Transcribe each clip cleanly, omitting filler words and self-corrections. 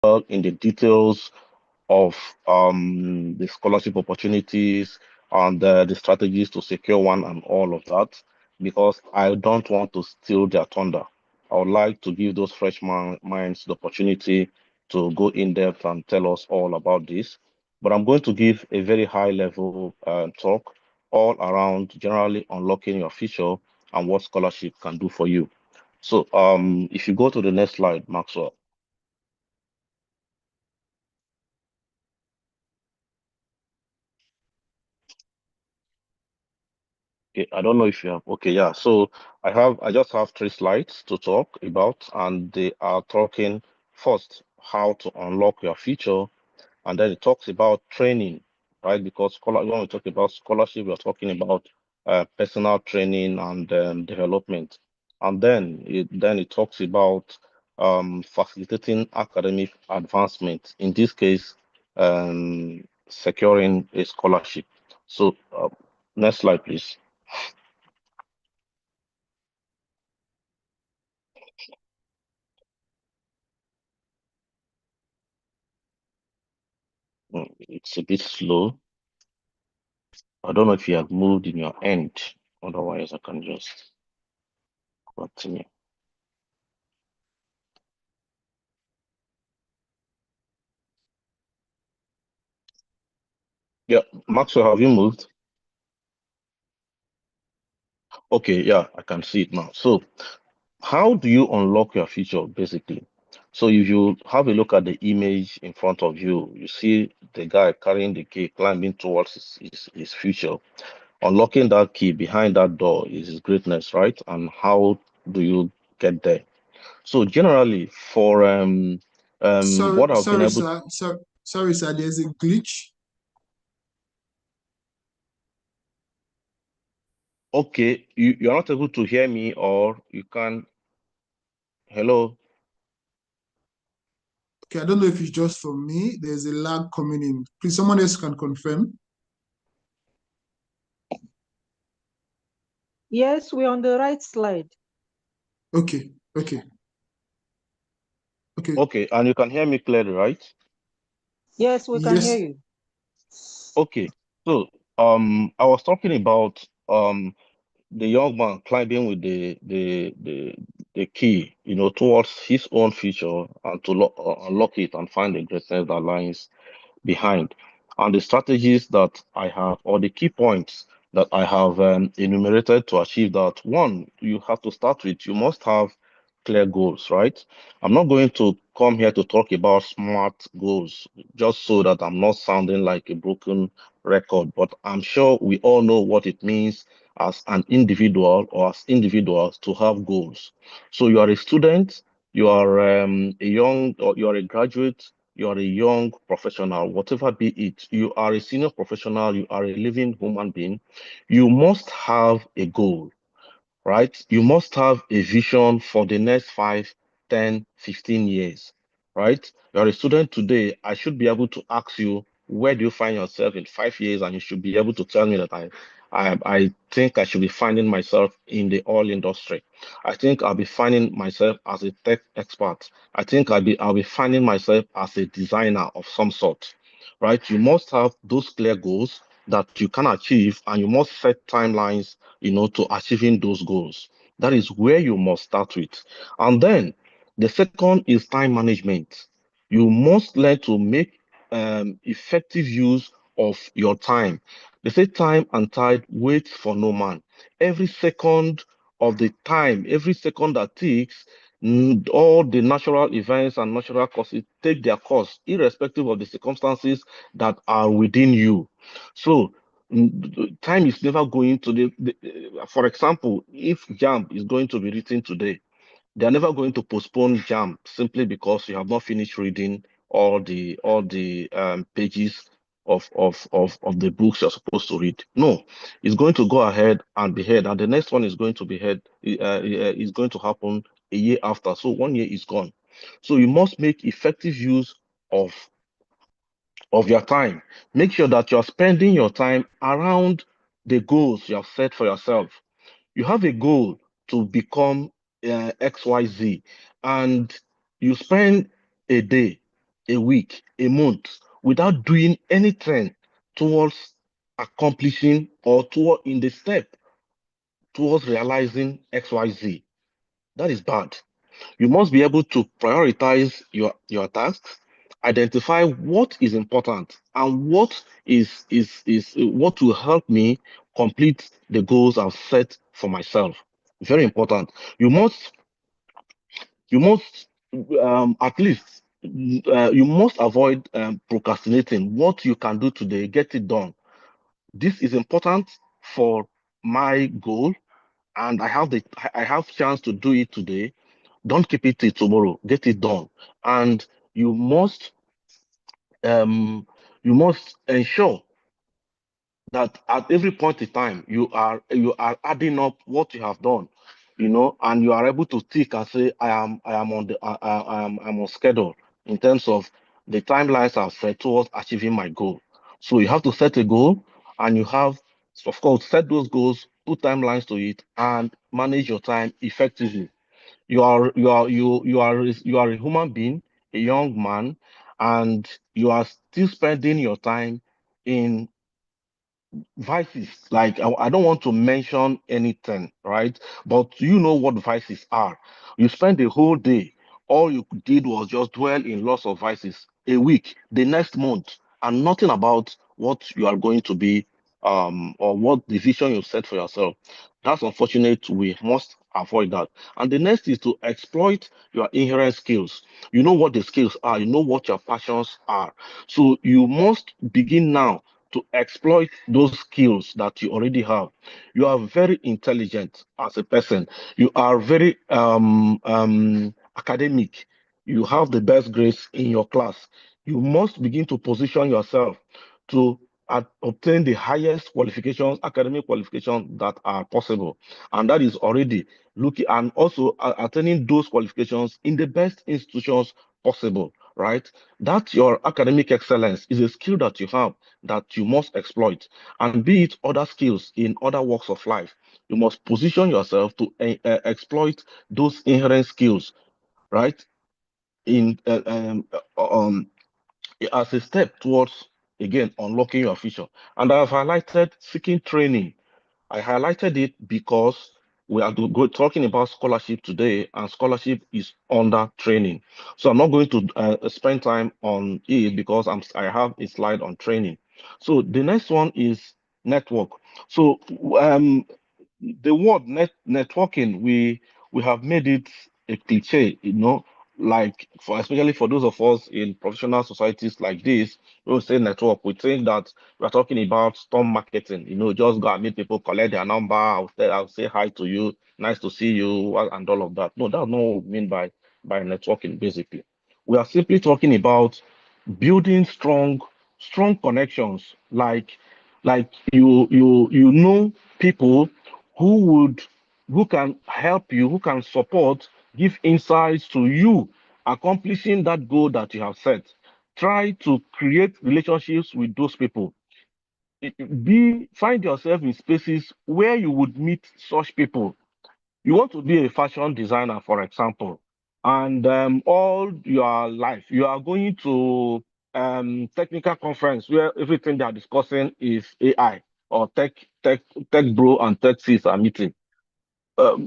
in the details of the scholarship opportunities and the strategies to secure one and all of that, because I don't want to steal their thunder. I would like to give those minds the opportunity to go in depth and tell us all about this. But I'm going to give a very high level talk all around generally unlocking your future and what scholarship can do for you. So if you go to the next slide, Maxwell. Okay, I don't know if you have. Okay, yeah. So I just have three slides to talk about, and they are talking first how to unlock your future, and then it talks about training, right? Because when we talk about scholarship, we're talking about personal training and development, and then it talks about facilitating academic advancement. In this case, securing a scholarship. So, next slide, please. It's a bit slow. I don't know if you have moved in your end. Otherwise, I can just continue. Yeah, Maxwell, have you moved? Okay, yeah, I can see it now. So, how do you unlock your future, basically? So, if you have a look at the image in front of you, you see the guy carrying the key, climbing towards his future. Unlocking that key behind that door is his greatness, right? And how do you get there? So, generally, for Sorry, what I've been sorry, able. sir. Sorry, sir. There's a glitch. Okay, you're not able to hear me, or you can. Hello. Okay, I don't know if it's just for me. There's a lag coming in. Please, someone else can confirm. Yes, we're on the right slide. Okay, okay, okay. Okay, and you can hear me clearly, right? Yes, we can hear Yes. you. Okay. So, I was talking about the young man climbing with the key, towards his own future and to unlock it and find the greatness that lies behind. And the strategies that I have, or the key points that I have enumerated to achieve that, one, you have to start with, you must have clear goals, right? I'm not going to come here to talk about smart goals just so that I'm not sounding like a broken record, but I'm sure we all know what it means as an individual or as individuals to have goals. So you are a student, you are a young, or you are a graduate, you are a young professional, whatever be it, you are a senior professional, you are a living human being, you must have a goal, right? You must have a vision for the next 5, 10, 15 years, right? You're a student today. I should be able to ask you, where do you find yourself in 5 years? And you should be able to tell me that I think I should be finding myself in the oil industry. I think I'll be finding myself as a tech expert. I think I'll be finding myself as a designer of some sort, right? You must have those clear goals that you can achieve, and you must set timelines to achieving those goals. That is where you must start with. And then the second is time management. You must learn to make effective use of your time. They say time and tide waits for no man. Every second of the time, every second that ticks, all the natural events and natural causes take their course, irrespective of the circumstances that are within you. So time is never going to for example, if jam is going to be written today, they are never going to postpone jam simply because you have not finished reading all the pages of the books you're supposed to read. No, it's going to go ahead and be heard, and the next one is going to be heard, is going to happen a year after. So 1 year is gone. So you must make effective use of your time. Make sure that you're spending your time around the goals you have set for yourself. You have a goal to become XYZ, and you spend a day. a week, a month, without doing anything towards accomplishing or toward in the step towards realizing XYZ. That is bad. You must be able to prioritize your tasks, identify what is important and what is what will help me complete the goals I've set for myself. Very important. You must you must at least you must avoid procrastinating. What you can do today, get it done. This is important for my goal, and I have chance to do it today. Don't keep it till tomorrow. Get it done. And you must um you must ensure that at every point in time you are adding up what you have done, and you are able to tick and say I am on the I'm on schedule in terms of the timelines I've set towards achieving my goal. So you have to set a goal, and you have, of course, set those goals, put timelines to it, and manage your time effectively. You are a human being, a young man, and you are still spending your time in vices. Like, I don't want to mention anything, right? But you know what vices are. You spend the whole day, all you did was just dwell in lots of vices, a week, the next month, and nothing about what you are going to be, or what the vision you set for yourself. That's unfortunate. We must avoid that. And the next is to exploit your inherent skills. You know what the skills are, you know what your passions are. So you must begin now to exploit those skills that you already have. You are very intelligent as a person. You are very academic. You have the best grades in your class. You must begin to position yourself to obtain the highest qualifications, academic qualifications that are possible. And that is already looking and also attaining those qualifications in the best institutions possible, right? That your academic excellence is a skill that you have that you must exploit, and be it other skills in other walks of life. You must position yourself to exploit those inherent skills, right? In as a step towards, again, unlocking your future. And I've highlighted seeking training. I highlighted it because we are talking about scholarship today, and scholarship is under training. So I'm not going to spend time on it because I have a slide on training. So the next one is network. So um, the word networking, we have made it a cliche, like, for especially for those of us in professional societies like this. We will say network, we think that we're talking about storm marketing, just go and meet people, collect their number, I'll say hi to you, nice to see you, and all of that. No, that's not what we mean by networking. Basically, we are simply talking about building strong connections, like you know people who would who can help you, who can support, give insights to you accomplishing that goal that you have set. Try to create relationships with those people. Find yourself in spaces where you would meet such people. You want to be a fashion designer, for example, and all your life you are going to technical conference where everything they are discussing is AI, or tech bro and tech sis are meeting.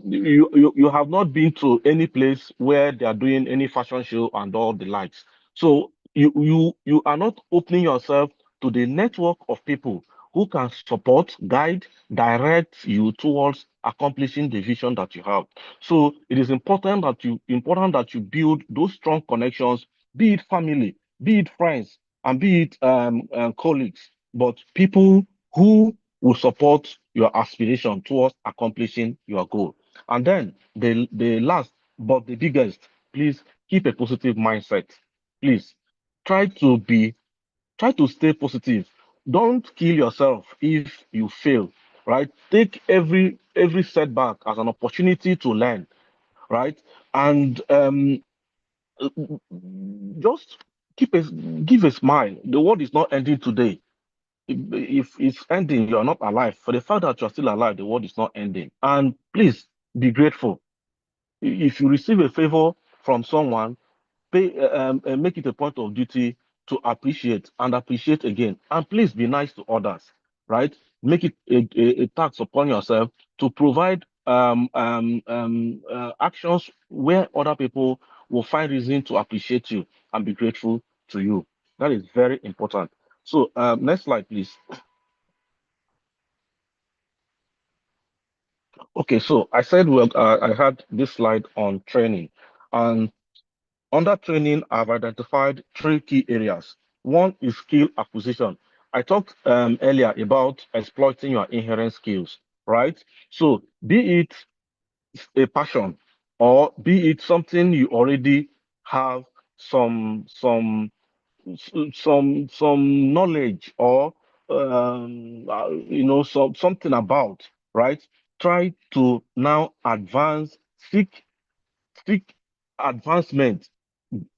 You have not been to any place where they are doing any fashion show and all the likes. So you are not opening yourself to the network of people who can support, guide, direct you towards accomplishing the vision that you have. So it is important that you build those strong connections, be it family, be it friends, and be it colleagues, but people who will support your aspiration towards accomplishing your goal. And then the last but the biggest, please keep a positive mindset. Please try to be try to stay positive. Don't kill yourself if you fail, right? Take every setback as an opportunity to learn, right? And just keep a give a smile. The world is not ending today. If it's ending, you are not alive. For the fact that you are still alive, the world is not ending. And please be grateful. If you receive a favor from someone, make it a point of duty to appreciate and appreciate again. And please be nice to others, right? Make it a tax upon yourself to provide actions where other people will find reason to appreciate you and be grateful to you. That is very important. So, next slide, please. Okay, so I said, well, I had this slide on training, and under training, I've identified three key areas. One is skill acquisition. I talked earlier about exploiting your inherent skills, right? So, be it a passion or be it something you already have some some knowledge or something about, right? Try to now seek advancement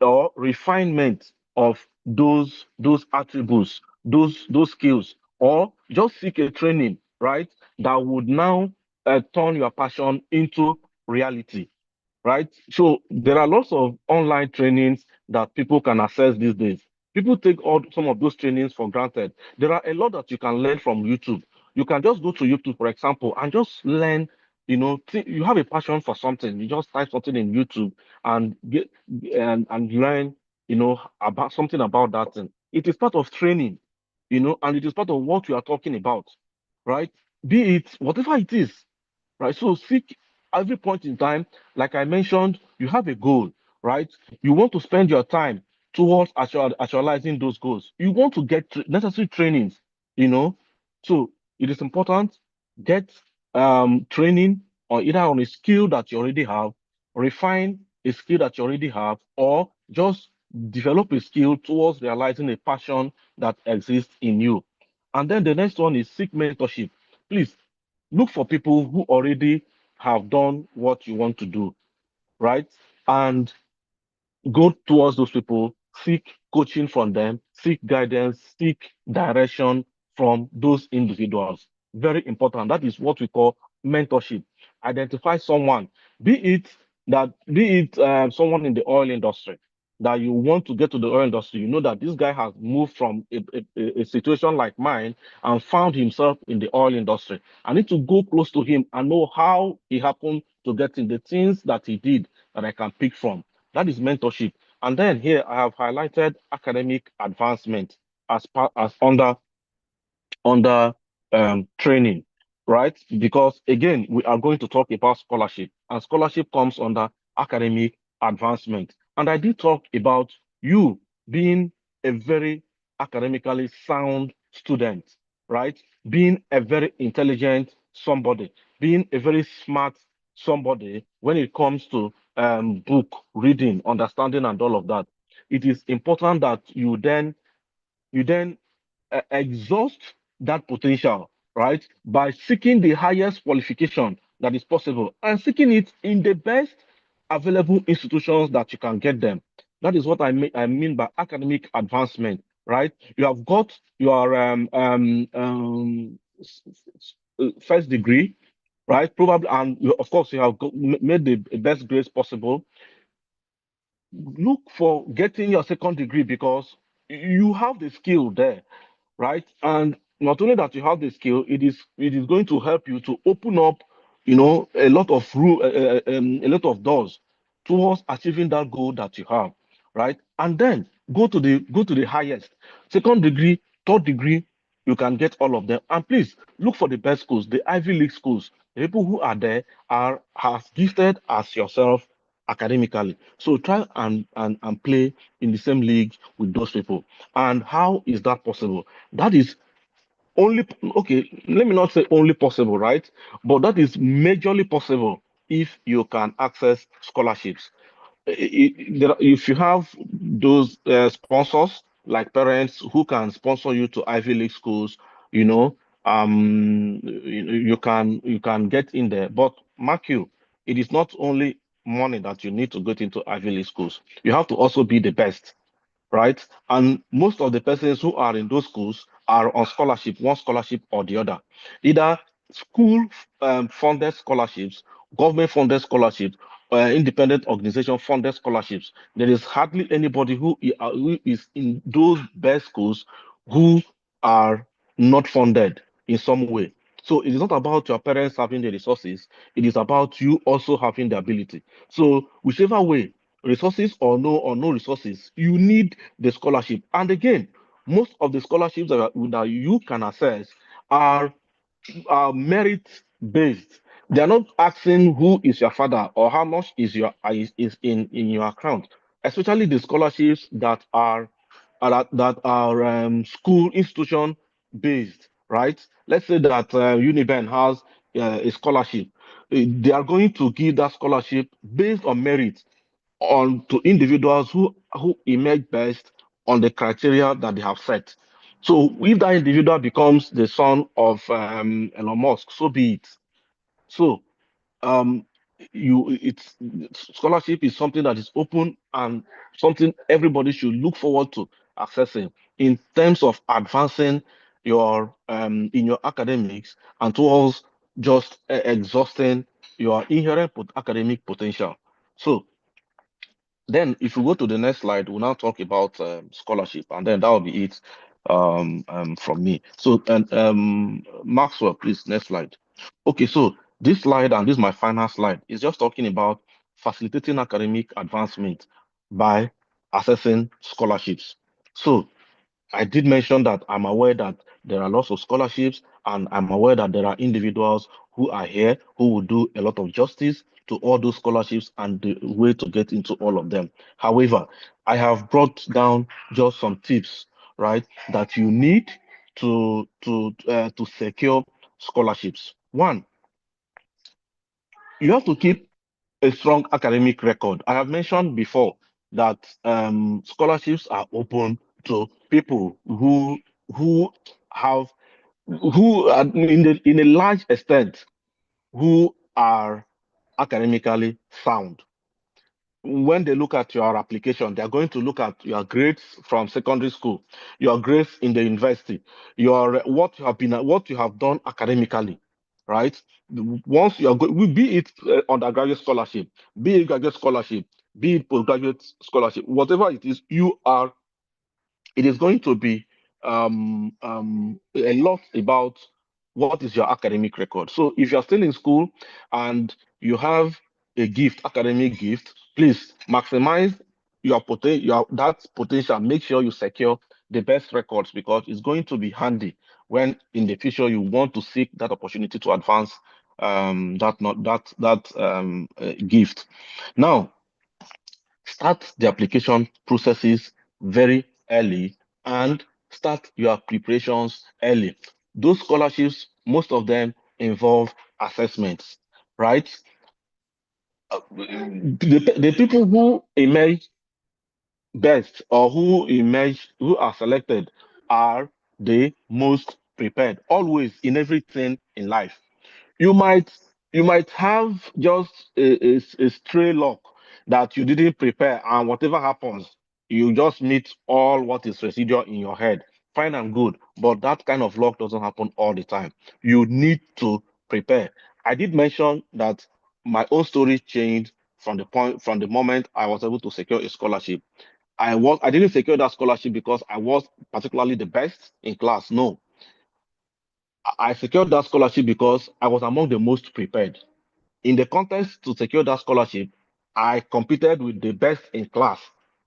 or refinement of those attributes, those skills, or just seek a training, right? That would now turn your passion into reality, right? So there are lots of online trainings that people can access these days. People take all some of those trainings for granted. There are a lot that you can learn from YouTube. You can just go to YouTube, for example, and just learn. You have a passion for something. You just type something in YouTube and get and learn. About something about that thing. It is part of training. And it is part of what we are talking about, right? Be it whatever it is, right? So seek every point in time, like I mentioned, you have a goal, right? You want to spend your time towards actualizing those goals. You want to get necessary trainings, you know. So it is important get training or either on a skill that you already have, refine a skill that you already have, or just develop a skill towards realizing a passion that exists in you. And then the next one is seek mentorship. Please look for people who already have done what you want to do, right? And go towards those people, seek coaching from them, seek guidance, seek direction from those individuals. Very important. That is what we call mentorship. Identify someone, be it someone in the oil industry that you want to get to the oil industry. You know that this guy has moved from a situation like mine and found himself in the oil industry. I need to go close to him and know how he happened to get in the things that he did that I can pick from. That is mentorship. And then here I have highlighted academic advancement as part as under training, right? Because again, we are going to talk about scholarship, and scholarship comes under academic advancement. And I did talk about you being a very academically sound student, right? Being a very intelligent somebody, being a very smart somebody when it comes to book reading, understanding, and all of that. It is important that you then exhaust that potential, right? By seeking the highest qualification that is possible and seeking it in the best available institutions that you can get them. That is what I mean by academic advancement, right? You have got your first degree, right? Probably, and of course, you have made the best grades possible. Look for getting your second degree because you have the skill there, right? And not only that you have the skill, it is going to help you to open up, a lot of a lot of doors towards achieving that goal that you have, right? And then go to the highest, second degree, third degree, you can get all of them. And please look for the best schools, the Ivy League schools. The people who are there are as gifted as yourself academically. So try and play in the same league with those people. And how is that possible? That is only okay. Let me not say only possible, right? But that is majorly possible if you can access scholarships. If you have those sponsors like parents who can sponsor you to Ivy League schools, you know, you can get in there. But mark you, it is not only money that you need to get into Ivy League schools. You have to also be the best, right? And most of the persons who are in those schools are on scholarship, one scholarship or the other, either school funded scholarships, government funded scholarships, independent organization funded scholarships. There is hardly anybody who is in those best schools who are not funded in some way. So it is not about your parents having the resources, it is about you also having the ability. So whichever way, resources or no resources, you need the scholarship. And again, most of the scholarships that you can access are merit based. They are not asking who is your father or how much is in your account. Especially the scholarships that are school institution based, right? Let's say that Uniben has a scholarship. They are going to give that scholarship based on merit on to individuals who emerge best on the criteria that they have set. So if that individual becomes the son of Elon Musk, so be it. So um, it's scholarship is something that is open and something everybody should look forward to accessing in terms of advancing your in your academics and towards just exhausting your inherent academic potential. So then, if we go to the next slide, we'll now talk about scholarship, and then that will be it from me. So, and Maxwell, please, next slide. Okay, so this slide, and this is my final slide, is just talking about facilitating academic advancement by assessing scholarships. So, I did mention that I'm aware that there are lots of scholarships, and I'm aware that there are individuals who are here who will do a lot of justice to all those scholarships and the way to get into all of them. However, I have brought down just some tips, right, that you need to secure scholarships. One, you have to keep a strong academic record. I have mentioned before that scholarships are open to people who have who are in a large extent who are academically sound. When they look at your application, they're going to look at your grades from secondary school, your grades in the university, your what you have done academically, right? Once you are going, be it undergraduate scholarship, be it graduate scholarship, be it postgraduate scholarship, whatever it is, it is going to be a lot about what is your academic record. So if you're still in school and you have a gift, academic gift, please maximize your that potential. Make sure you secure the best records because it's going to be handy when in the future you want to seek that opportunity to advance that not that that gift. Now, start the application processes very early and start your preparations early. Those scholarships, most of them involve assessments, right? The people who emerge best or who are selected are the most prepared, always in everything in life. You might you might have just a stray luck that you didn't prepare, and whatever happens, you just meet all what is residual in your head. Fine and good, but that kind of luck doesn't happen all the time. You need to prepare. I did mention that my own story changed from the moment I was able to secure a scholarship. I didn't secure that scholarship because I was particularly the best in class. No, I secured that scholarship because I was among the most prepared. In the contest to secure that scholarship, I competed with the best in class,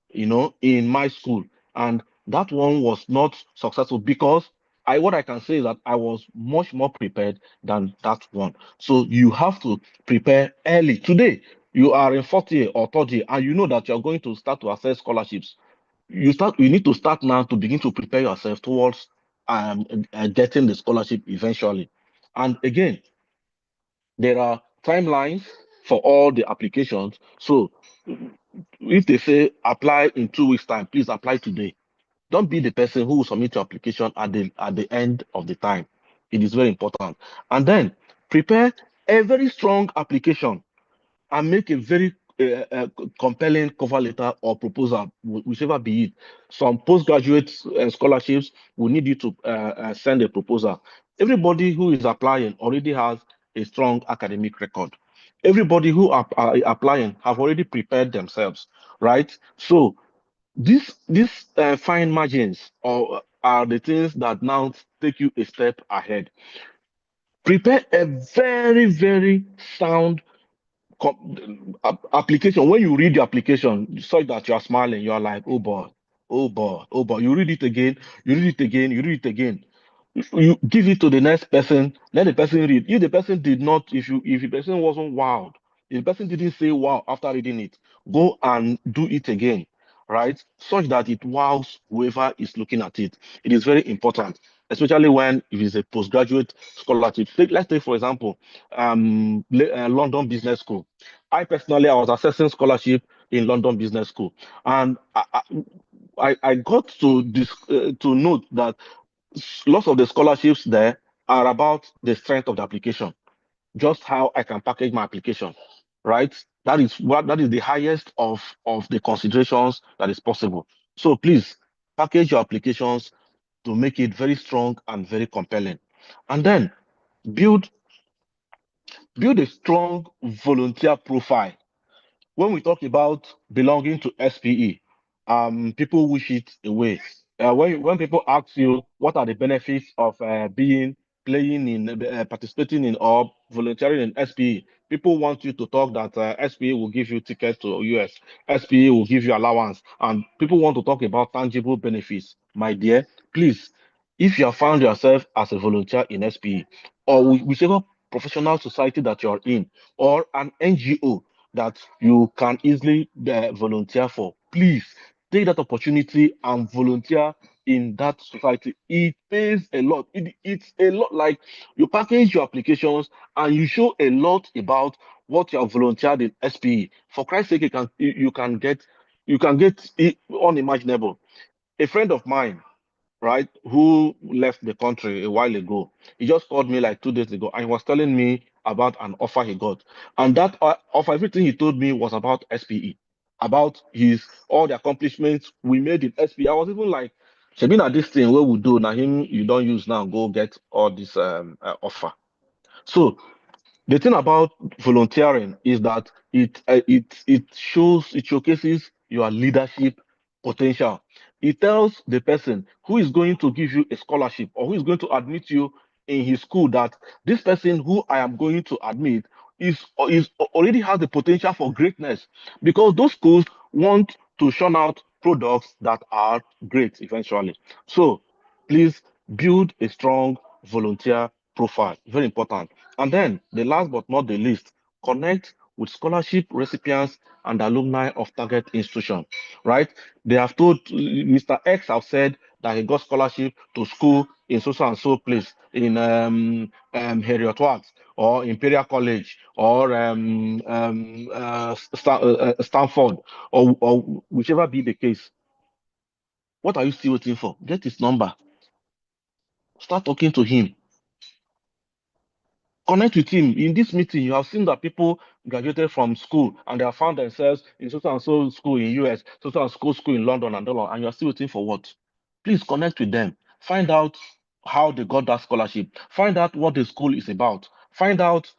in my school. And that one was not successful because what I can say is that I was much more prepared than that one. So you have to prepare early. Today, you are in fourth year or third year, and you know that you're going to start to access scholarships. You need to start now to begin to prepare yourself towards getting the scholarship eventually. And again, there are timelines for all the applications. So if they say apply in 2 weeks' time, please apply today. Don't be the person who will submit your application at the end of the time. It is very important. And then prepare a very strong application and make a very compelling cover letter or proposal, whichever be it. Some postgraduate scholarships will need you to send a proposal. Everybody who is applying already has a strong academic record. Everybody who are applying have already prepared themselves, right? So these fine margins are the things that now take you a step ahead. Prepare a very, very sound application. When you read the application, such that you are smiling, you are like, oh boy, oh boy, oh boy. You read it again, you read it again, you read it again. You give it to the next person, let the person read. If the person did not, if the person wasn't wowed, if the person didn't say wow after reading it, go and do it again, right? Such that it wows whoever is looking at it. It is very important, especially when it is a postgraduate scholarship. Let's take for example, London Business School. I was assessing scholarship in London Business School, and I got to note that lots of the scholarships there are about the strength of the application, just how I can package my application, right? That is the highest of the considerations that is possible. So please package your applications to make it very strong and very compelling, and then build build a strong volunteer profile. When we talk about belonging to SPE, people wish it away. When people ask you what are the benefits of playing in, participating in, or volunteering in SPE, people want you to talk that SPE will give you tickets to US, SPE will give you allowance, and people want to talk about tangible benefits. My dear, please, if you have found yourself as a volunteer in SPE, or whichever professional society that you are in, or an NGO that you can easily volunteer for, please take that opportunity and volunteer in that society. It pays a lot. It's a lot. Like, you package your applications and you show a lot about what you have volunteered in SPE. For Christ's sake, you can get it unimaginable. A friend of mine, right, who left the country a while ago. He just called me like 2 days ago and he was telling me about an offer he got. And that offer, everything he told me was about SPE, about his all the accomplishments we made in SPE. I was even like, Shabina, this thing where we do now, him you don't use now, go get all this offer. So the thing about volunteering is that it showcases your leadership potential. It tells the person who is going to give you a scholarship or who is going to admit you in his school that this person who I am going to admit is already has the potential for greatness, because those schools want to churn out products that are great eventually. So please build a strong volunteer profile. Very important. And then the last but not the least, connect with scholarship recipients and alumni of target institution, right? They have told Mr. X have said that he got scholarship to school in so and so place in Heriot Watts or Imperial College or Stanford, or whichever be the case. What are you still waiting for? Get his number. Start talking to him. Connect with him. In this meeting, you have seen that people graduated from school and they have found themselves in so and so school in US, so and so school in London and all, and you are still waiting for what? Please connect with them. Find out how they got that scholarship. Find out what the school is about. Find out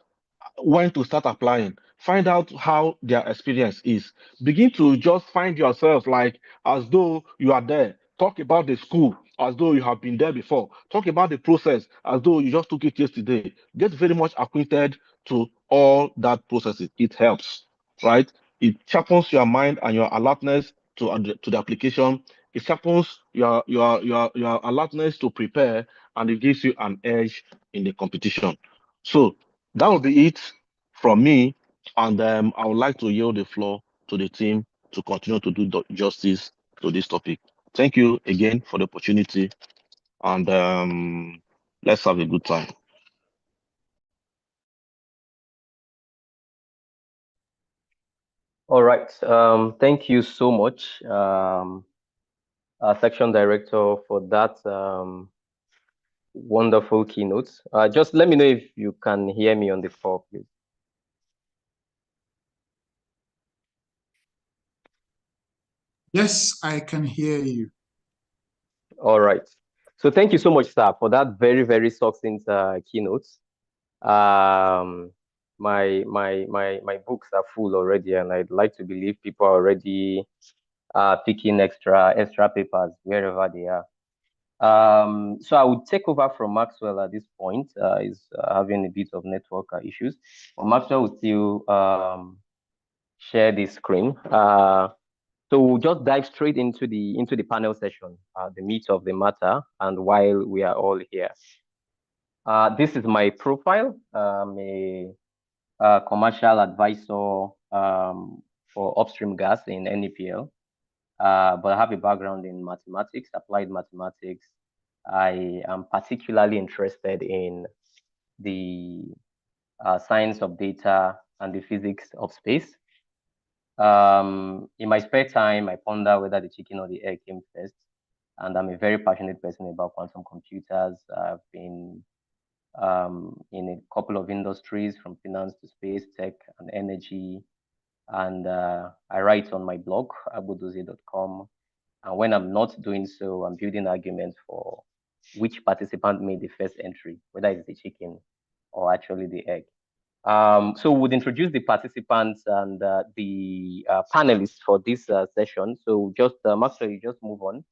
when to start applying. Find out how their experience is. Begin to just find yourself like as though you are there. Talk about the school as though you have been there before. Talk about the process as though you just took it yesterday. Get very much acquainted to all that processes. It helps, right? It sharpens your mind and your alertness to the application. It sharpens your alertness to prepare, and it gives you an edge in the competition. So that will be it from me, and I would like to yield the floor to the team to continue to do justice to this topic. Thank you again for the opportunity, and let's have a good time. All right. Thank you so much, section director, for that wonderful keynote. Just let me know if you can hear me on the call, please. Yes, I can hear you. All right. So thank you so much, sir, for that very, very succinct keynote. Um, my books are full already, and I'd like to believe people are already picking extra papers wherever they are. So I would take over from Maxwell at this point. He's having a bit of network issues. But Maxwell will still share the screen. So we'll just dive straight into the panel session, the meat of the matter, and while we are all here. This is my profile. I'm a commercial advisor for upstream gas in NEPL. But I have a background in mathematics, applied mathematics. I am particularly interested in the science of data and the physics of space. In my spare time, I ponder whether the chicken or the egg came first. And I'm a very passionate person about quantum computers. I've been in a couple of industries, from finance to space, tech, and energy. And I write on my blog, abudozie.com. And when I'm not doing so, I'm building arguments for which participant made the first entry, whether it's the chicken or actually the egg. So we'll introduce the participants and the panelists for this session. So just, Maxwell, you just move on.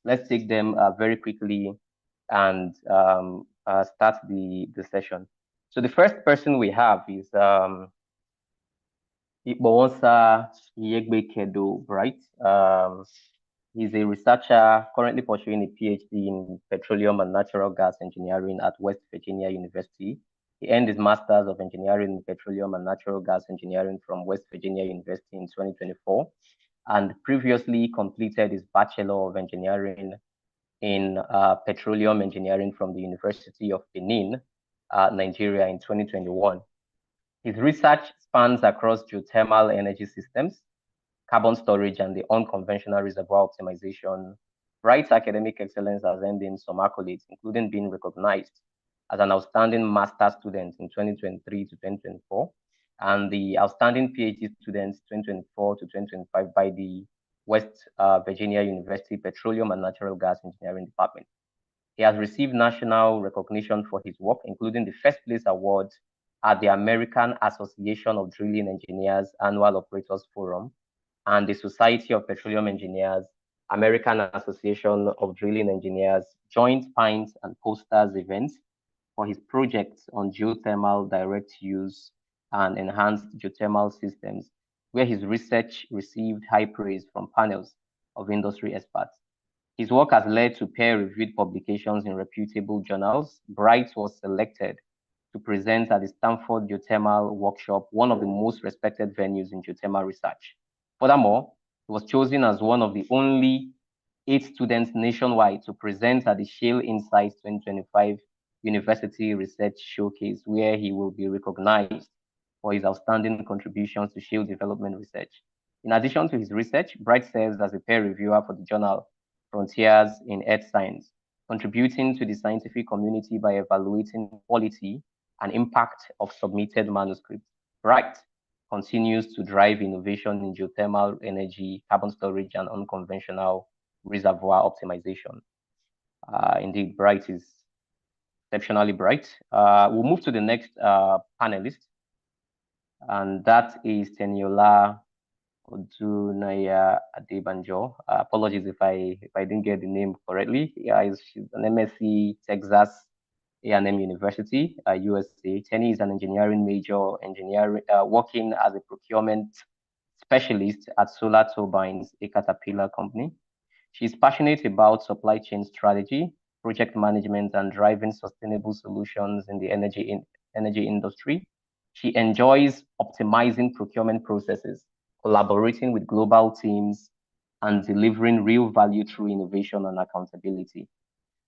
Let's take them very quickly and start the session. So the first person we have is Igbonsa Yegbekedo, right? He's a researcher currently pursuing a PhD in petroleum and natural gas engineering at West Virginia University. He earned his Master's of Engineering in Petroleum and Natural Gas Engineering from West Virginia University in 2024, and previously completed his Bachelor of Engineering in Petroleum Engineering from the University of Benin, Nigeria in 2021. His research spans across geothermal energy systems, carbon storage, and the unconventional reservoir optimization. Wright's academic excellence has earned him some accolades, including being recognized as an outstanding master student in 2023 to 2024, and the outstanding PhD student 2024 to 2025 by the West Virginia University Petroleum and Natural Gas Engineering Department. He has received national recognition for his work, including the first place award at the American Association of Drilling Engineers Annual Operators Forum and the Society of Petroleum Engineers, American Association of Drilling Engineers Joint Pint and Posters events for his projects on geothermal direct use and enhanced geothermal systems, where his research received high praise from panels of industry experts. His work has led to peer-reviewed publications in reputable journals. Bright was selected to present at the Stanford Geothermal Workshop, one of the most respected venues in geothermal research. Furthermore, he was chosen as one of the only 8 students nationwide to present at the Shale Insights 2025 University Research Showcase, where he will be recognized for his outstanding contributions to shale development research. In addition to his research, Bright serves as a peer reviewer for the journal Frontiers in Earth Science, contributing to the scientific community by evaluating quality and impact of submitted manuscripts. Bright continues to drive innovation in geothermal energy, carbon storage, and unconventional reservoir optimization. Indeed, Bright is exceptionally bright. We'll move to the next panelist, and that is Teniola Odunaya Adebanjo. Apologies if I didn't get the name correctly. Yeah, she's an MSc Texas A&M University, USA. Tenny is an engineering major, working as a procurement specialist at Solar Turbines, a Caterpillar company. She's passionate about supply chain strategy, project management, and driving sustainable solutions in the energy industry. She enjoys optimizing procurement processes, collaborating with global teams, and delivering real value through innovation and accountability.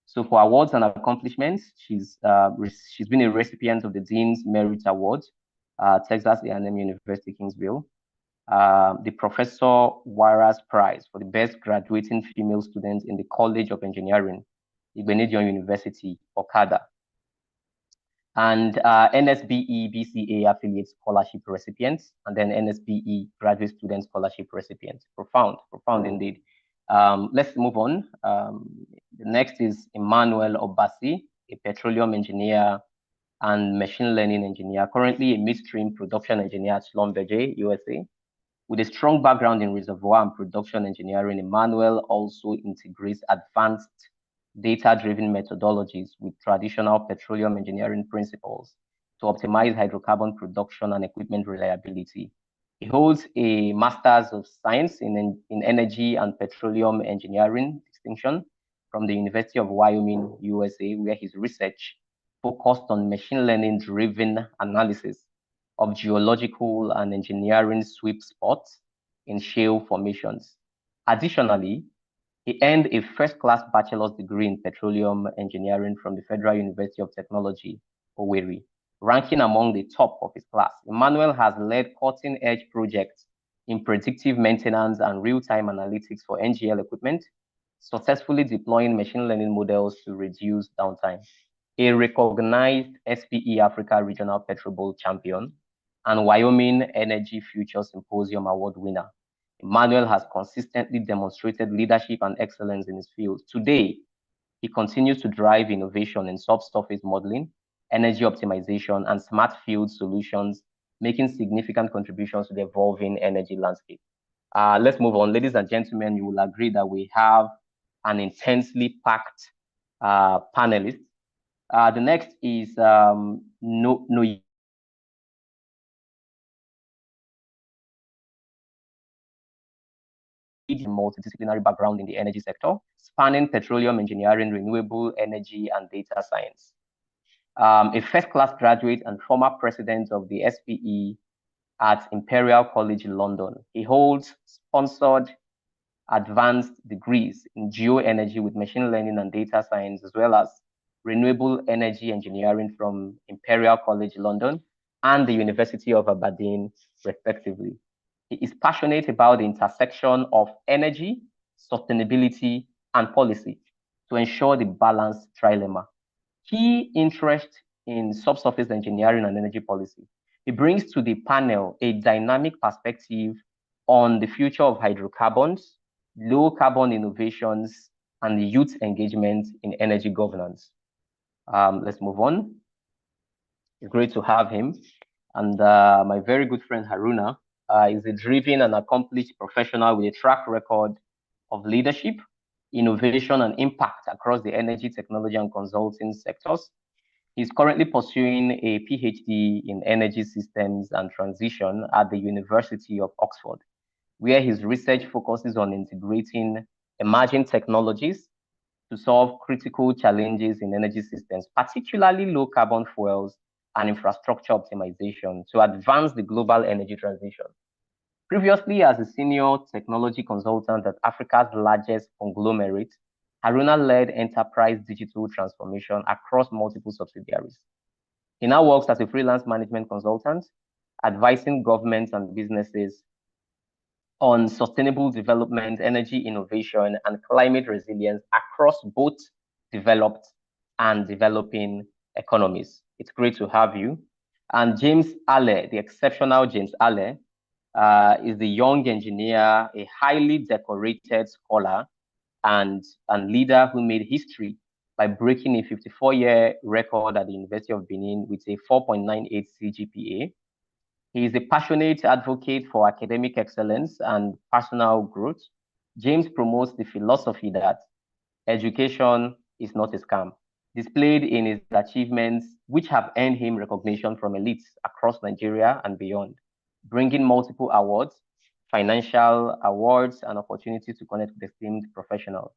So for awards and accomplishments, she's been a recipient of the Dean's Merit Award, Texas A&M University, Kingsville, the Professor Waras Prize for the Best Graduating Female Student in the College of Engineering, Benin-City University, Okada, and NSBE BCA affiliate scholarship recipients, and then NSBE graduate student scholarship recipients. Profound indeed. Let's move on. The next is Emmanuel Obasi, a petroleum engineer and machine learning engineer, currently a midstream production engineer at Schlumberger, USA. With a strong background in reservoir and production engineering, Emmanuel also integrates advanced data-driven methodologies with traditional petroleum engineering principles to optimize hydrocarbon production and equipment reliability. He holds a Master's of Science in Energy and Petroleum Engineering distinction from the University of Wyoming, USA, where his research focused on machine learning-driven analysis of geological and engineering sweep spots in shale formations. Additionally, he earned a first-class bachelor's degree in petroleum engineering from the Federal University of Technology, Owerri, ranking among the top of his class. Emmanuel has led cutting-edge projects in predictive maintenance and real-time analytics for NGL equipment, successfully deploying machine learning models to reduce downtime. A recognized SPE Africa Regional Petro Bowl champion and Wyoming Energy Future Symposium Award winner, Emmanuel has consistently demonstrated leadership and excellence in his field. Today, he continues to drive innovation in subsurface modeling, energy optimization, and smart field solutions, making significant contributions to the evolving energy landscape. Let's move on. Ladies and gentlemen, you will agree that we have an intensely packed panelist. The next is multidisciplinary background in the energy sector, spanning petroleum engineering, renewable energy, and data science. A first-class graduate and former president of the SPE at Imperial College London. He holds sponsored advanced degrees in geoenergy with machine learning and data science, as well as renewable energy engineering from Imperial College London and the University of Aberdeen, respectively. He is passionate about the intersection of energy, sustainability, and policy to ensure the balanced trilemma. Key interest in subsurface engineering and energy policy. He brings to the panel a dynamic perspective on the future of hydrocarbons, low carbon innovations, and youth engagement in energy governance. Let's move on. It's great to have him. And my very good friend Haruna is a driven and accomplished professional with a track record of leadership, innovation, and impact across the energy, technology, and consulting sectors. He's currently pursuing a PhD in energy systems and transition at the University of Oxford, where his research focuses on integrating emerging technologies to solve critical challenges in energy systems, particularly low carbon fuels and infrastructure optimization to advance the global energy transition. Previously, as a senior technology consultant at Africa's largest conglomerate, Haruna led enterprise digital transformation across multiple subsidiaries. He now works as a freelance management consultant, advising governments and businesses on sustainable development, energy innovation, and climate resilience across both developed and developing economies. It's great to have you. And James Ale, the exceptional James Ale, is the young engineer, a highly decorated scholar, and leader who made history by breaking a 54-year record at the University of Benin with a 4.98 CGPA. He is a passionate advocate for academic excellence and personal growth. James promotes the philosophy that education is not a scam, displayed in his achievements, which have earned him recognition from elites across Nigeria and beyond, bringing multiple awards, financial awards, and opportunities to connect with esteemed professionals.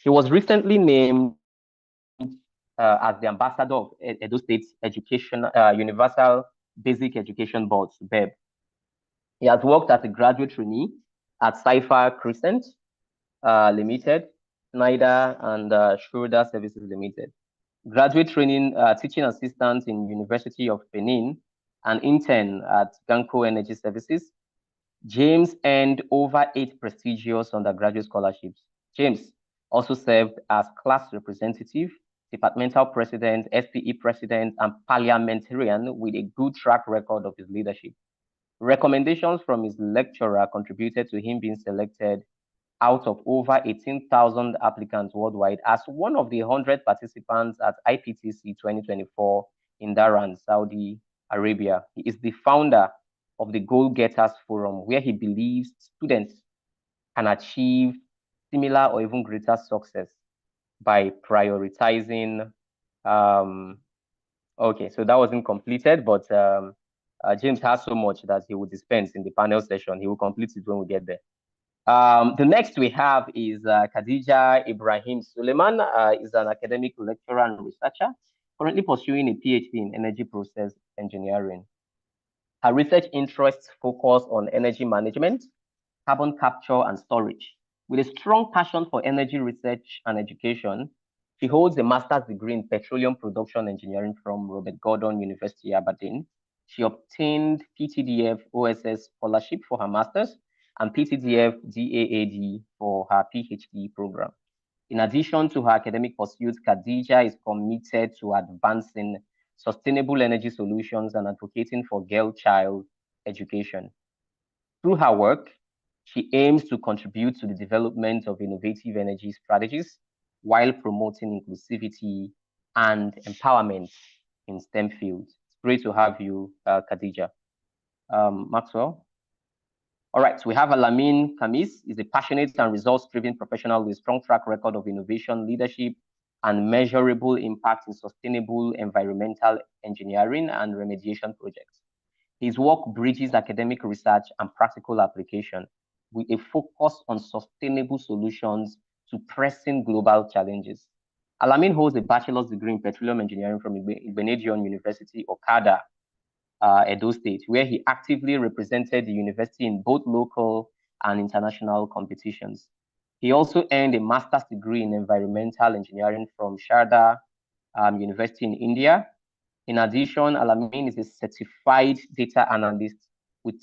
He was recently named as the ambassador of Edo State's Education Universal Basic Education Board, BEB. He has worked as a graduate trainee at Cypher Crescent Limited, Schneider, and Schroeder Services Limited. Graduate training, teaching assistant in University of Benin, and intern at Ganco Energy Services. James earned over 8 prestigious undergraduate scholarships. James also served as class representative, departmental president, SPE president, and parliamentarian with a good track record of his leadership. Recommendations from his lecturer contributed to him being selected out of over 18,000 applicants worldwide as one of the 100 participants at IPTC 2024 in Dhahran, Saudi Arabia. He is the founder of the Goal Getters Forum, where he believes students can achieve similar or even greater success by prioritizing. Okay, so that wasn't completed, but James has so much that he will dispense in the panel session. He will complete it when we get there. The next we have is Khadija Ibrahim Suleiman, is an academic lecturer and researcher, currently pursuing a PhD in energy process engineering. Her research interests focus on energy management, carbon capture, and storage. With a strong passion for energy research and education, she holds a master's degree in petroleum production engineering from Robert Gordon University, Aberdeen. She obtained PTDF OSS scholarship for her master's and PTDF DAAD for her PhD program. In addition to her academic pursuits, Khadija is committed to advancing sustainable energy solutions and advocating for girl-child education. Through her work, she aims to contribute to the development of innovative energy strategies while promoting inclusivity and empowerment in STEM fields. It's great to have you, Khadija. Maxwell? All right, so we have Alamin Kamis. He's a passionate and results-driven professional with a strong track record of innovation, leadership, and measurable impact in sustainable environmental engineering and remediation projects. His work bridges academic research and practical application with a focus on sustainable solutions to pressing global challenges. Alamin holds a bachelor's degree in petroleum engineering from Benin-City University, Okada, Edo State, where he actively represented the university in both local and international competitions. He also earned a master's degree in environmental engineering from Sharda University in India. In addition, Alamin is a certified data analyst with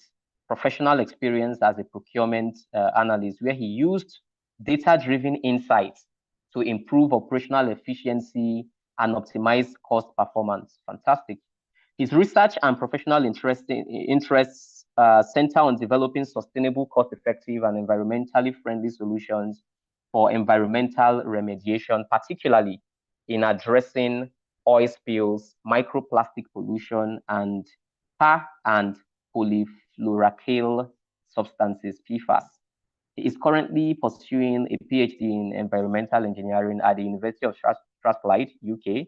professional experience as a procurement analyst, where he used data-driven insights to improve operational efficiency and optimize cost performance. Fantastic. His research and professional interests center on developing sustainable, cost-effective, and environmentally friendly solutions for environmental remediation, particularly in addressing oil spills, microplastic pollution, and PA and polyfluoroalkyl substances, PFAS. He is currently pursuing a PhD in environmental engineering at the University of Strathclyde, UK,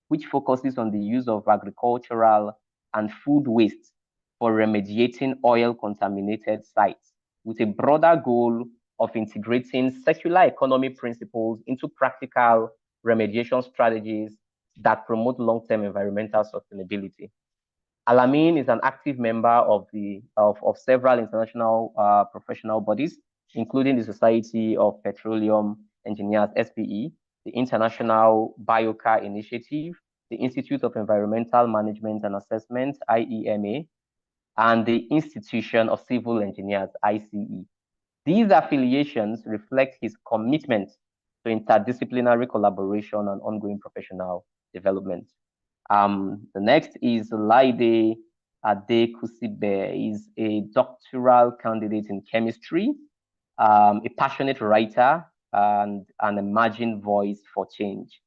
which focuses on the use of agricultural and food waste for remediating oil-contaminated sites, with a broader goal of integrating circular economy principles into practical remediation strategies that promote long-term environmental sustainability. Alamin is an active member of several international professional bodies, including the Society of Petroleum Engineers, SPE, the International Biocar Initiative, the Institute of Environmental Management and Assessment, IEMA, and the Institution of Civil Engineers, ICE. These affiliations reflect his commitment to interdisciplinary collaboration and ongoing professional development. The next is Laide Adekusibe. Is a doctoral candidate in chemistry, a passionate writer, and an emerging voice for change.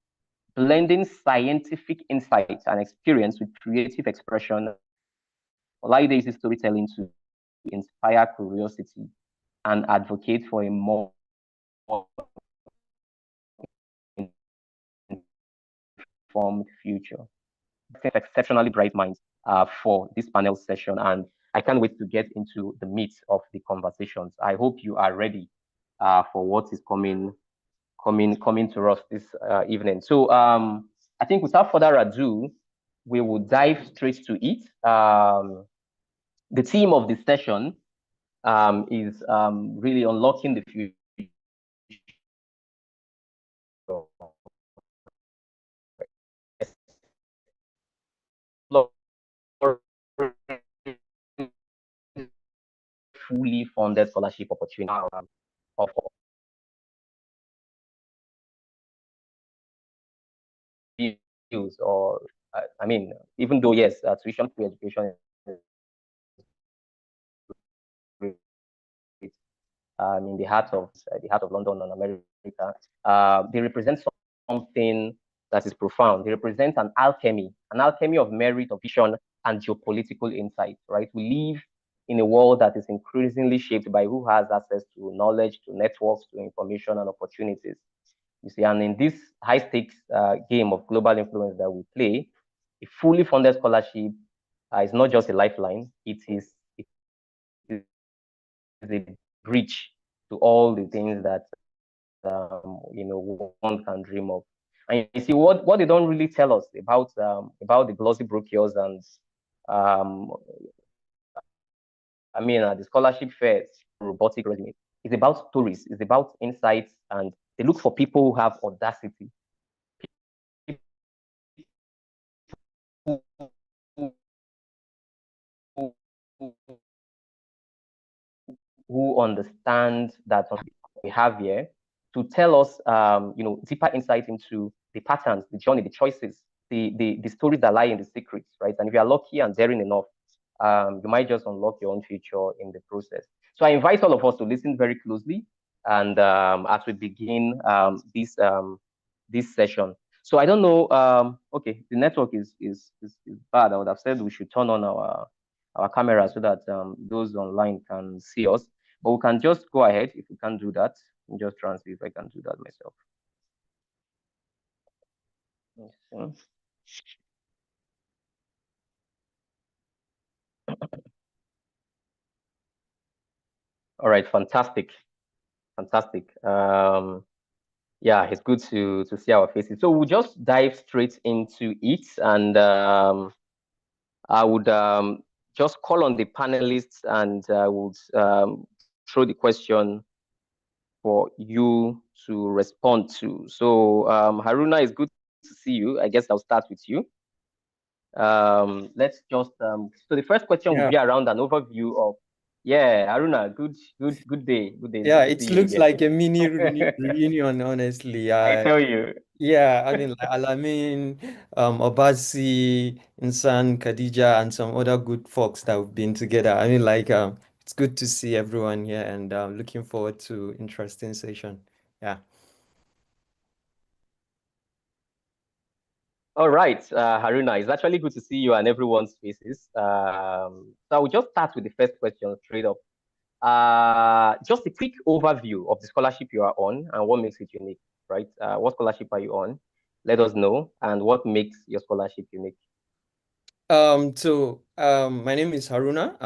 Blending scientific insights and experience with creative expression, Laide uses storytelling to inspire curiosity and advocate for a more informed future. Exceptionally bright minds for this panel session, and I can't wait to get into the meat of the conversations. I hope you are ready for what is coming to us this evening. So I think without further ado, we will dive straight to it. The theme of the session is really unlocking the future. Fully funded scholarship opportunity of views, or I mean, even though yes, tuition-free education is in the heart of London and America, they represent something that is profound. They represent an alchemy of merit, of vision, and geopolitical insight, right? We live in a world that is increasingly shaped by who has access to knowledge, to networks, to information and opportunities. You see, and in this high stakes game of global influence that we play, a fully funded scholarship is not just a lifeline, it is a bridge to all the things that one can dream of. And you see, what they don't really tell us about the glossy brochures and the scholarship fairs, robotic resumes. It's about stories, it's about insights, and they look for people who have audacity, who, who, who understand that we have here to tell us, deeper insight into the patterns, the journey, the choices, the stories that lie in the secrets, right? And if you are lucky and daring enough, you might just unlock your own future in the process. So I invite all of us to listen very closely, and as we begin this session. So I don't know. Okay, the network is bad. I would have said we should turn on our camera so that those online can see us. But we can just go ahead. If we can do that, just try and see if I can do that myself. All right, fantastic. Yeah, it's good to see our faces. So we'll just dive straight into it, and I would just call on the panelists, and I would throw the question for you to respond to. So Haruna, it's good to see you. I guess I'll start with you. Let's just so the first question will be around an overview of Haruna, good day. Yeah, it looks like a mini reunion, honestly. I tell you. Yeah, I mean, like Alamin, Obasi, Insan, Khadija, and some other good folks that have been together. I mean, like, it's good to see everyone here, and looking forward to interesting session. Yeah. All right, Haruna, it's actually good to see you and everyone's faces. So I will just start with the first question straight up. Just a quick overview of the scholarship you are on and what makes it unique, right? What scholarship are you on? Let us know, and what makes your scholarship unique. My name is Haruna.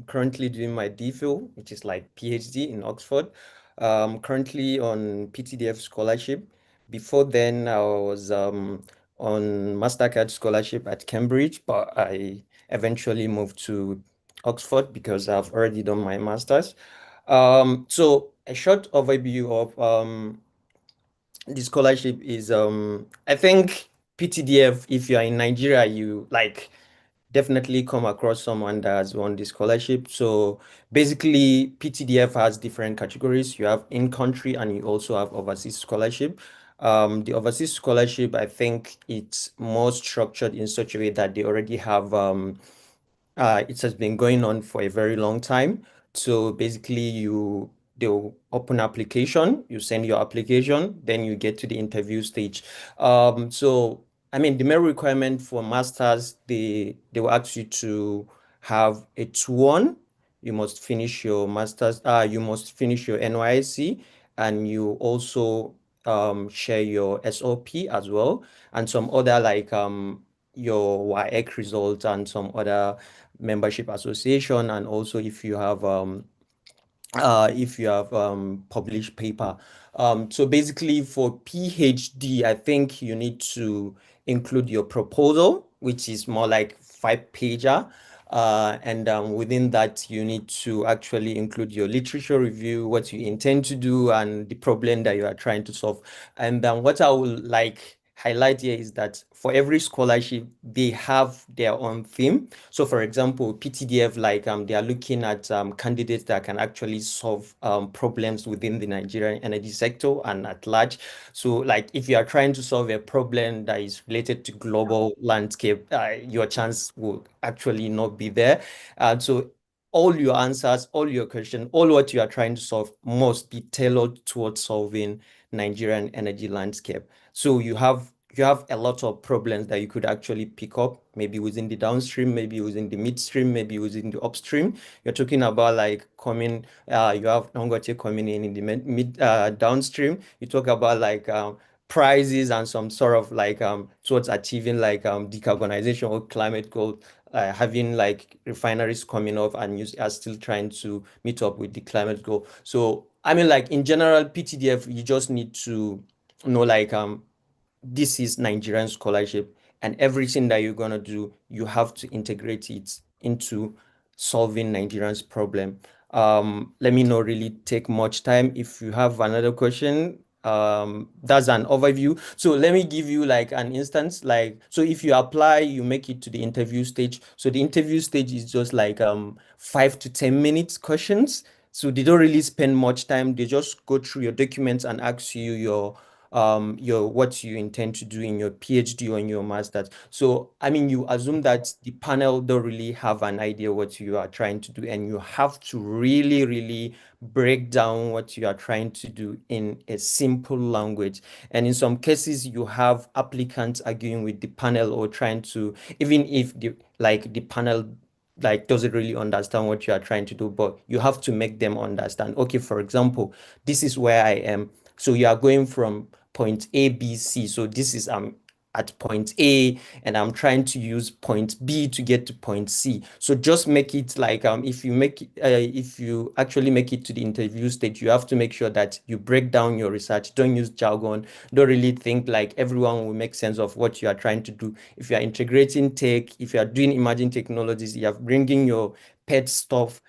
Currently doing my DPhil, which is like PhD in Oxford. Currently on PTDF scholarship. Before then, I was on MasterCard scholarship at Cambridge, but I eventually moved to Oxford because I've already done my master's. So a short overview of the scholarship is I think PTDF, if you are in Nigeria, you like definitely come across someone that has won the scholarship. So basically, PTDF has different categories. You have in-country and you also have overseas scholarship. The overseas scholarship, I think it's more structured in such a way that they already have it has been going on for a very long time. So basically, they'll open application, you send your application, then you get to the interview stage. So I mean, the main requirement for masters, they will ask you to have a 2-1. You must finish your masters. You must finish your NYSC, and you also share your SOP as well, and some other like your WAEC results and some other membership association, and also if you have published paper. So basically for PhD, I think you need to include your proposal, which is more like 5-pager. And within that, you need to actually include your literature review, what you intend to do, and the problem that you are trying to solve. And what I would like highlight here is that for every scholarship, they have their own theme. So for example, PTDF, like they are looking at candidates that can actually solve problems within the Nigerian energy sector and at large. So like if you are trying to solve a problem that is related to global landscape, your chance will actually not be there. So all your answers, all your questions, all what you are trying to solve must be tailored towards solving Nigerian energy landscape. So you have you have a lot of problems that you could actually pick up, maybe within the downstream, maybe within the midstream, maybe within the upstream. You're talking about like coming, you have Dangote coming in the downstream. You talk about like prices and some sort of like towards achieving like decarbonization or climate goal, having like refineries coming up and you are still trying to meet up with the climate goal. So I mean, like in general, PTDF, you just need to know like this is Nigerian scholarship, and everything that you're gonna do, you have to integrate it into solving Nigerian's problem. Let me not really take much time. If you have another question, that's an overview. So let me give you like an instance. Like, so if you apply, you make it to the interview stage. So the interview stage is just like 5 to 10 minutes questions. So they don't really spend much time. They just go through your documents and ask you your what you intend to do in your PhD or in your master's. So I mean, you assume that the panel don't really have an idea what you are trying to do, and you have to really, really break down what you are trying to do in a simple language. And in some cases, you have applicants arguing with the panel or trying to, even if the panel like doesn't really understand what you are trying to do, but you have to make them understand. Okay, for example, this is where I am. So you are going from point A, B, C. So this is at point A, and I'm trying to use point B to get to point C. So just make it like if you actually make it to the interview stage, you have to make sure that you break down your research. Don't use jargon. Don't really think like everyone will make sense of what you are trying to do. If you are integrating tech, if you are doing emerging technologies, you are bringing your pet stuff,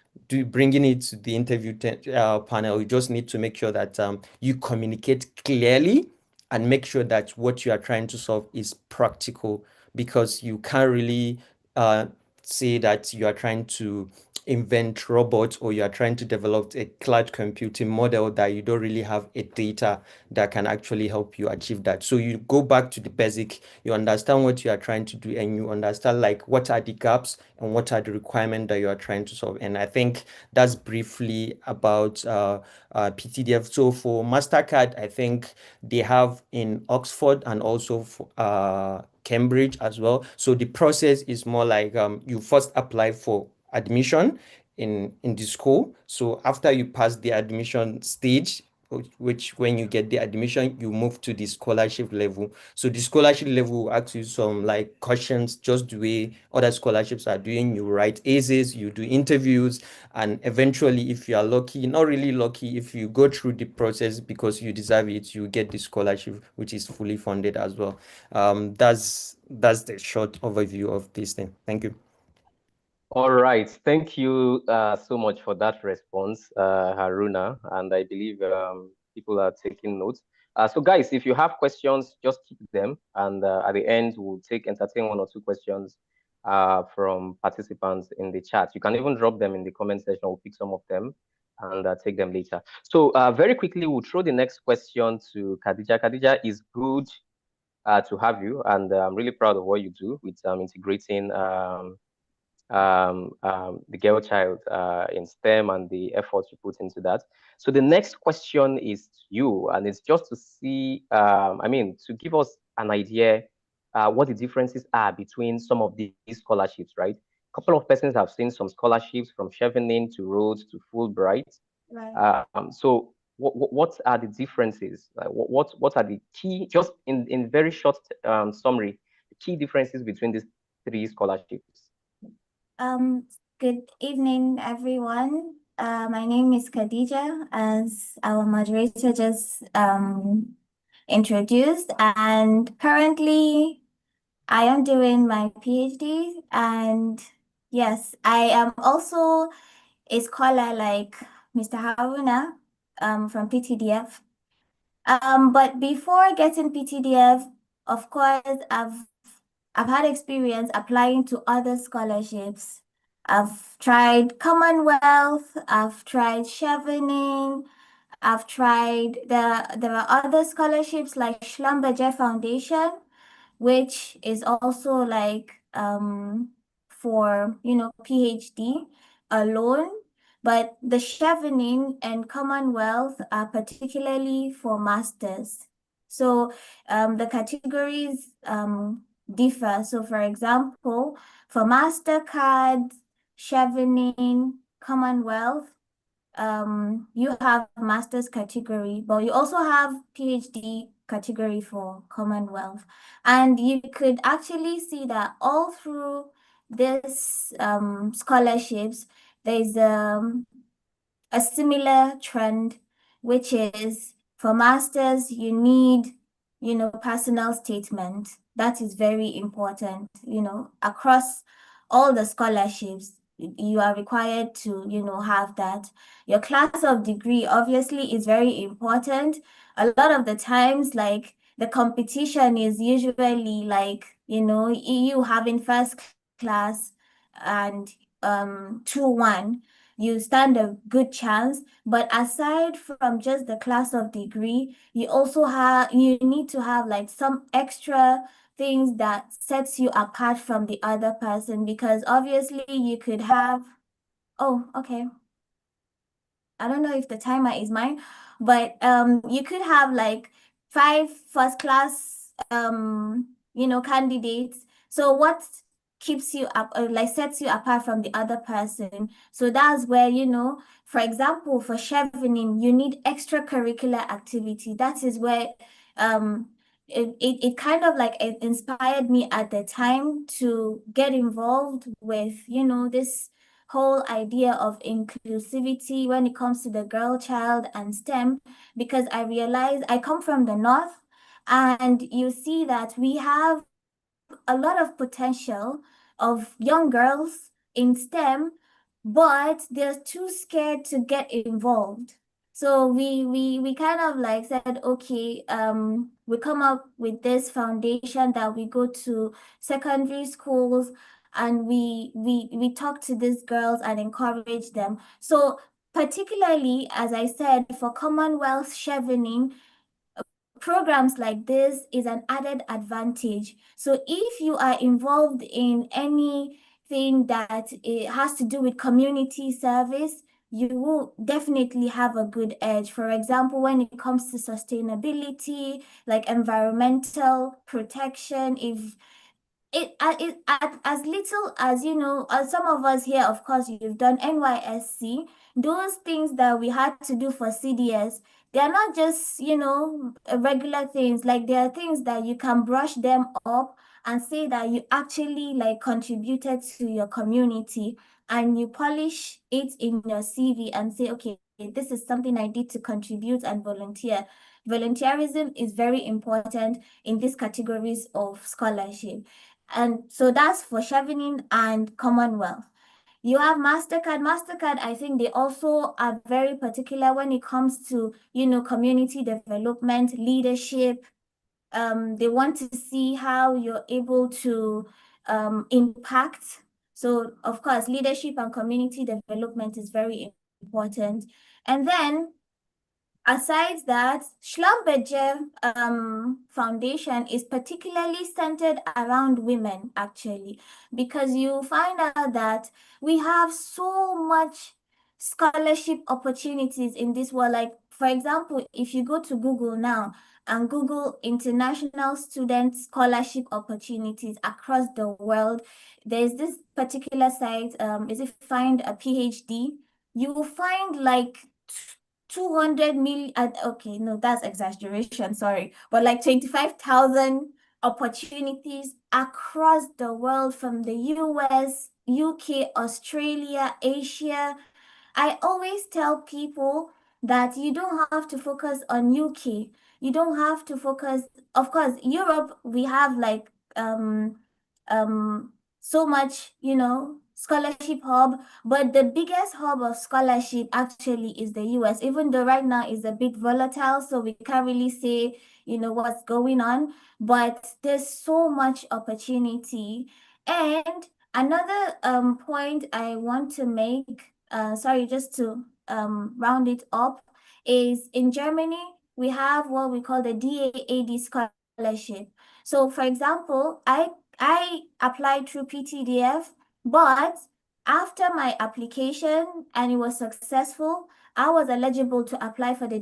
bringing it to the interview panel. You just need to make sure that you communicate clearly and make sure that what you are trying to solve is practical, because you can't really uh, say that you are trying to invent robots or you are trying to develop a cloud computing model that you don't really have a data that can actually help you achieve that. So you go back to the basic, you understand what you are trying to do, and you understand like what are the gaps and what are the requirements that you are trying to solve. And I think that's briefly about PTDF. So for MasterCard, I think they have in Oxford and also for, Cambridge as well. So the process is more like you first apply for admission in the school. So after you pass the admission stage, which when you get the admission, you move to the scholarship level. So the scholarship level will ask you some like questions, just the way other scholarships are doing. You write essays, you do interviews, and eventually, if you are lucky, not really lucky, if you go through the process because you deserve it, you get the scholarship, which is fully funded as well. That's the short overview of this thing. Thank you. All right. Thank you so much for that response, Haruna. And I believe people are taking notes. So guys, if you have questions, just keep them. And at the end, we'll entertain one or two questions from participants in the chat. You can even drop them in the comment section. We'll pick some of them and take them later. So very quickly, we'll throw the next question to Khadija. Khadija, is good to have you. And I'm really proud of what you do with integrating the girl child in STEM and the efforts you put into that. So the next question is to you, and it's just to see, to give us an idea what the differences are between some of these scholarships, right? A couple of persons have seen some scholarships from Chevening to Rhodes to Fulbright. Right. So what are the differences? What are the key, just in very short summary, the key differences between these three scholarships? Good evening, everyone. My name is Khadija, as our moderator just introduced, and currently I am doing my PhD, and yes, I am also a scholar like Mr. Haruna from PTDF. But before getting PTDF, of course, I've had experience applying to other scholarships. I've tried Commonwealth, I've tried Chevening, I've tried there are other scholarships like Schlumberger Foundation, which is also like for PhD alone. But the Chevening and Commonwealth are particularly for masters. So the categories differ. So for example, for MasterCard, Chevening, Commonwealth, you have master's category, but you also have PhD category for Commonwealth. And you could actually see that all through this scholarships, there's a similar trend, which is for masters, you need, personal statement. That is very important, across all the scholarships. You are required to, have that. Your class of degree obviously is very important. A lot of the times, like the competition is usually like, you having first class and 2-1, you stand a good chance. But aside from just the class of degree, you need to have like some extra things that sets you apart from the other person, because obviously you could have, oh, okay. I don't know if the timer is mine, but you could have like 5 first class candidates. So what keeps you up, like sets you apart from the other person? So that's where, for example, for chevening, you need extracurricular activity. That is where it kind of like it inspired me at the time to get involved with, this whole idea of inclusivity when it comes to the girl child and STEM, because I realized I come from the north, and you see that we have a lot of potential of young girls in STEM, but they're too scared to get involved. So we kind of like said, okay, we come up with this foundation that we go to secondary schools, and we talk to these girls and encourage them. So particularly, as I said, for Commonwealth chevening, programs like this is an added advantage. So if you are involved in anything that it has to do with community service, you will definitely have a good edge. For example, when it comes to sustainability, like environmental protection, if it at as little as, as some of us here, of course, you've done NYSC, those things that we had to do for CDS, they're not just, regular things. Like there are things that you can brush them up and say that you actually like contributed to your community, and you polish it in your CV and say, okay, this is something I did to contribute and volunteer. Volunteerism is very important in these categories of scholarship. And so that's for chevening and Commonwealth. You have MasterCard. MasterCard, I think they also are very particular when it comes to, community development, leadership. They want to see how you're able to impact. So, of course, leadership and community development is very important. And then aside that, Schlumberger Foundation is particularly centered around women, actually, because you find out that we have so much scholarship opportunities in this world. Like, for example, if you go to Google now and Google international student scholarship opportunities across the world, there's this particular site, is it Find a PhD? You will find like 200 million, okay, no, that's exaggeration, sorry, but like 25,000 opportunities across the world, from the US, UK, Australia, Asia. I always tell people that you don't have to focus on UK. You don't have to focus, of course, Europe, we have like so much, scholarship hub, but the biggest hub of scholarship actually is the US, even though right now is a bit volatile, so we can't really say, what's going on, but there's so much opportunity. And another point I want to make, sorry, just to round it up, is in Germany, we have what we call the DAAD scholarship. So for example, I applied through PTDF, but after my application and it was successful, I was eligible to apply for the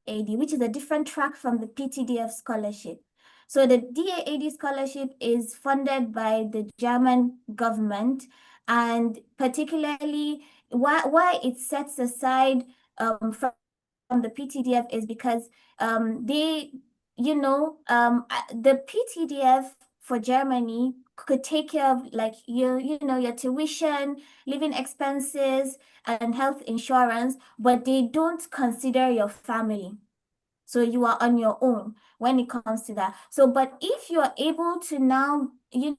DAAD, which is a different track from the PTDF scholarship. So the DAAD scholarship is funded by the German government, and particularly why it sets aside from the PTDF is because the PTDF for Germany could take care of like your tuition, living expenses, and health insurance, but they don't consider your family. So you are on your own when it comes to that. So, but if you're able to now, get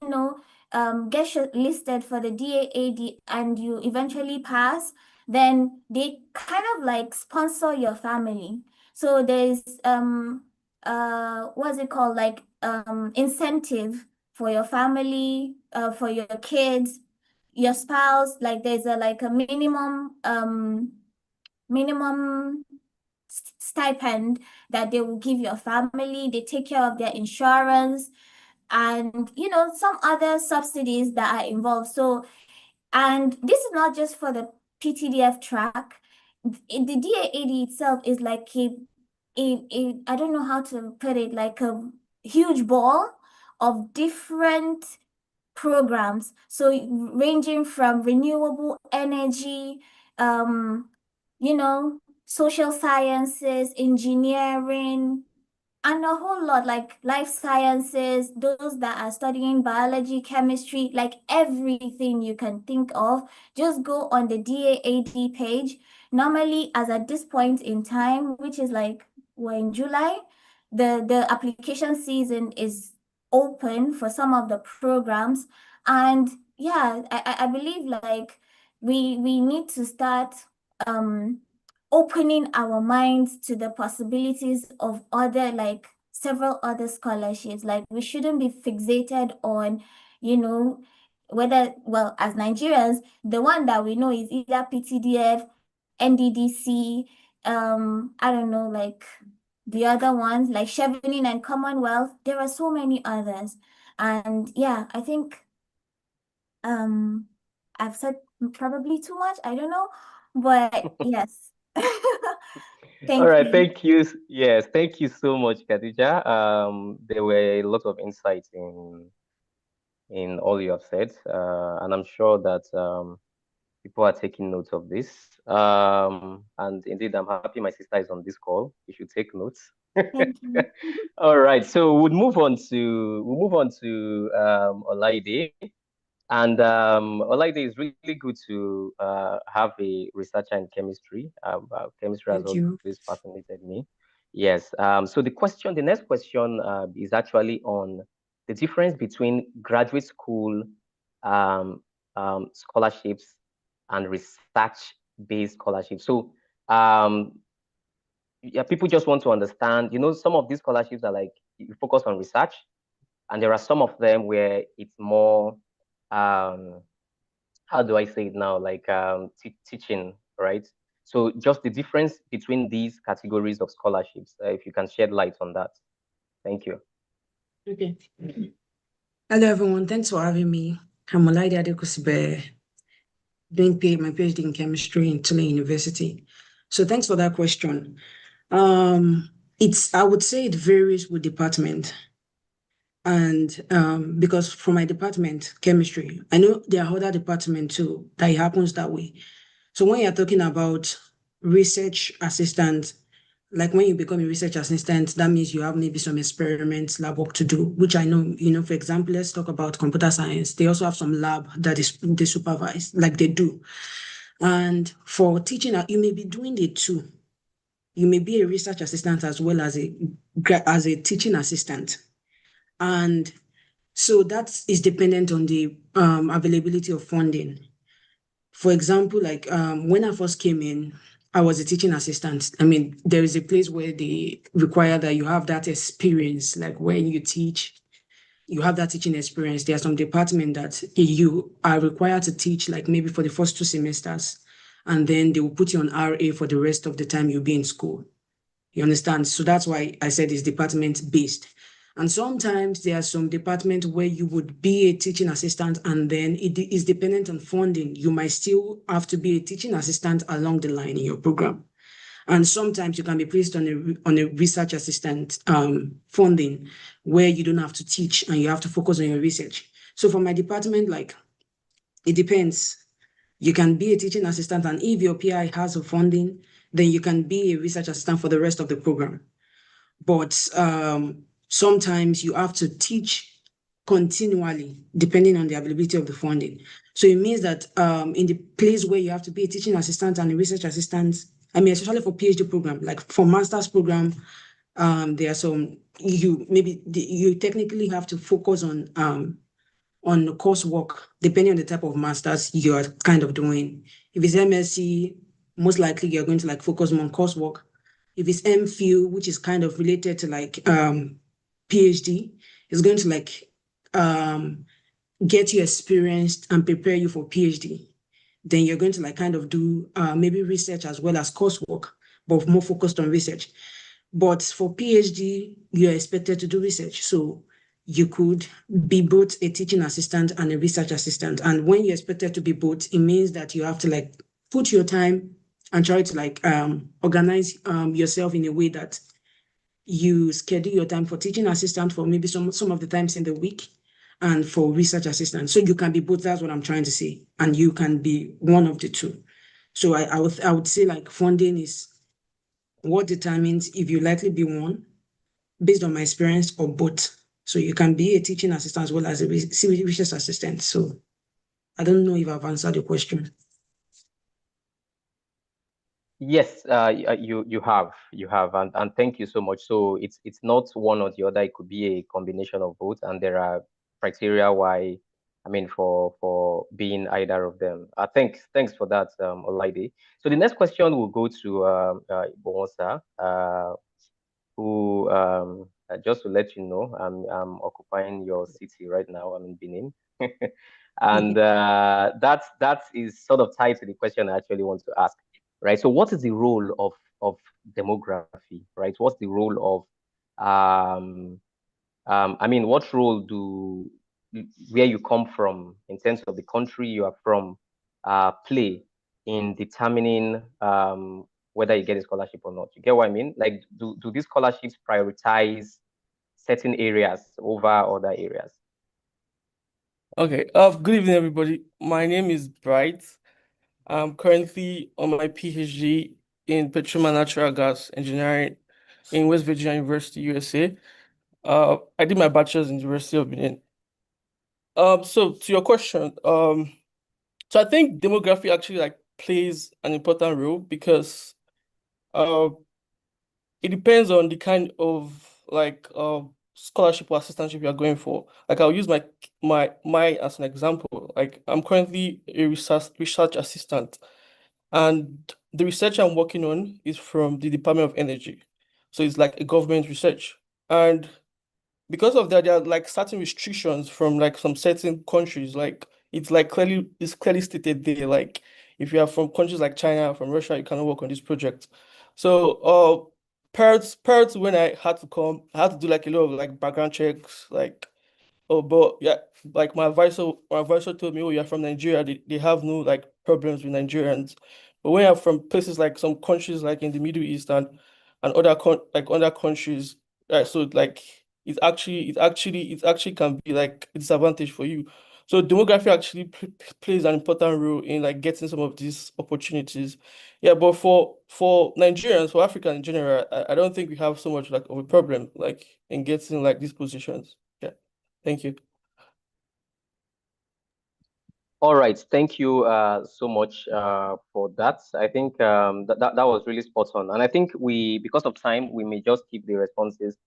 shortlisted for the DAAD and you eventually pass, then they kind of like sponsor your family. So there's what's it called? Like incentive for your family, for your kids, your spouse. Like there's a minimum stipend that they will give your family. They take care of their insurance and some other subsidies that are involved. So, and this is not just for the PTDF track. The DAAD itself is like I don't know how to put it, like a huge ball of different programs. So ranging from renewable energy, social sciences, engineering, and a whole lot like life sciences, those that are studying biology, chemistry, like everything you can think of. Just go on the DAAD page. Normally, as at this point in time, which is like we're in July, the application season is open for some of the programs. And yeah, I believe like we need to start opening our minds to the possibilities of other, like several other scholarships. Like we shouldn't be fixated on, whether, well, as Nigerians, the one that we know is either PTDF, NDDC, I don't know, like the other ones, like Chevening and Commonwealth. There are so many others. And yeah, I think I've said probably too much. I don't know, but yes. All right, you. thank you. Yes, thank you so much, Khadija. There were a lot of insights in all you have said, and I'm sure that people are taking notes of this. And indeed, I'm happy my sister is on this call. You should take notes. Thank you. All right, so we'll move on to Olaide. And Olaide, is really good to have a researcher in chemistry. Chemistry has Thank you. always fascinated me. Yes. So the next question is actually on the difference between graduate school scholarships and research-based scholarships. So yeah, people just want to understand, some of these scholarships are like, you focus on research, and there are some of them where it's more, how do I say it now? Like teaching, right? So just the difference between these categories of scholarships, if you can shed light on that. Thank you. Okay. Hello, everyone. Thanks for having me. I'm Olaide Adekusbe, doing my PhD in chemistry in Tulane University. So thanks for that question. I would say it varies with department. And because for my department, chemistry, I know there are other departments too, that it happens that way. So when you're talking about research assistant, like when you become a research assistant, that means you have maybe some experiments, lab work to do, which I know, for example, let's talk about computer science. They also have some lab that they supervise, like they do. And for teaching, you may be doing it too. You may be a research assistant as well as a teaching assistant. And so that is dependent on the availability of funding. For example, like when I first came in, I was a teaching assistant. I mean, there is a place where they require that you have that experience, like when you teach, you have that teaching experience. There are some departments that you are required to teach, like maybe for the first 2 semesters, and then they will put you on RA for the rest of the time you'll be in school. You understand? So that's why I said it's department based. And sometimes there are some departments where you would be a teaching assistant, and then it is dependent on funding. You might still have to be a teaching assistant along the line in your program. And sometimes you can be placed on a research assistant funding where you don't have to teach and you have to focus on your research. So for my department, like, it depends. You can be a teaching assistant, and if your PI has a funding, then you can be a research assistant for the rest of the program. But sometimes you have to teach continually, depending on the availability of the funding. So it means that in the place where you have to be a teaching assistant and a research assistant, I mean, especially for PhD program, like for master's program, there are some, you technically have to focus on the coursework, depending on the type of master's you're kind of doing. If it's MSc, most likely you're going to like focus more on coursework. If it's MPhil, which is kind of related to like PhD, it's going to like get you experienced and prepare you for PhD. Then you're going to like kind of do maybe research as well as coursework, but more focused on research. But for PhD, you're expected to do research. So you could be both a teaching assistant and a research assistant. And when you're expected to be both, it means that you have to like put your time and try to like organize yourself in a way that you schedule your time for teaching assistant for maybe some of the times in the week and for research assistant. So you can be both, that's what I'm trying to say. And you can be one of the two. So I would say like funding is what determines if you likely be one based on my experience or both. So you can be a teaching assistant as well as a research assistant. So I don't know if I've answered your question. Yes, you have, and thank you so much. So it's not one or the other. It could be a combination of both, and there are criteria why, I mean, for being either of them. Thanks for that, Olaide. So the next question will go to Bonsa, who just to let you know, I'm occupying your city right now. I'm in Benin, and that is sort of tied to the question I actually want to ask, right? So, what is the role of demography, right? What's the role of I mean, what role do where you come from in terms of the country you are from play in determining whether you get a scholarship or not? You get what I mean? Like, do these scholarships prioritize certain areas over other areas? Okay. Good evening, everybody. My name is Bright. I'm currently on my PhD in petroleum and natural gas engineering in West Virginia University, USA. I did my bachelor's in the University of Benin. So to your question, so I think demography actually like plays an important role because uh it depends on the kind of like scholarship or assistantship you are going for. Like I'll use my as an example. Like I'm currently a research assistant, and the research I'm working on is from the Department of Energy. So it's like a government research. And because of that, there are like certain restrictions from like some certain countries. Like it's clearly stated there. Like if you are from countries like China, from Russia, you cannot work on this project. So prior to when I had to come, I had to do like a lot of like background checks, like, oh, but yeah, like my advisor told me, oh, you're from Nigeria. They have no like problems with Nigerians. But when you're from places like some countries like in the Middle East and other countries, right? So like it actually can be like a disadvantage for you. So demography actually plays an important role in like getting some of these opportunities. Yeah, but for Nigerians, for Africa in general, I don't think we have so much like of a problem like in getting like these positions. Yeah. Thank you. All right, thank you so much for that. I think that was really spot on, and I think because of time, we may just keep the responses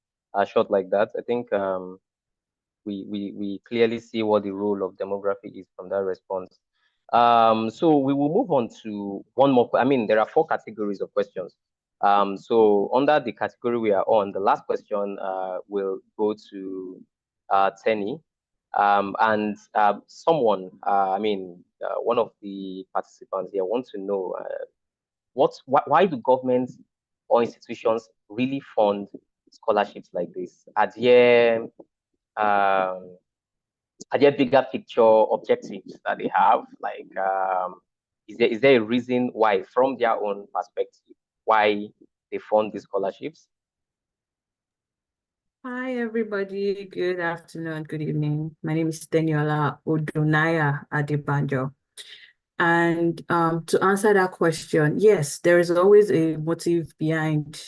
short like that. I think we clearly see what the role of demography is from that response. So we will move on to one more. I mean, there are 4 categories of questions. So under the category we are on, the last question will go to Tenny. And someone, I mean, one of the participants here wants to know why do governments or institutions really fund scholarships like this? Are there bigger picture objectives that they have? Like, is there a reason why, from their own perspective, why they fund these scholarships? Hi, everybody. Good afternoon, good evening. My name is Daniela Odunaya Adebanjo. And to answer that question, yes, there is always a motive behind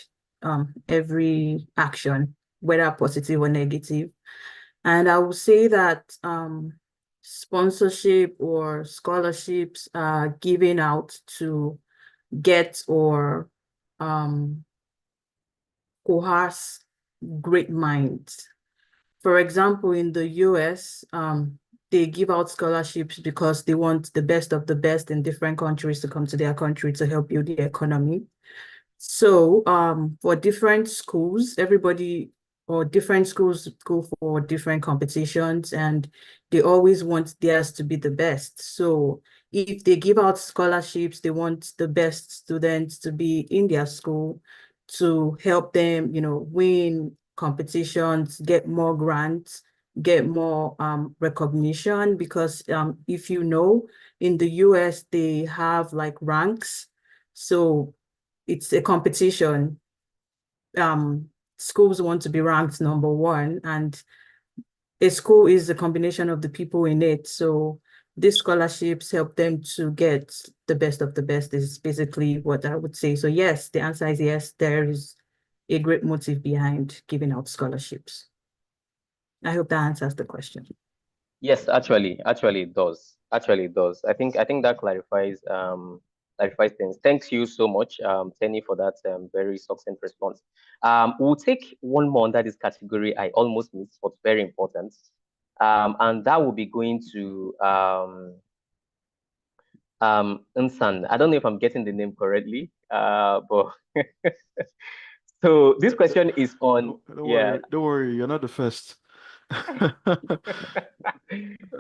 every action, whether positive or negative. And I would say that sponsorship or scholarships are given out to get or coerce great minds. For example, in the US, they give out scholarships because they want the best of the best in different countries to come to their country to help build the economy. So for different schools, different schools go for different competitions and they always want theirs to be the best. So if they give out scholarships, they want the best students to be in their school to help them, win competitions, get more grants, get more recognition. Because if you know, in the US, they have like ranks. So it's a competition. Schools want to be ranked number one, and a school is a combination of the people in it. So these scholarships help them to get the best of the best is basically what I would say. So yes, the answer is yes, there is a great motive behind giving out scholarships. I hope that answers the question. Yes, actually it does. Actually, it does. I think that clarifies things. Thanks you so much, Tenny, for that very succinct response. We'll take one more under this category. I almost missed, but very important. And that will be going to Unsan. I don't know if I'm getting the name correctly, but so this question is on Don't worry, you're not the first. So,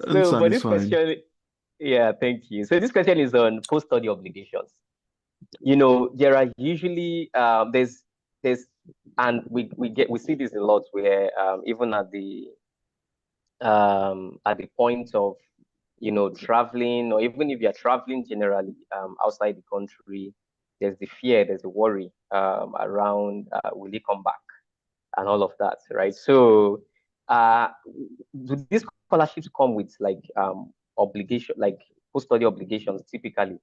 Unsan but is this fine. question, yeah, thank you. So this question is on post-study obligations. There are usually and we see this a lot where even at the point of traveling, or even if you're traveling generally outside the country, there's the fear, there's the worry around will he come back and all of that, right? So do these scholarships come with like obligation, like post-study obligations typically,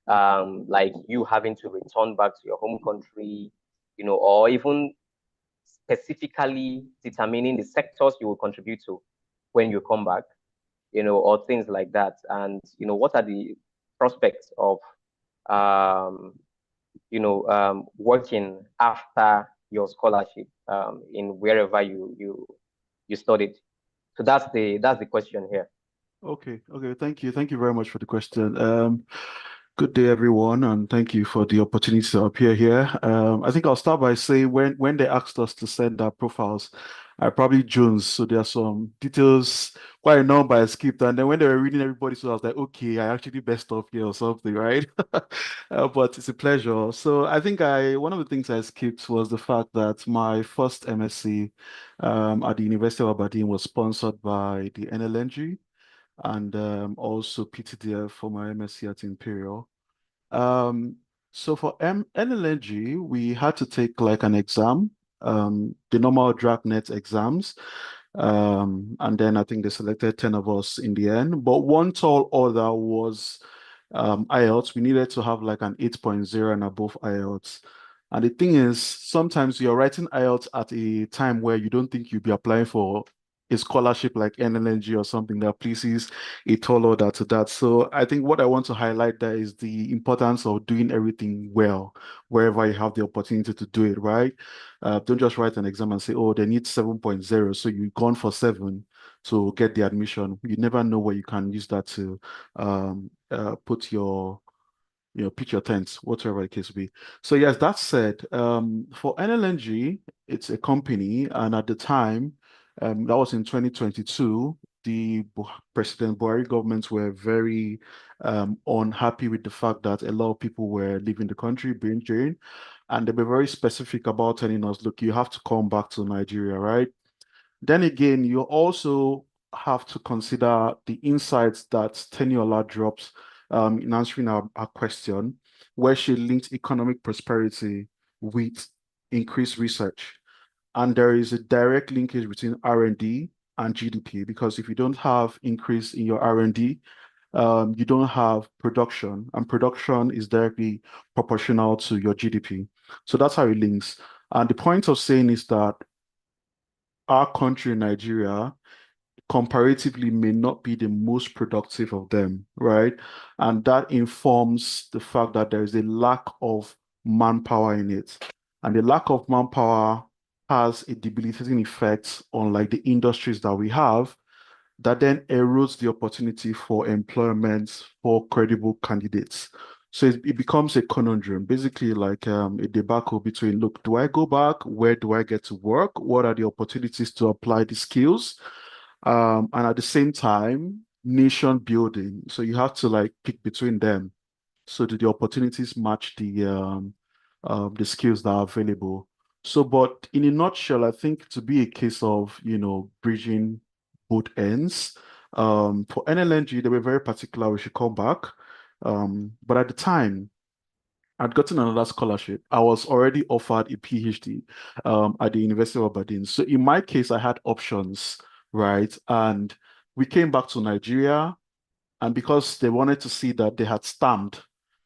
like you having to return back to your home country, or even specifically determining the sectors you will contribute to when you come back, or things like that. And what are the prospects of working after your scholarship in wherever you studied? So that's the question here. Okay. Thank you. Thank you very much for the question. Good day, everyone, and thank you for the opportunity to appear here. I think I'll start by saying when they asked us to send our profiles, I probably Jones, so there are some details quite a number I skipped, and then when they were reading everybody, so I was like, okay, I actually best off here or something, right? But it's a pleasure. So I think one of the things I skipped was the fact that my first MSc at the University of Aberdeen was sponsored by the NLNG and also PTDF for my MSc at Imperial. So for NLNG, we had to take like an exam, the normal DRACnet exams. And then I think they selected 10 of us in the end. But one tall order was IELTS. We needed to have like an 8.0 and above IELTS. And the thing is, sometimes you're writing IELTS at a time where you don't think you'll be applying for a scholarship like NLNG or something that pleases a tall order to that. So I think what I want to highlight there is the importance of doing everything well wherever you have the opportunity to do it, right? Don't just write an exam and say, oh, they need 7.0, so you've gone for 7 to get the admission. You never know where you can use that to put your pitch your tents, whatever the case be. So yes, that said, for NLNG, it's a company, and at the time, that was in 2022, the President Buhari governments were very unhappy with the fact that a lot of people were leaving the country, being jailed, and they were very specific about telling us, look, you have to come back to Nigeria, right? Then again, you also have to consider the insights that Teniola drops in answering our question. where she linked economic prosperity with increased research. And there is a direct linkage between R&D and GDP, because if you don't have increase in your R&D, you don't have production, and production is directly proportional to your GDP. So that's how it links. And the point of saying is that our country, Nigeria, comparatively may not be the most productive of them, right? And that informs the fact that there is a lack of manpower in it. And the lack of manpower has a debilitating effect on like the industries that we have, that then erodes the opportunity for employment for credible candidates. So it becomes a conundrum, basically like a debacle between, look, do I go back? Where do I get to work? What are the opportunities to apply the skills? And at the same time, nation building. So you have to like pick between them. So do the opportunities match the skills that are available? So, but in a nutshell, I think to be a case of, bridging both ends. For NLNG, they were very particular we should come back. But at the time, I'd gotten another scholarship. I was already offered a PhD at the University of Aberdeen. So in my case, I had options, right? And we came back to Nigeria, and because they wanted to see that they had stamped,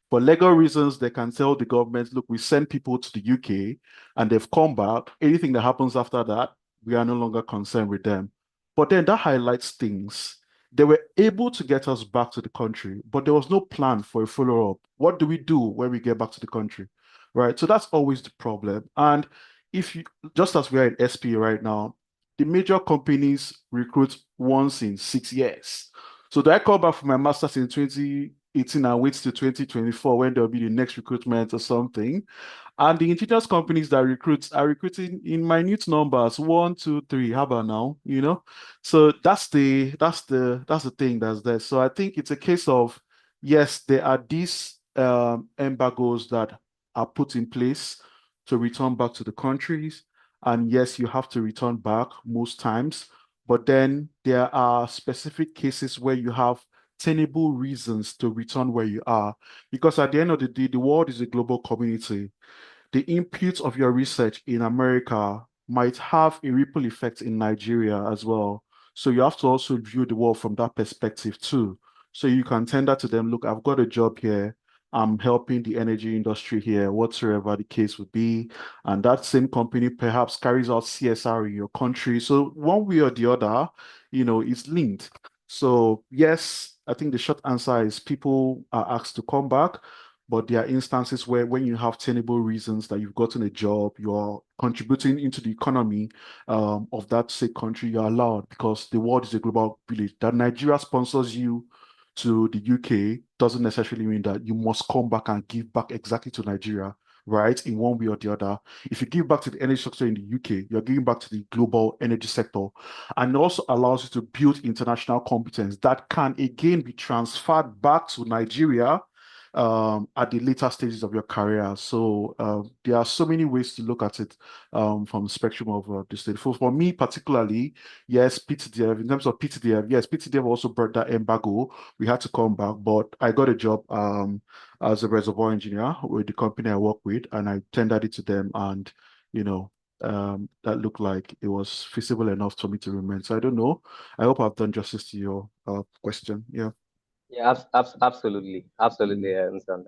for legal reasons, they can tell the government, look, we send people to the UK and they've come back. Anything that happens after that, we are no longer concerned with them. But then that highlights things. They were able to get us back to the country, but there was no plan for a follow-up. What do we do when we get back to the country? Right. So that's always the problem. And if you, just as we are in SP right now, the major companies recruit once in 6 years. So do I come back for my master's in 2018 and wait till 2024 when there'll be the next recruitment or something? And the indigenous companies that recruit are recruiting in minute numbers, 1, 2, 3. How about now? So that's the thing that's there. So I think it's a case of, yes, there are these embargoes that are put in place to return back to the countries. And yes, you have to return back most times. But then there are specific cases where you have tenable reasons to return where you are. Because at the end of the day, the world is a global community. The input of your research in America might have a ripple effect in Nigeria as well. So you have to also view the world from that perspective too. So you can tender to them, look, I've got a job here. I'm helping the energy industry here, whatsoever the case would be. And that same company perhaps carries out CSR in your country. So one way or the other, it's linked. So yes, I think the short answer is people are asked to come back. But there are instances where when you have tenable reasons that you've gotten a job, you're contributing into the economy of that said country, you're allowed, because the world is a global village. That Nigeria sponsors you to the UK doesn't necessarily mean that you must come back and give back exactly to Nigeria, right? In one way or the other. If you give back to the energy sector in the UK, you're giving back to the global energy sector. And it also allows you to build international competence that can again be transferred back to Nigeria at the later stages of your career. So there are so many ways to look at it from the spectrum of the state. For me particularly, yes, PTDF, in terms of PTDF, yes, PTDF also brought that embargo. We had to come back, but I got a job as a reservoir engineer with the company I work with, and I tendered it to them, and that looked like it was feasible enough for me to remain. So I don't know. I hope I've done justice to your question. Yeah. Yeah, absolutely, absolutely, I understand.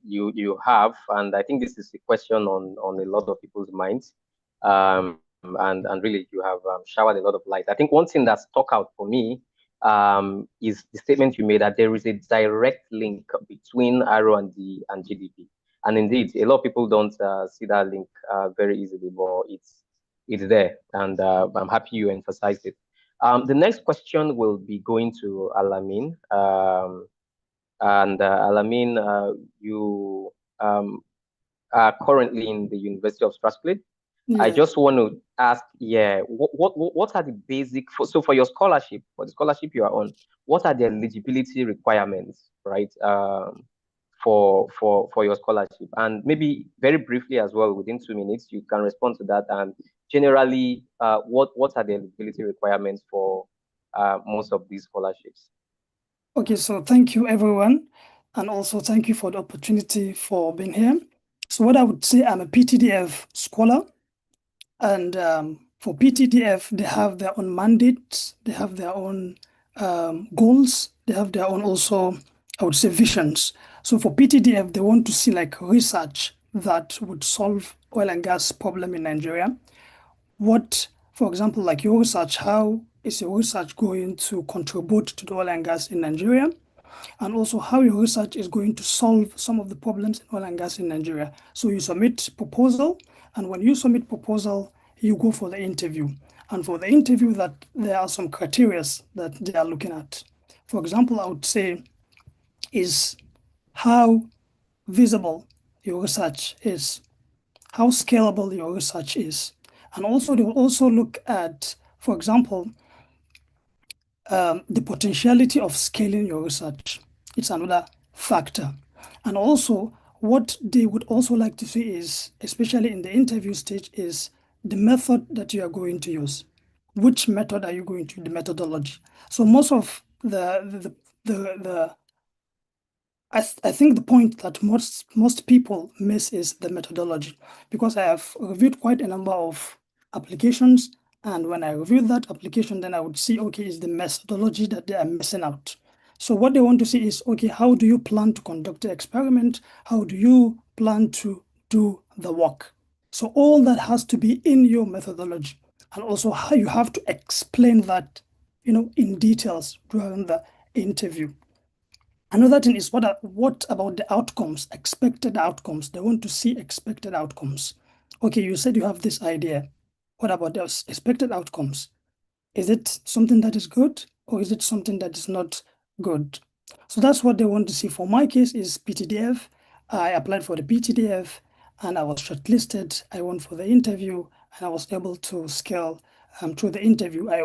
You have, and I think this is a question on a lot of people's minds. And really, you have showered a lot of light. I think one thing that stuck out for me is the statement you made that there is a direct link between R&D and GDP. And indeed, a lot of people don't see that link very easily, but it's there, and I'm happy you emphasized it. The next question will be going to Alamin. Alamin, you are currently in the University of Strathclyde. I Yes. just want to ask, what are the basic, for your scholarship, for the scholarship you are on, what are the eligibility requirements, right, for your scholarship? And maybe very briefly as well, within 2 minutes, you can respond to that. And generally, what are the eligibility requirements for most of these scholarships? Okay, so thank you, everyone. and also thank you for the opportunity for being here. So what I would say, I'm a PTDF scholar, and for PTDF, they have their own mandates, they have their own goals, they have their own also, I would say, visions. So for PTDF, they want to see like research that would solve oil and gas problem in Nigeria. What, for example, like your research, how is your research going to contribute to the oil and gas in Nigeria? And also how your research is going to solve some of the problems in oil and gas in Nigeria. So you submit proposal, and when you submit proposal, you go for the interview. And for the interview, that there are some criteria that they are looking at. For example, I would say is how visible your research is, how scalable your research is. And also they will also look at, for example, the potentiality of scaling your research. It's another factor. And also, what they would also like to see is, especially in the interview stage, is the method that you are going to use. Which method are you going to, the methodology? So most of the I think the point that most people miss is the methodology, because I have reviewed quite a number of applications, and when I reviewed that application, then I would see, okay, is the methodology that they are missing out. So what they want to see is, okay, how do you plan to conduct the experiment? How do you plan to do the work? So all that has to be in your methodology, and also how you have to explain that, in details during the interview. Another thing is what about the outcomes, expected outcomes? They want to see expected outcomes. Okay, you said you have this idea. What about those expected outcomes? Is it something that is good, or is it something that is not good? So that's what they want to see. For my case is PTDF. I applied for the PTDF and I was shortlisted. I went for the interview and I was able to scale through the interview. I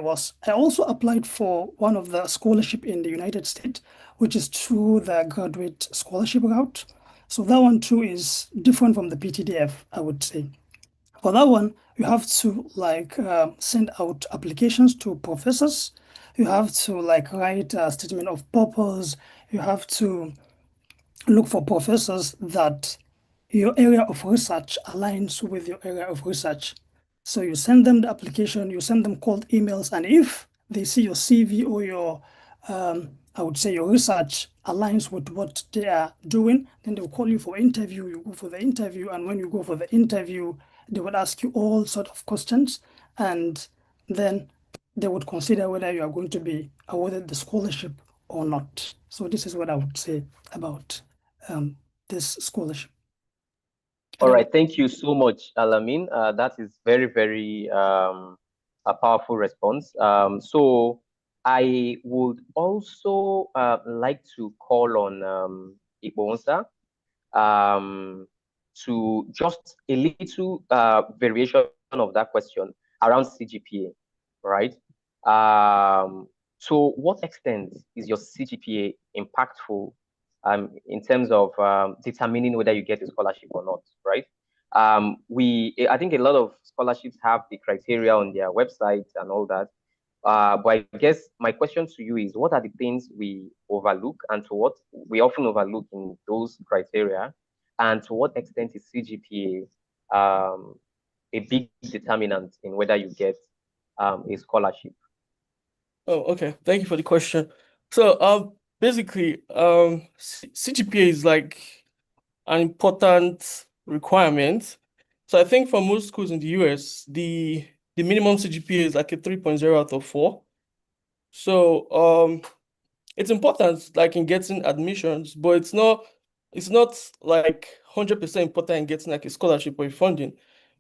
also applied for one of the scholarship in the United States, which is through the graduate scholarship route. So that one too is different from the PTDF, I would say. For that one, you have to send out applications to professors. You have to write a statement of purpose. You have to look for professors that your area of research aligns with your area of research. So you send them the application, you send them cold emails, and if they see your CV or your, I would say your research aligns with what they are doing, then they'll call you for interview. You go for the interview, and when you go for the interview, they would ask you all sort of questions, and then they would consider whether you are going to be awarded the scholarship or not. So this is what I would say about this scholarship. All right, thank you so much, Alamin. That is very, very a powerful response. So I would also like to call on Igbonsa to just a little variation of that question around CGPA, right? To what extent is your CGPA impactful in terms of determining whether you get a scholarship or not, right? I think a lot of scholarships have the criteria on their website and all that. But I guess my question to you is, what are the things we overlook, and to what we often overlook in those criteria, and to what extent is CGPA a big determinant in whether you get a scholarship? Oh, okay. Thank you for the question. So, basically, CGPA is like an important requirement. So I think for most schools in the US, the minimum CGPA is like a 3.0 out of 4. So, it's important like in getting admissions, but it's not like 100% important in getting like a scholarship or a funding,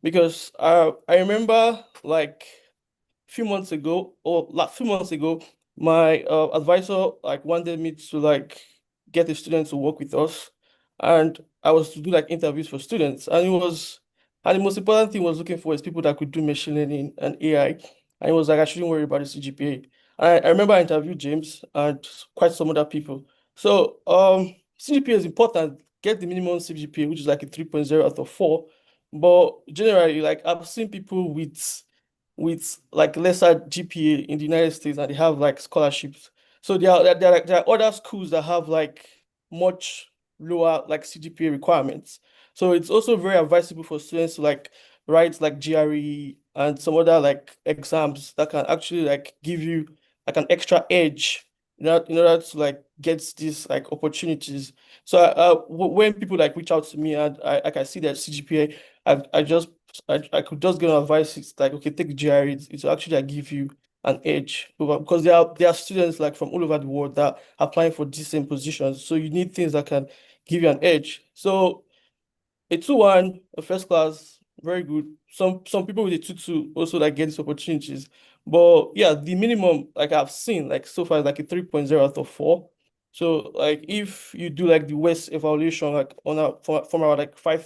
because I remember like few months ago, my advisor like wanted me to like get a student to work with us, and I was to do like interviews for students, and the most important thing was looking for is people that could do machine learning and AI, and it was like I shouldn't worry about the CGPA. I remember I interviewed James and quite some other people. So CGPA is important. Get the minimum CGPA, which is like a 3.0 out of 4. But generally, like I've seen people with like lesser GPA in the United States, and they have like scholarships. So there are other schools that have like much lower like CGPA requirements. So it's also very advisable for students to like write like GRE and some other like exams that can actually like give you like an extra edge in order to like get these like opportunities. So when people like reach out to me and I can see that CGPA, I could just give advice. It's like, okay, take GRE. It's actually like give you an edge because there are students like from all over the world that are applying for the same positions. So you need things that can give you an edge. So a 2-1, a first class, very good. Some people with a 2-2 also like get these opportunities. But yeah, the minimum like I've seen like so far is like a 3.0 out of 4. So like if you do like the West evaluation like on a from our like five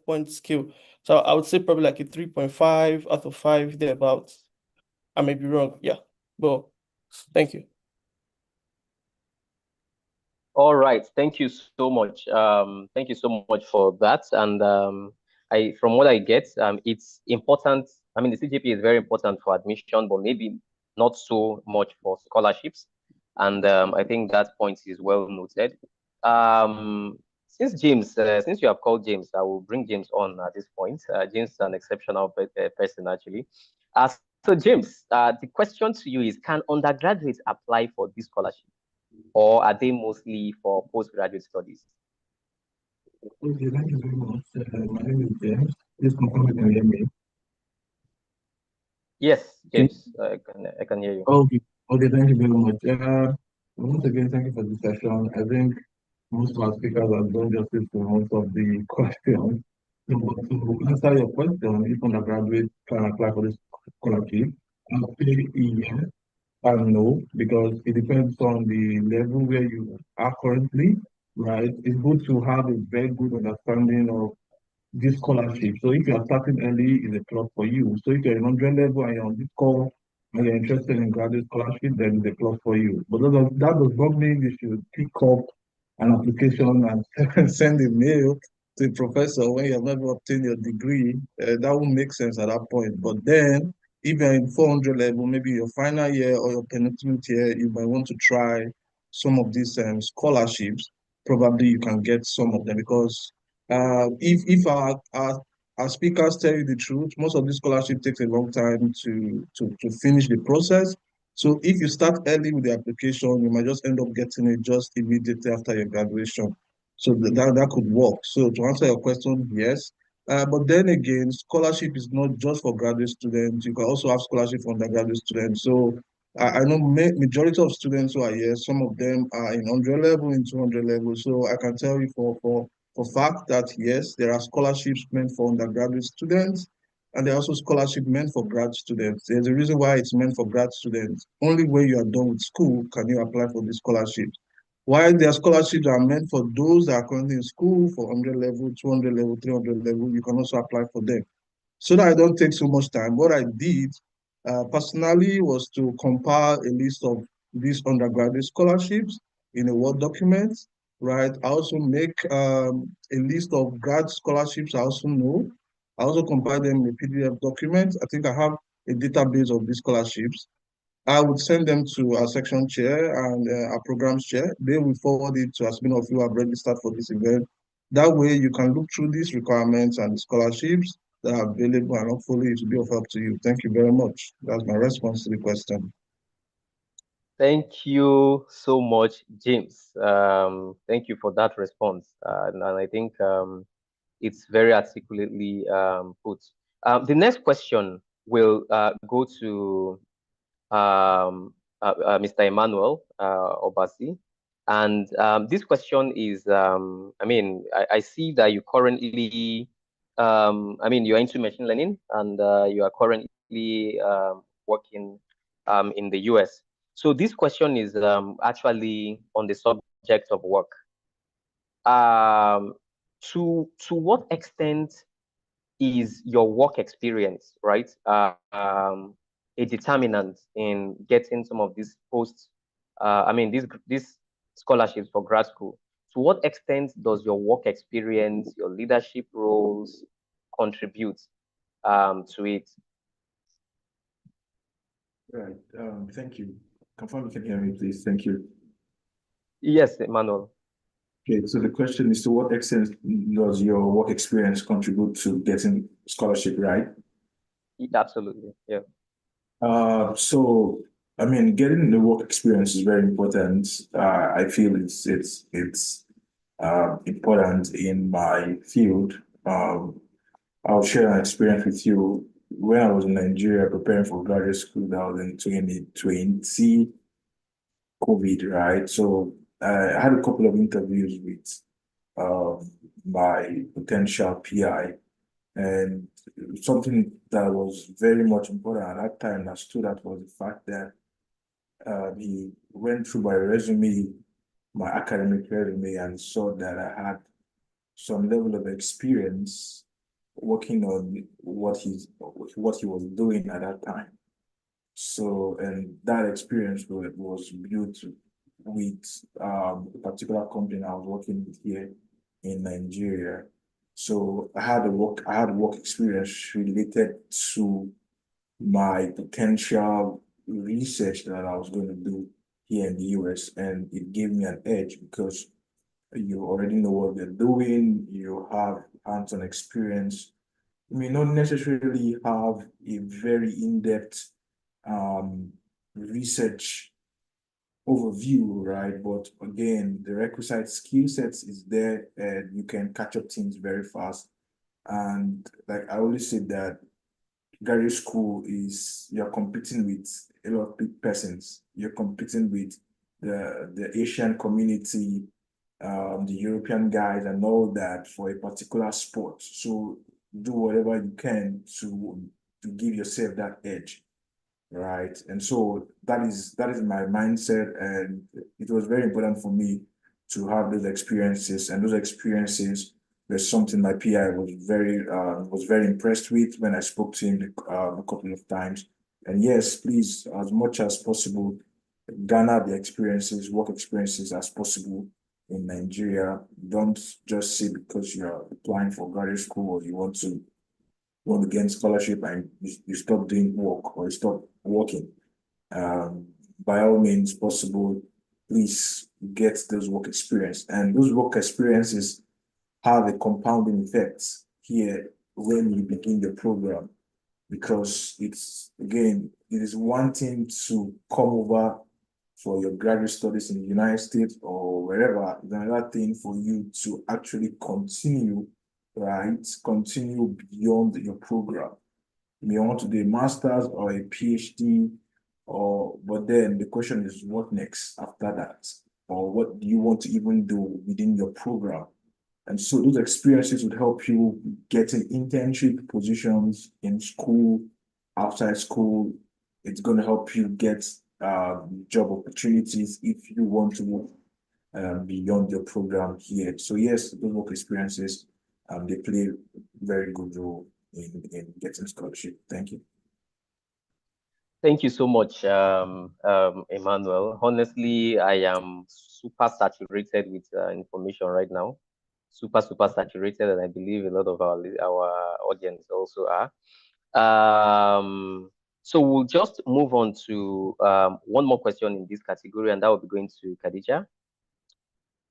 point scale, so I would say probably like a 3.5 out of 5 thereabouts. I may be wrong, yeah. But thank you. All right, thank you so much. Thank you so much for that. And from what I get, it's important. I mean, the CGPA is very important for admission, but maybe not so much for scholarships. And I think that point is well noted. Since you have called James, I will bring James on at this point. James is an exceptional person, actually. So James, the question to you is: can undergraduates apply for this scholarship, or are they mostly for postgraduate studies? Okay, thank you very much. My name is James. Please confirm you can hear me. Yes, Okay. James, I can hear you. Okay, okay, thank you very much. Once again, thank you for the session. I think most of our speakers have done justice to most of the questions. So, to answer your question, if undergraduate can apply for this scholarship, I'll say yes and no, because it depends on the level where you are currently, right? It's good to have a very good understanding of this scholarship. So if you are starting early, it's a plus for you. So if you're in 100 level and you're on this call and you're interested in graduate scholarship, then it's a plus for you. But that does not mean you should pick up an application and send a mail to a professor when you have never obtained your degree. That won't make sense at that point. But then, if you're in 400 level, maybe your final year or your penultimate year, you might want to try some of these scholarships. Probably you can get some of them because if our speakers tell you the truth, most of this scholarship takes a long time to finish the process. So if you start early with the application, you might just end up getting it just immediately after your graduation. So that could work. So to answer your question, yes. But then again, scholarship is not just for graduate students. You can also have scholarship for undergraduate students. So I know majority of students who are here, some of them are in 100 level, in 200 level. So I can tell you for fact that yes, there are scholarships meant for undergraduate students, and there are also scholarships meant for grad students. There's a reason why it's meant for grad students. Only when you are done with school can you apply for these scholarships. While their scholarships are meant for those that are currently in school for 100 level, 200 level, 300 level, you can also apply for them. So that I don't take so much time, what I did personally was to compile a list of these undergraduate scholarships in a Word document, right? I also make a list of grad scholarships I also know. I also compile them in a PDF document. I think I have a database of these scholarships. I would send them to our section chair and our programs chair. They will forward it to as many of you who have registered for this event. That way you can look through these requirements and the scholarships that are available, and hopefully it will be of help to you. Thank you very much. That's my response to the question. Thank you so much, James. Thank you for that response. And I think it's very articulately put. The next question will go to Mr. Emmanuel Obasi. And this question is, I mean, I see that you currently, I mean, you're into machine learning and you are currently working in the US. So this question is actually on the subject of work. To what extent is your work experience, right, a determinant in getting some of these posts, I mean, these scholarships for grad school? To what extent does your work experience, your leadership roles contribute to it? Right. Thank you. Confirm you can hear me, please. Thank you. Yes, Emmanuel. Okay, so the question is, to what extent does your work experience contribute to getting scholarship, right? Absolutely, yeah. So I mean, getting the work experience is very important. I feel it's important in my field. I'll share an experience with you. When I was in Nigeria preparing for graduate school, that was in 2020 COVID, right? So I had a couple of interviews with my potential PI, and something that was very much important at that time that stood out was the fact that he went through my resume, my academic resume, and saw that I had some level of experience working on what he was doing at that time. So, and that experience was built with a particular company I was working with here in Nigeria. So I had work experience related to my potential research that I was going to do here in the US, and it gave me an edge because you already know what they're doing, you have hands-on experience. You may not necessarily have a very in-depth research overview, right? But again, the requisite skill sets is there, and you can catch up things very fast. And like I always say that graduate school is, you're competing with a lot of big persons. You're competing with the Asian community, the European guys, and all that for a particular sport. So do whatever you can to give yourself that edge, right? And so that is my mindset, and it was very important for me to have those experiences, and those experiences were something my PI was very impressed with when I spoke to him a couple of times. And yes, please, as much as possible, garner the experiences, work experiences as possible in Nigeria. Don't just say because you're applying for graduate school or you want to gain scholarship and you stop doing work or you stop working. By all means possible, please get those work experience. And those work experiences have a compounding effect here when you begin the program, because it's, again, it is one thing to come over for your graduate studies in the United States or wherever. It's another thing for you to actually continue, right? Continue beyond your program. You may want to do a master's or a PhD, but then the question is, what next after that? Or what do you want to even do within your program? And so those experiences would help you get an internship positions in school, outside school. It's going to help you get job opportunities if you want to move beyond your program here. So yes, those work experiences, they play a very good role in getting scholarship. Thank you. Thank you so much, Emmanuel. Honestly, I am super saturated with information right now. Super saturated, and I believe a lot of our audience also are. So we'll just move on to one more question in this category, and that will be going to Khadija.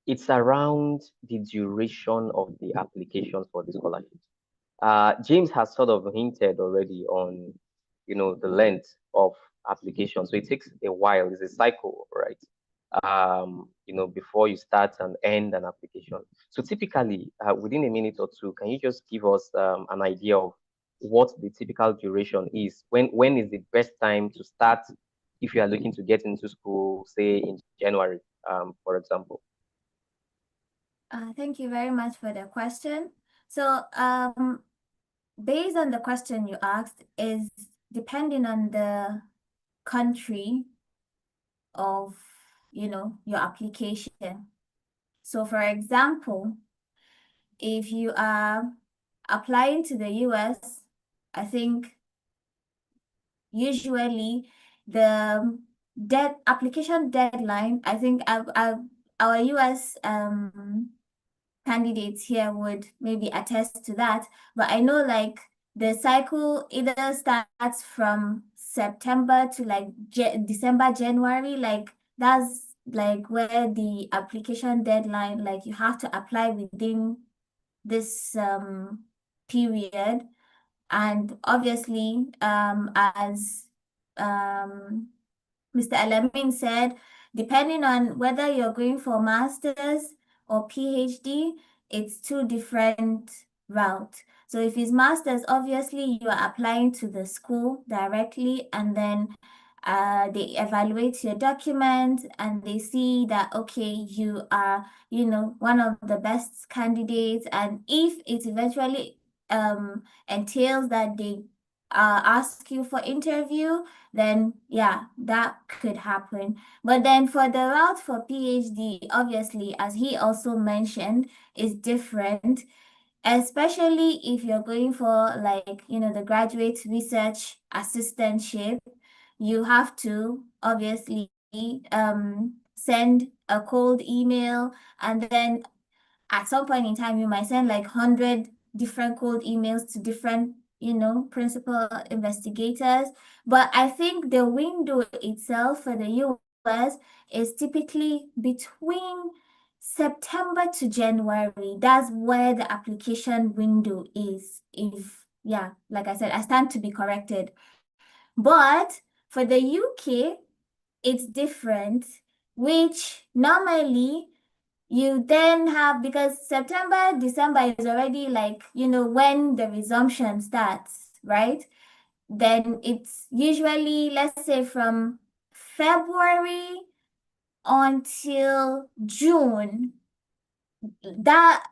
It's around the duration of the applications for the scholarship. James has sort of hinted already on, the length of application. So it takes a while. It's a cycle, right? Before you start and end an application. So typically, within a minute or two, can you just give us an idea of what the typical duration is? When is the best time to start if you are looking to get into school, say in January, for example? Thank you very much for the question. So, based on the question you asked, is depending on the country of, your application. So, for example, if you are applying to the US, I think usually the application deadline, I think our US candidates here would maybe attest to that. But I know like the cycle either starts from September to like December, January, like that's like where the application deadline, like you have to apply within this period. And obviously, as Mr. Alamin said, depending on whether you're going for master's or PhD, it's two different routes. So if it's master's, obviously you are applying to the school directly, and then they evaluate your documents and they see that, okay, you are, one of the best candidates. And if it eventually entails that they ask you for interview, then yeah, that could happen. But then for the route for PhD, obviously, as he also mentioned, is different, especially if you're going for like, the graduate research assistantship. You have to obviously send a cold email, and then at some point in time, you might send like 100 different cold emails to different, principal investigators. But I think the window itself for the US is typically between September to January. That's where the application window is. If, yeah, like I said, I stand to be corrected. But for the UK, it's different, which normally you then have, because September, December is already like, when the resumption starts, right? Then it's usually, let's say, from February until June. That,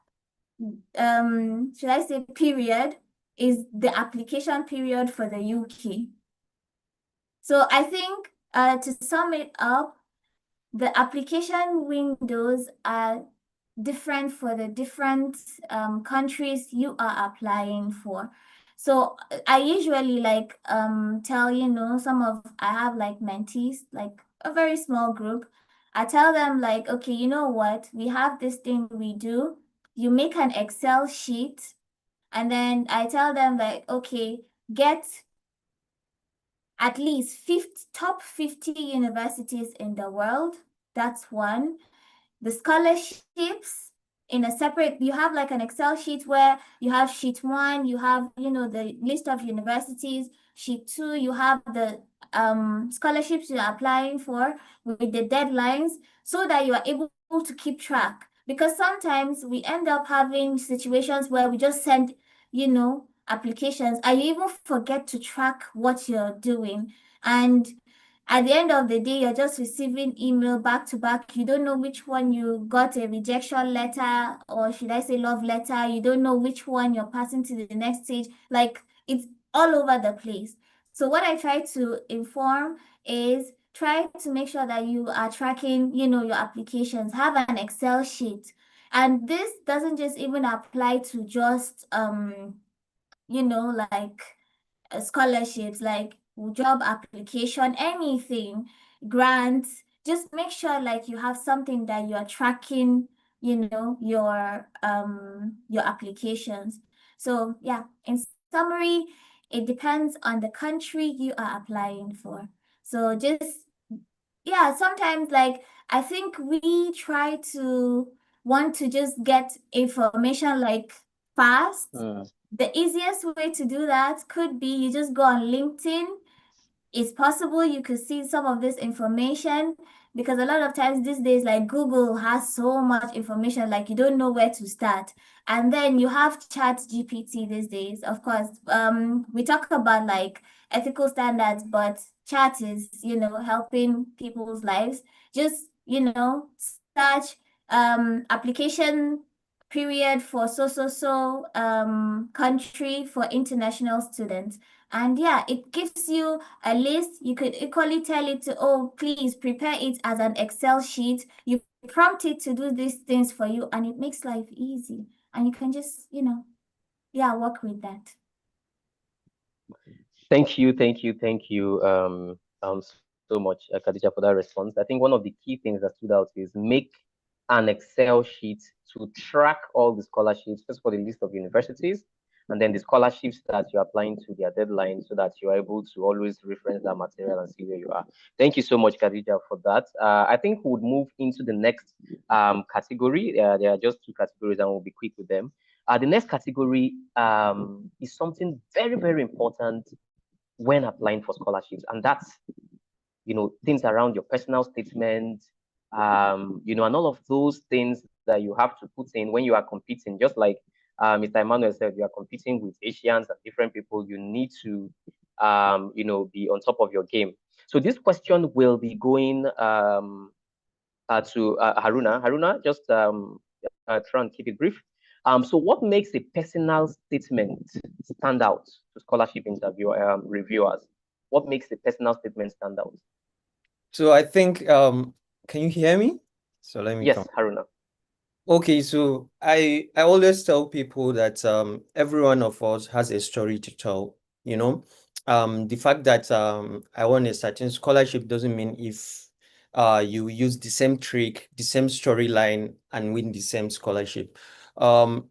should I say, period is the application period for the UK. So I think to sum it up, the application windows are different for the different countries you are applying for. So I usually like tell, I have like mentees, like a very small group. I tell them like, okay, you know what? We have this thing we do. You make an Excel sheet, and then I tell them like, okay, get at least top 50 universities in the world. That's one. The scholarships in a separate, you have like an Excel sheet where you have sheet one, you have, the list of universities. Sheet two, you have the scholarships you're applying for with the deadlines, so that you are able to keep track. Because sometimes we end up having situations where we just send, applications, and you even forget to track what you're doing. And at the end of the day, you're just receiving email back to back. You don't know which one you got a rejection letter, or should I say love letter. You don't know which one you're passing to the next stage. Like, it's all over the place. So what I try to inform is try to make sure that you are tracking, your applications. Have an Excel sheet. And this doesn't just even apply to just, like scholarships, like job application, anything, grants. Just make sure like you have something that you are tracking, your applications. So yeah, in summary, it depends on the country you are applying for. So just, yeah, sometimes like I think we try to want to just get information like fast. The easiest way to do that could be you just go on LinkedIn. It's possible you could see some of this information, because a lot of times these days, like Google has so much information, like you don't know where to start. And then you have Chat GPT these days. Of course, we talk about like ethical standards, but chat is, helping people's lives. Just, search application period for country for international students. And yeah, it gives you a list. You could equally tell it to, oh, please prepare it as an Excel sheet. You prompt it to do these things for you, and it makes life easy. And you can just, yeah, work with that. Thank you so much, Khadija, for that response. I think one of the key things that stood out is make an Excel sheet to track all the scholarships, just for the list of universities, and then the scholarships that you're applying to their deadline, so that you're able to always reference that material and see where you are. Thank you so much, Khadija, for that. I think we would move into the next category. There are just two categories, and we'll be quick with them. The next category is something very, very important when applying for scholarships, and that's, things around your personal statement, and all of those things that you have to put in when you are competing. Just like Mr. Emmanuel said, you are competing with Asians and different people. You need to, be on top of your game. So this question will be going to Haruna. Haruna, just try and keep it brief. So what makes a personal statement stand out to scholarship interview reviewers? What makes a personal statement stand out? So I think, can you hear me? So let me Yes, come. Haruna. Okay, so I always tell people that every one of us has a story to tell, you know. The fact that I won a certain scholarship doesn't mean if you use the same trick, the same storyline and win the same scholarship.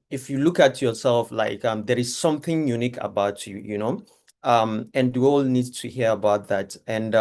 If you look at yourself, like there is something unique about you, you know. And we all need to hear about that. And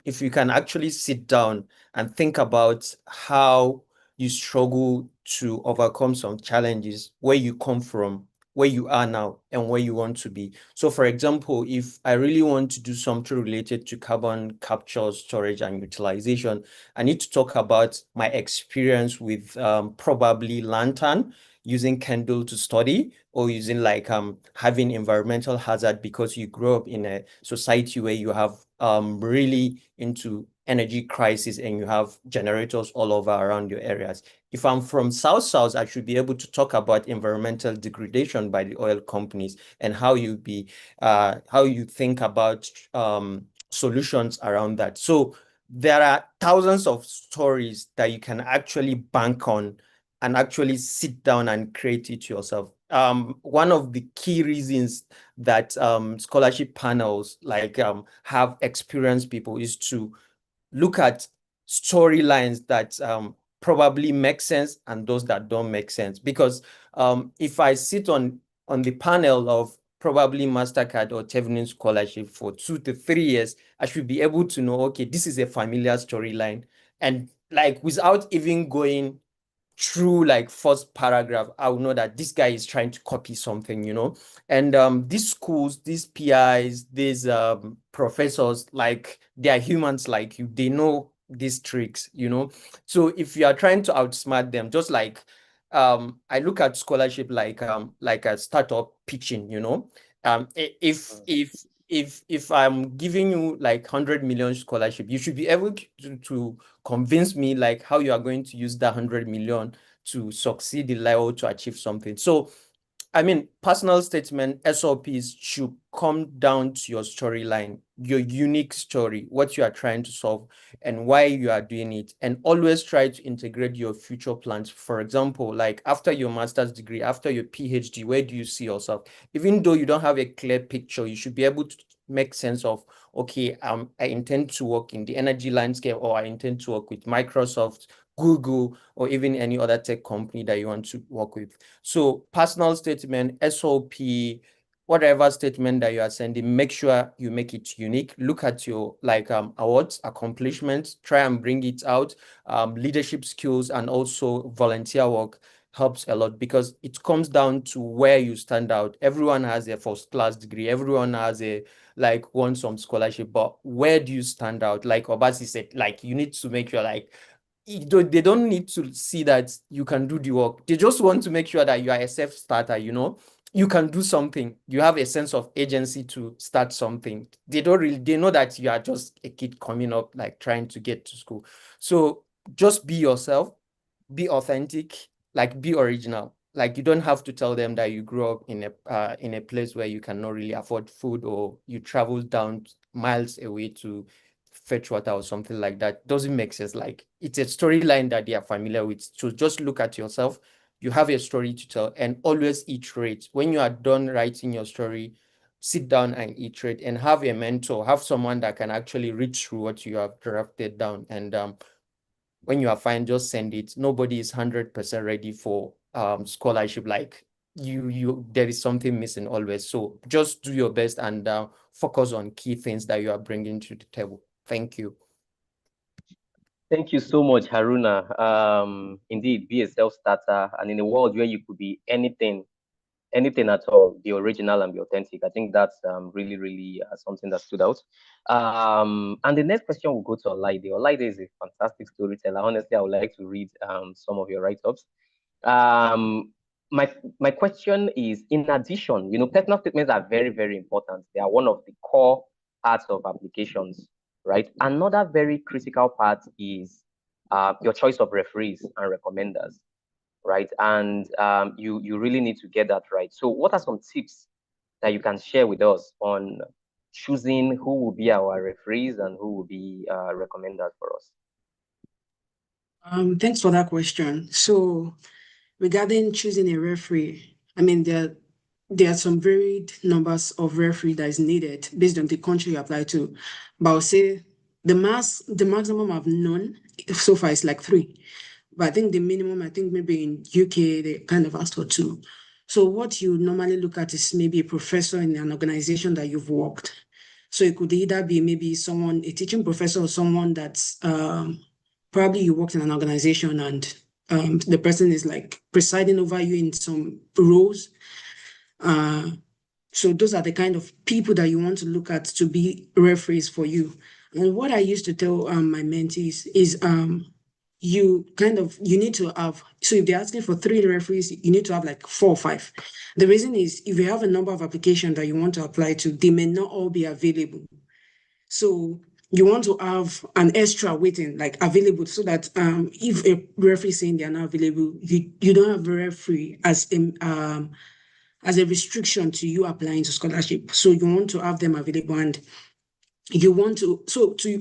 if you can actually sit down and think about how you struggle to overcome some challenges, where you come from, where you are now, and where you want to be. So for example, if I really want to do something related to carbon capture, storage, and utilization, I need to talk about my experience with probably lantern, using candle to study, or using like having environmental hazard because you grew up in a society where you have really into energy crisis and you have generators all over around your areas. If I'm from South, I should be able to talk about environmental degradation by the oil companies and how you think about solutions around that. So there are thousands of stories that you can actually bank on and actually sit down and create it yourself. One of the key reasons that scholarship panels like have experienced people is to look at storylines that probably make sense and those that don't make sense. Because if I sit on the panel of probably MasterCard or Chevening scholarship for 2 to 3 years, I should be able to know, okay, this is a familiar storyline. And like without even going through like first paragraph, I will know that this guy is trying to copy something, you know. And these schools, these PIs, these professors, like they are humans like you, they know these tricks, you know. So if you are trying to outsmart them, just like I look at scholarship like a startup pitching, you know. If I'm giving you like 100 million scholarship, you should be able to convince me like how you are going to use that 100 million to succeed in life or to achieve something. So I mean, personal statement, SOPs should come down to your storyline, your unique story, what you are trying to solve and why you are doing it. And always try to integrate your future plans. For example, like after your master's degree, after your PhD, where do you see yourself? Even though you don't have a clear picture, you should be able to make sense of, okay, I intend to work in the energy landscape, or I intend to work with Microsoft, Google, or even any other tech company that you want to work with. So personal statement, SOP, whatever statement that you are sending, make sure you make it unique. Look at your like awards, accomplishments, try and bring it out. Leadership skills and also volunteer work helps a lot because it comes down to where you stand out. Everyone has a first class degree. Everyone has a like won some scholarship, but where do you stand out? Like Obasi said, like you need to make sure like they don't need to see that you can do the work. They just want to make sure that you are a self-starter, you know. You can do something. You have a sense of agency to start something. They know that you are just a kid coming up, like trying to get to school. So just be yourself, be authentic, like be original. Like you don't have to tell them that you grew up in a place where you cannot really afford food, or you travel down miles away to fetch water or something like that. Doesn't make sense. Like it's a storyline that they are familiar with. So just look at yourself. You have a story to tell, and always iterate. When you are done writing your story, sit down and iterate, and have a mentor, have someone that can actually read through what you have drafted down. And when you are fine, just send it. Nobody is 100% ready for scholarship. Like there is something missing always. So just do your best and focus on key things that you are bringing to the table. Thank you. Thank you so much, Haruna. Indeed, be a self-starter, and in a world where you could be anything at all, be original and be authentic. I think that's really, really something that stood out. And the next question will go to Olaide. Olaide is a fantastic storyteller. Honestly, I would like to read some of your write-ups. Um, my question is, in addition, personal statements are very, very important. They are one of the core parts of applications, right? Another very critical part is your choice of referees and recommenders, right? And you really need to get that right. So what are some tips that you can share with us on choosing who will be our referees and who will be recommenders for us? Thanks for that question. So regarding choosing a referee, I mean, there are some varied numbers of referee that is needed based on the country you apply to. But I'll say the maximum I've known so far is like 3. But I think the minimum, I think maybe in UK, they kind of asked for 2. So what you normally look at is maybe a professor in an organization that you've worked. So it could either be maybe someone, a teaching professor, or someone that's probably you worked in an organization and the person is like presiding over you in some roles. So those are the kind of people that you want to look at to be referees for you. And what I used to tell my mentees is you need to have, so if they're asking for 3 referees, you need to have like 4 or 5. The reason is if you have a number of applications that you want to apply to, they may not all be available. So you want to have an extra waiting like available so that if a referee saying they are not available, you don't have a referee as a restriction to you applying to scholarship. So you want to have them available and you want to,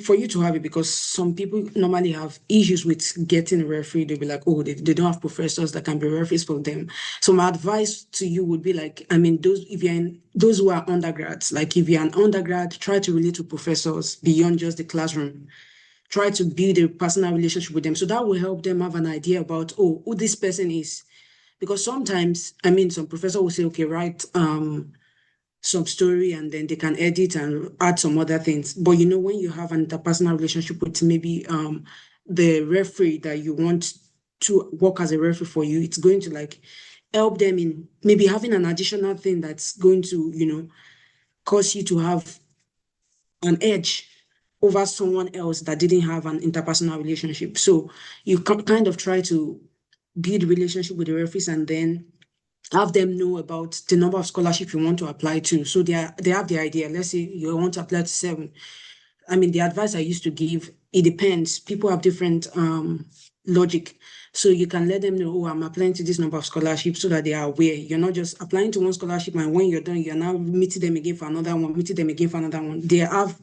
for you to have it, because some people normally have issues with getting a referee. They'll be like, oh, they don't have professors that can be referees for them. So my advice to you would be like, I mean, those who are undergrads, like if you're an undergrad, try to relate to professors beyond just the classroom. Try to build a personal relationship with them. So that will help them have an idea about, oh, who this person is. Because sometimes, I mean, some professor will say, okay, write some story and then they can edit and add some other things. But when you have an interpersonal relationship with maybe the referee that you want to work as a referee for you, it's going to like help them in maybe having an additional thing that's going to, cause you to have an edge over someone else that didn't have an interpersonal relationship. So you kind of try to build relationship with the referees and then have them know about the number of scholarship you want to apply to. So they have the idea. Let's say you want to apply to 7. I mean, the advice I used to give, it depends. People have different logic. So you can let them know, oh, I'm applying to this number of scholarships so that they are aware. You're not just applying to one scholarship and when you're done, you're now meeting them again for another one, meeting them again for another one. They have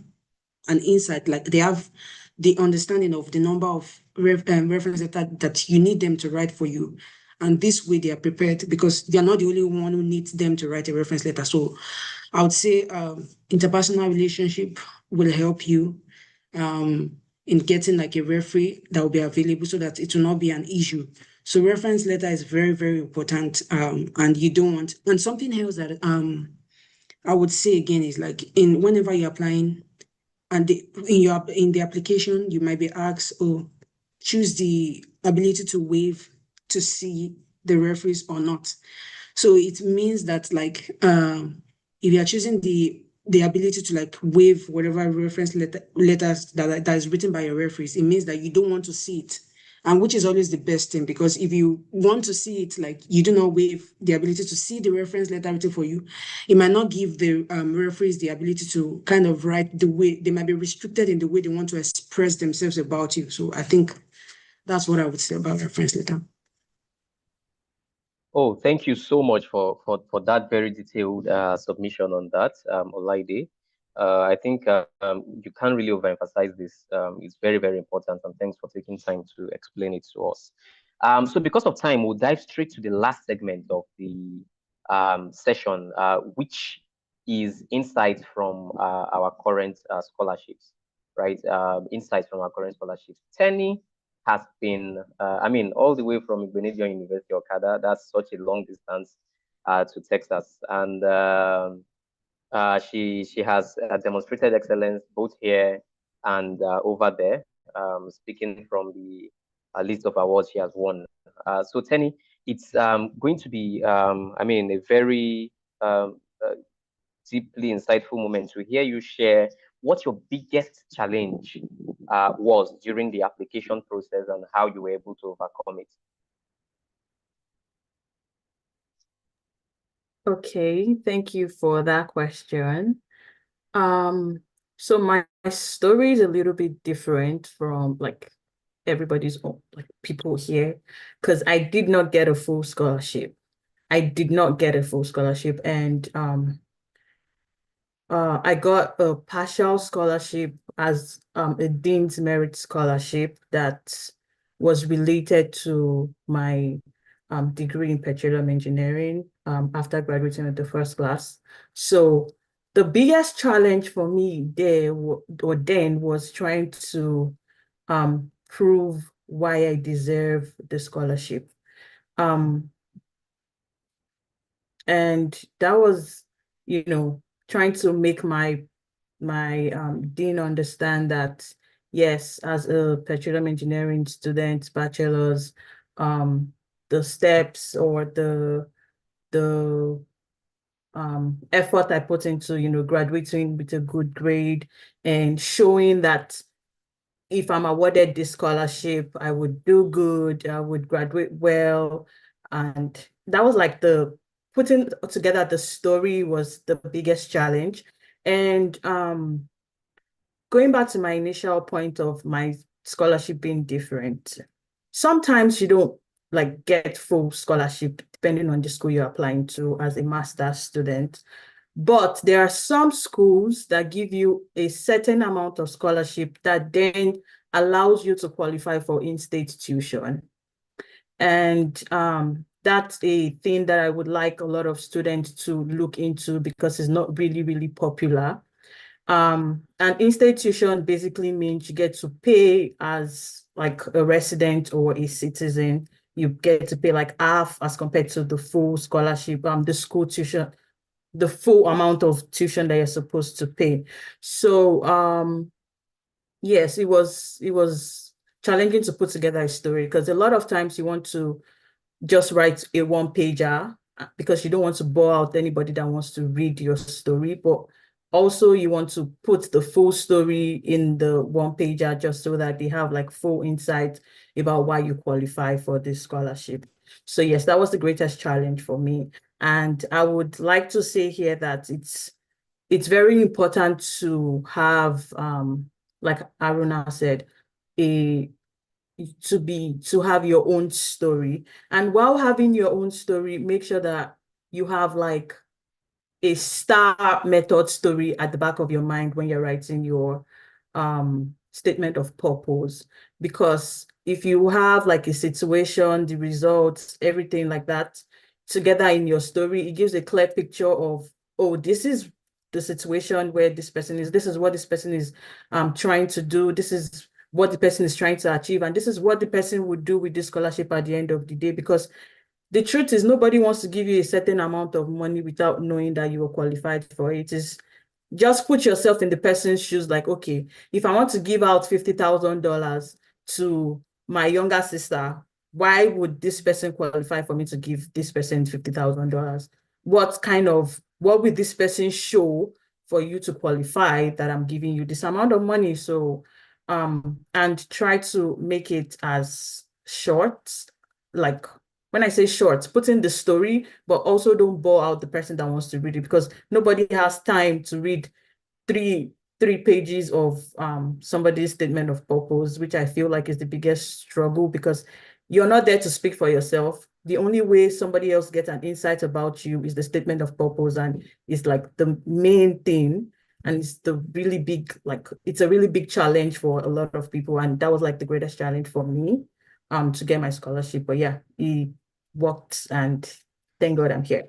an insight, like they have the understanding of the number of reference that you need them to write for you. And this way they are prepared because they are not the only one who needs them to write a reference letter. So I would say interpersonal relationship will help you in getting like a referee that will be available so that it will not be an issue. So reference letter is very, very important. And you don't want, and something else that I would say again is like whenever you're applying and in the application, you might be asked, oh, choose the ability to waive to see the referees or not. So it means that like if you are choosing the ability to like waive whatever reference letters that is written by your referees, it means that you don't want to see it. And which is always the best thing, because if you want to see it, like you do not waive the ability to see the reference letter written for you, it might not give the referees the ability to kind of write the way they might be restricted in the way they want to express themselves about you. So I think that's what I would say about reference letter. Oh, thank you so much for that very detailed submission on that, Olaide. I think you can't really overemphasize this. It's very, very important, and thanks for taking time to explain it to us. So because of time, we'll dive straight to the last segment of the session, which is insights from our current scholarships, right? Insights from our current scholarships. Tenny has been, I mean, all the way from Benin-City University, Okada, that's such a long distance. to Texas, and she has demonstrated excellence both here and over there. Speaking from the list of awards she has won. So Tenny, it's going to be, I mean, a very deeply insightful moment to hear you share what your biggest challenge was during the application process and how you were able to overcome it. Okay, thank you for that question. So my story is a little bit different from like everybody's like people here, because I did not get a full scholarship. I did not get a full scholarship, and I got a partial scholarship as a Dean's Merit Scholarship that was related to my degree in petroleum engineering after graduating with the first class. So the biggest challenge for me there or then was trying to prove why I deserve the scholarship. And that was, trying to make my dean understand that yes, as a petroleum engineering student, bachelor's, the steps or the effort I put into, graduating with a good grade and showing that if I'm awarded this scholarship, I would do good, I would graduate well. And that was like putting together the story was the biggest challenge. And going back to my initial point of my scholarship being different, sometimes you don't like get full scholarship depending on the school you're applying to as a master's student. But there are some schools that give you a certain amount of scholarship that then allows you to qualify for in-state tuition. And that's a thing that I would like a lot of students to look into because it's not really, really popular. And in-state tuition basically means you get to pay as like a resident or a citizen. You get to pay like half as compared to the full scholarship, the school tuition, the full amount of tuition that you're supposed to pay. So yes, it was challenging to put together a story because a lot of times you want to just write a one-pager because you don't want to bore out anybody that wants to read your story, but also you want to put the full story in the one-pager just so that they have like full insight about why you qualify for this scholarship. So yes, that was the greatest challenge for me. And I would like to say here that it's very important to have, like Aruna said, to have your own story. And while having your own story, make sure that you have like a star method story at the back of your mind when you're writing your statement of purpose. Because if you have like a situation, the results, everything like that together in your story, it gives a clear picture of, oh, this is the situation where this person is, this is what this person is trying to do, this is what the person is trying to achieve, and this is what the person would do with this scholarship at the end of the day. Because the truth is nobody wants to give you a certain amount of money without knowing that you are qualified for it. Is just put yourself in the person's shoes, like, okay, if I want to give out $50,000 to my younger sister, why would this person qualify for me to give this person $50,000? What will this person show for you to qualify that I'm giving you this amount of money? So, and try to make it as short, like when I say short, put in the story, but also don't bore out the person that wants to read it because nobody has time to read three pages of somebody's statement of purpose, which I feel like is the biggest struggle because you're not there to speak for yourself. The only way somebody else gets an insight about you is the statement of purpose, and it's like the main thing. And it's the really big, like it's a really big challenge for a lot of people. And that was like the greatest challenge for me to get my scholarship. But yeah, it worked and thank God I'm here.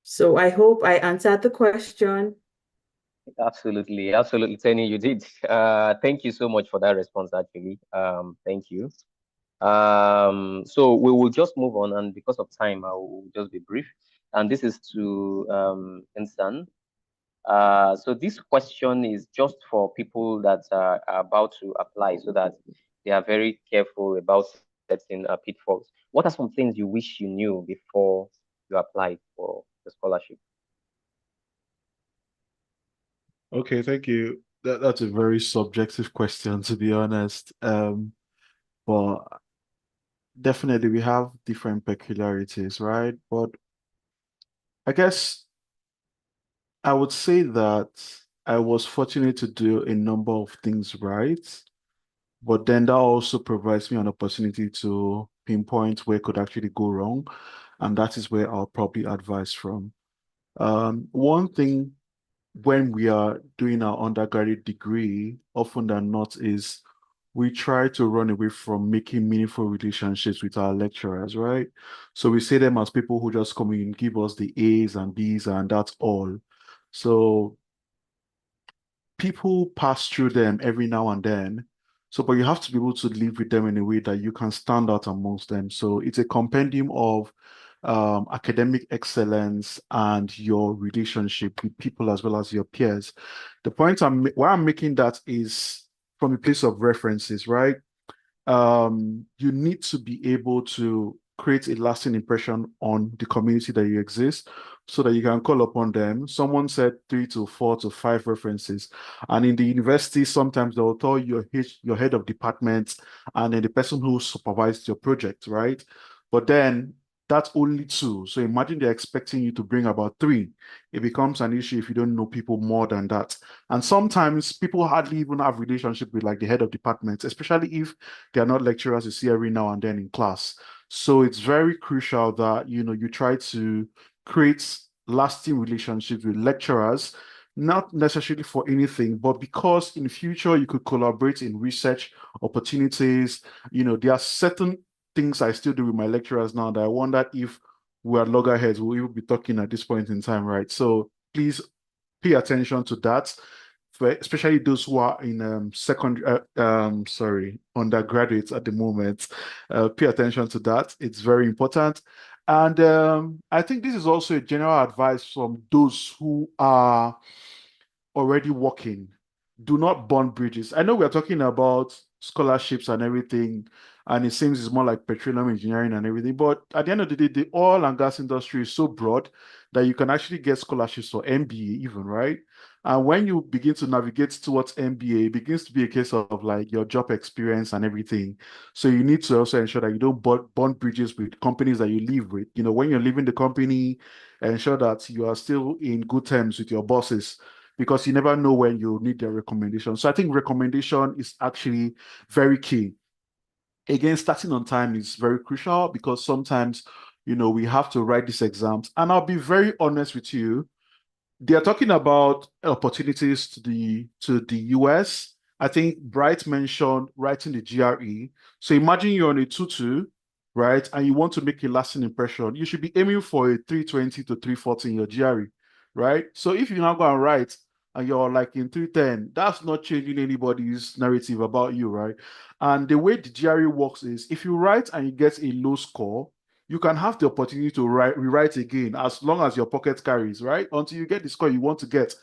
So I hope I answered the question. Absolutely, absolutely, Tenny, you did. Thank you so much for that response, actually. Thank you. So we will just move on, and because of time, I will just be brief. and this is to Insan. So this question is just for people that are about to apply, so that they are very careful about setting pitfalls. What are some things you wish you knew before you applied for the scholarship? Okay, thank you. That's a very subjective question, to be honest. But definitely we have different peculiarities, right? But I guess I would say that I was fortunate to do a number of things right, but then that also provides me an opportunity to pinpoint where could actually go wrong, and that is where I'll probably advise from. One thing when we are doing our undergraduate degree, often than not, is we try to run away from making meaningful relationships with our lecturers, right? So we see them as people who just come in, give us the A's and B's, and that's all. So people pass through them every now and then. So, but you have to be able to live with them in a way that you can stand out amongst them. So it's a compendium of academic excellence and your relationship with people as well as your peers. The point why I'm making that is from a place of references, right? You need to be able to create a lasting impression on the community that you exist so that you can call upon them. Someone said 3 to 4 to 5 references. And in the university, sometimes they'll tell you your head of department and then the person who supervised your project, right? But then that's only 2. So imagine they're expecting you to bring about 3. It becomes an issue if you don't know people more than that. And sometimes people hardly even have relationship with like the head of department, especially if they are not lecturers you see every now and then in class. So it's very crucial that you try to create lasting relationships with lecturers, not necessarily for anything, but because in future you could collaborate in research opportunities. There are certain things I still do with my lecturers now that I wonder if we are loggerheads, we'll even be talking at this point in time, right? So please pay attention to that, especially those who are in undergraduates at the moment. Pay attention to that. It's very important. And I think this is also a general advice from those who are already working. Do not burn bridges. I know we're talking about scholarships and everything, and it seems it's more like petroleum engineering and everything. But at the end of the day, the oil and gas industry is so broad that you can actually get scholarships for MBA even, right? And when you begin to navigate towards MBA, it begins to be a case of like your job experience and everything. So you need to also ensure that you don't burn bridges with companies that you live with. When you're leaving the company, ensure that you are still in good terms with your bosses, because you never know when you need their recommendation. So I think recommendation is actually very key. Again, starting on time is very crucial because sometimes, we have to write these exams. And I'll be very honest with you, they are talking about opportunities to the US. I think Bright mentioned writing the GRE. So imagine you're on a 2-2, right? And you want to make a lasting impression. You should be aiming for a 320 to 340 in your GRE, right? So if you now go and write and you're like in 310, that's not changing anybody's narrative about you, right? And the way the GRE works is if you write and you get a low score, you can have the opportunity to rewrite again as long as your pocket carries, right? Until you get the score you want to get.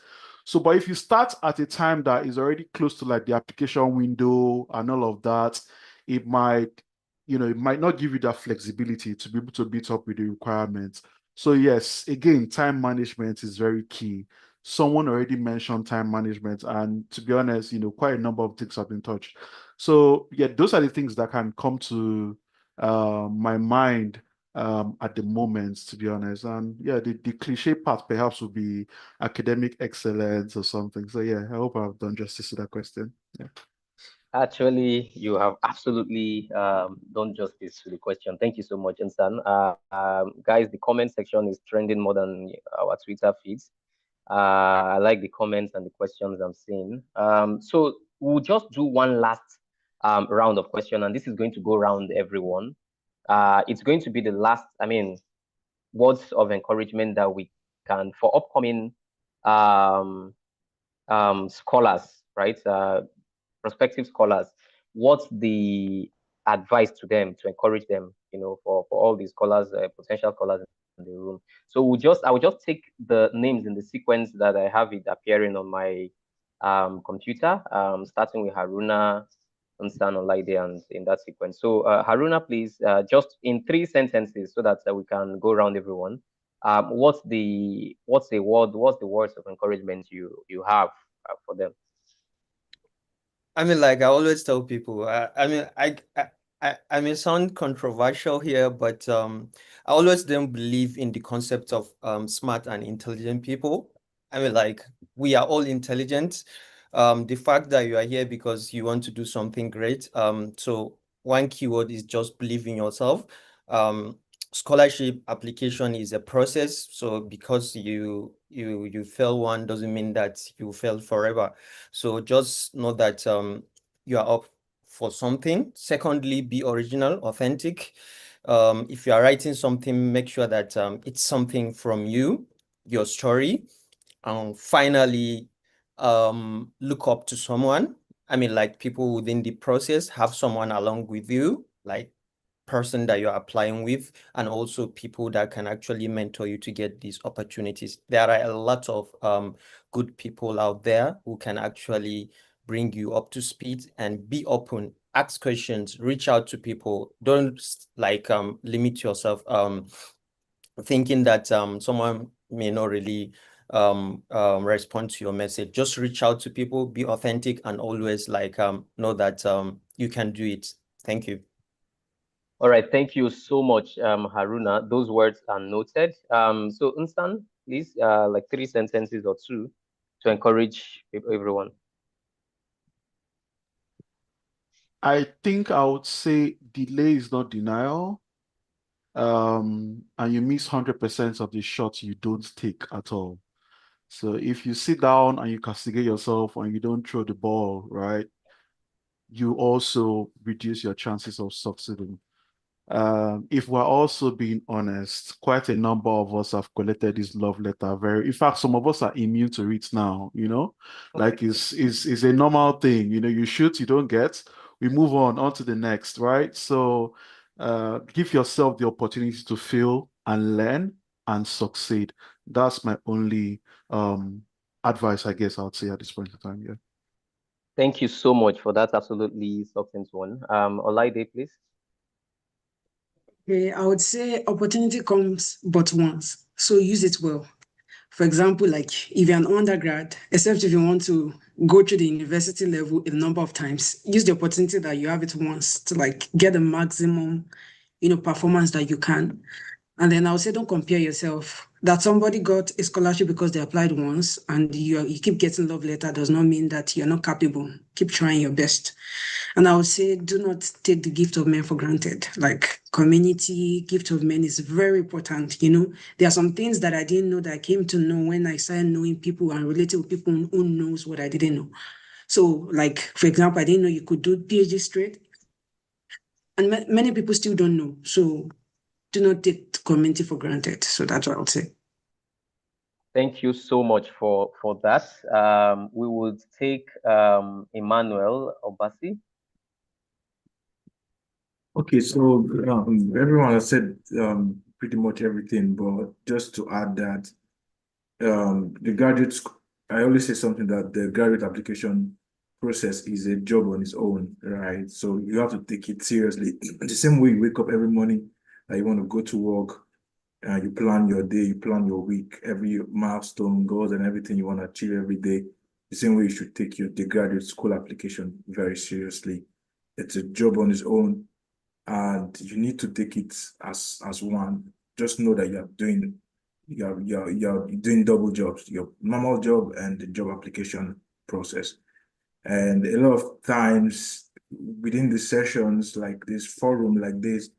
So, but if you start at a time that is already close to like the application window and all of that, it might, it might not give you that flexibility to be able to meet up with the requirements. So yes, again, time management is very key. Someone already mentioned time management, and to be honest, quite a number of things have been touched. So yeah, those are the things that can come to my mind at the moment, to be honest. And yeah, the cliche part perhaps would be academic excellence or something. So yeah, I hope I've done justice to that question. Yeah. Actually, you have absolutely done justice to the question. Thank you so much, Insan. Guys, the comment section is trending more than our Twitter feeds. I like the comments and the questions I'm seeing. So we'll just do one last round of question, and this is going to go around everyone. It's going to be the last, words of encouragement that we can for upcoming scholars, right? Prospective scholars. What's the advice to them to encourage them, for all these scholars, potential scholars in the room. So I will just take the names in the sequence that I have it appearing on my computer, starting with Haruna, Unsan, Olaide, and in that sequence. So Haruna, please, just in 3 sentences so that we can go around everyone. What's the words of encouragement you have for them? I mean, like I always tell people, I may sound controversial here, but I always don't believe in the concept of smart and intelligent people. I mean, like we are all intelligent. The fact that you are here because you want to do something great. So one keyword is just believe in yourself. Scholarship application is a process. So because you fail one doesn't mean that you fail forever. So just know that you are up for something. Secondly, be original, authentic. If you are writing something, make sure that it's something from you, your story. And finally, look up to someone. I mean, like people within the process, have someone along with you, like person that you're applying with, and also people that can actually mentor you to get these opportunities. There are a lot of good people out there who can actually bring you up to speed, and be open, ask questions, reach out to people. Don't like limit yourself thinking that someone may not really respond to your message. Just reach out to people, be authentic, and always like know that you can do it. Thank you. All right, thank you so much, Haruna. Those words are noted. So Unstan, please, like 3 sentences or 2 to encourage everyone. I think I would say delay is not denial. And you miss 100% of the shots you don't take at all. So if you sit down and you castigate yourself and you don't throw the ball, right, you also reduce your chances of succeeding. If we're also being honest, quite a number of us have collected this love letter. In fact, some of us are immune to it now, like it's a normal thing. You shoot, you don't get, we move on to the next, right? So give yourself the opportunity to fail and learn and succeed. That's my only advice, I guess I would say at this point in time. Yeah. Thank you so much for that absolutely succinct one. Olaide, please. Okay, I would say opportunity comes but once, so use it well. For example, like if you're an undergrad, except if you want to go through the university level a number of times, use the opportunity that you have it once to like get the maximum, performance that you can. And then I would say don't compare yourself. That somebody got a scholarship because they applied once and you keep getting love letter does not mean that you're not capable. Keep trying your best. And I would say do not take the gift of men for granted. Like community, gift of men is very important. There are some things that I didn't know that I came to know when I started knowing people and relating with people who knows what I didn't know. So like, for example, I didn't know you could do PhD straight. And many people still don't know. So do not take community for granted. So that's what I would say. Thank you so much for that. We would take Emmanuel Obasi. Okay, so everyone has said pretty much everything, but just to add that the graduate, I always say something that the graduate application process is a job on its own, right? So you have to take it seriously. The same way you wake up every morning, you want to go to work, you plan your day, you plan your week, every milestone, goals, and everything you want to achieve every day. The same way you should take the graduate school application very seriously. It's a job on its own, and you need to take it as one. Just know that you're doing double jobs, your normal job and the job application process. And a lot of times within the sessions like this, forum like this,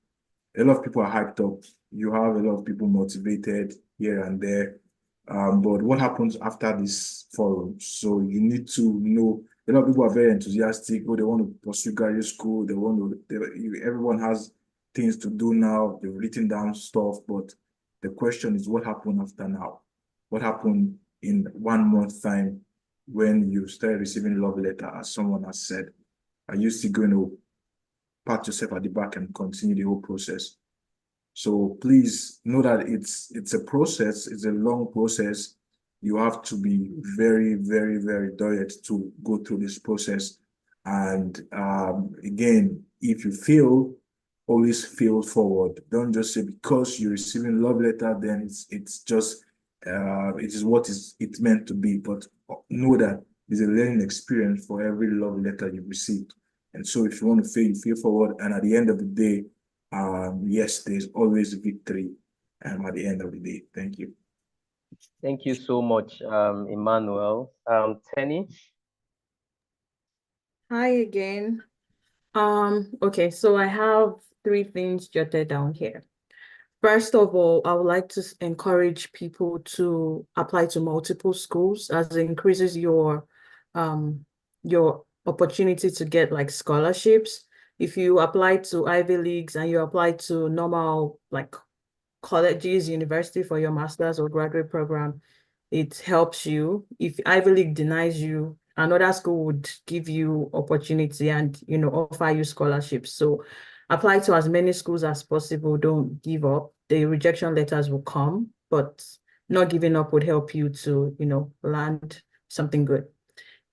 a lot of people are hyped up. You have a lot of people motivated here and there. But what happens after this forum? So you need to know, a lot of people are very enthusiastic. Oh, they want to pursue graduate school. Everyone has things to do now. They've written down stuff. But the question is, what happened after now? What happened in 1 month time when you start receiving love letter, as someone has said? Are you still going to pat yourself at the back and continue the whole process? So please know that it's a process, it's a long process. You have to be very, very, very diligent to go through this process. And again, if you fail, always fail forward. Don't just say because you're receiving love letter, then it's just it is what is it's meant to be. But know that it's a learning experience for every love letter you received. And so if you want to fail, you fail forward. And at the end of the day, yes, there's always victory at the end of the day. Thank you. Thank you so much, Emmanuel. Tenny? Hi again. Okay, so I have 3 things jotted down here. First of all, I would like to encourage people to apply to multiple schools as it increases your opportunity to get like scholarships. If you apply to Ivy Leagues and you apply to normal like colleges, university for your master's or graduate program, it helps you. If Ivy League denies you, another school would give you opportunity and offer you scholarships. So apply to as many schools as possible. Don't give up. The rejection letters will come, but not giving up would help you to, land something good.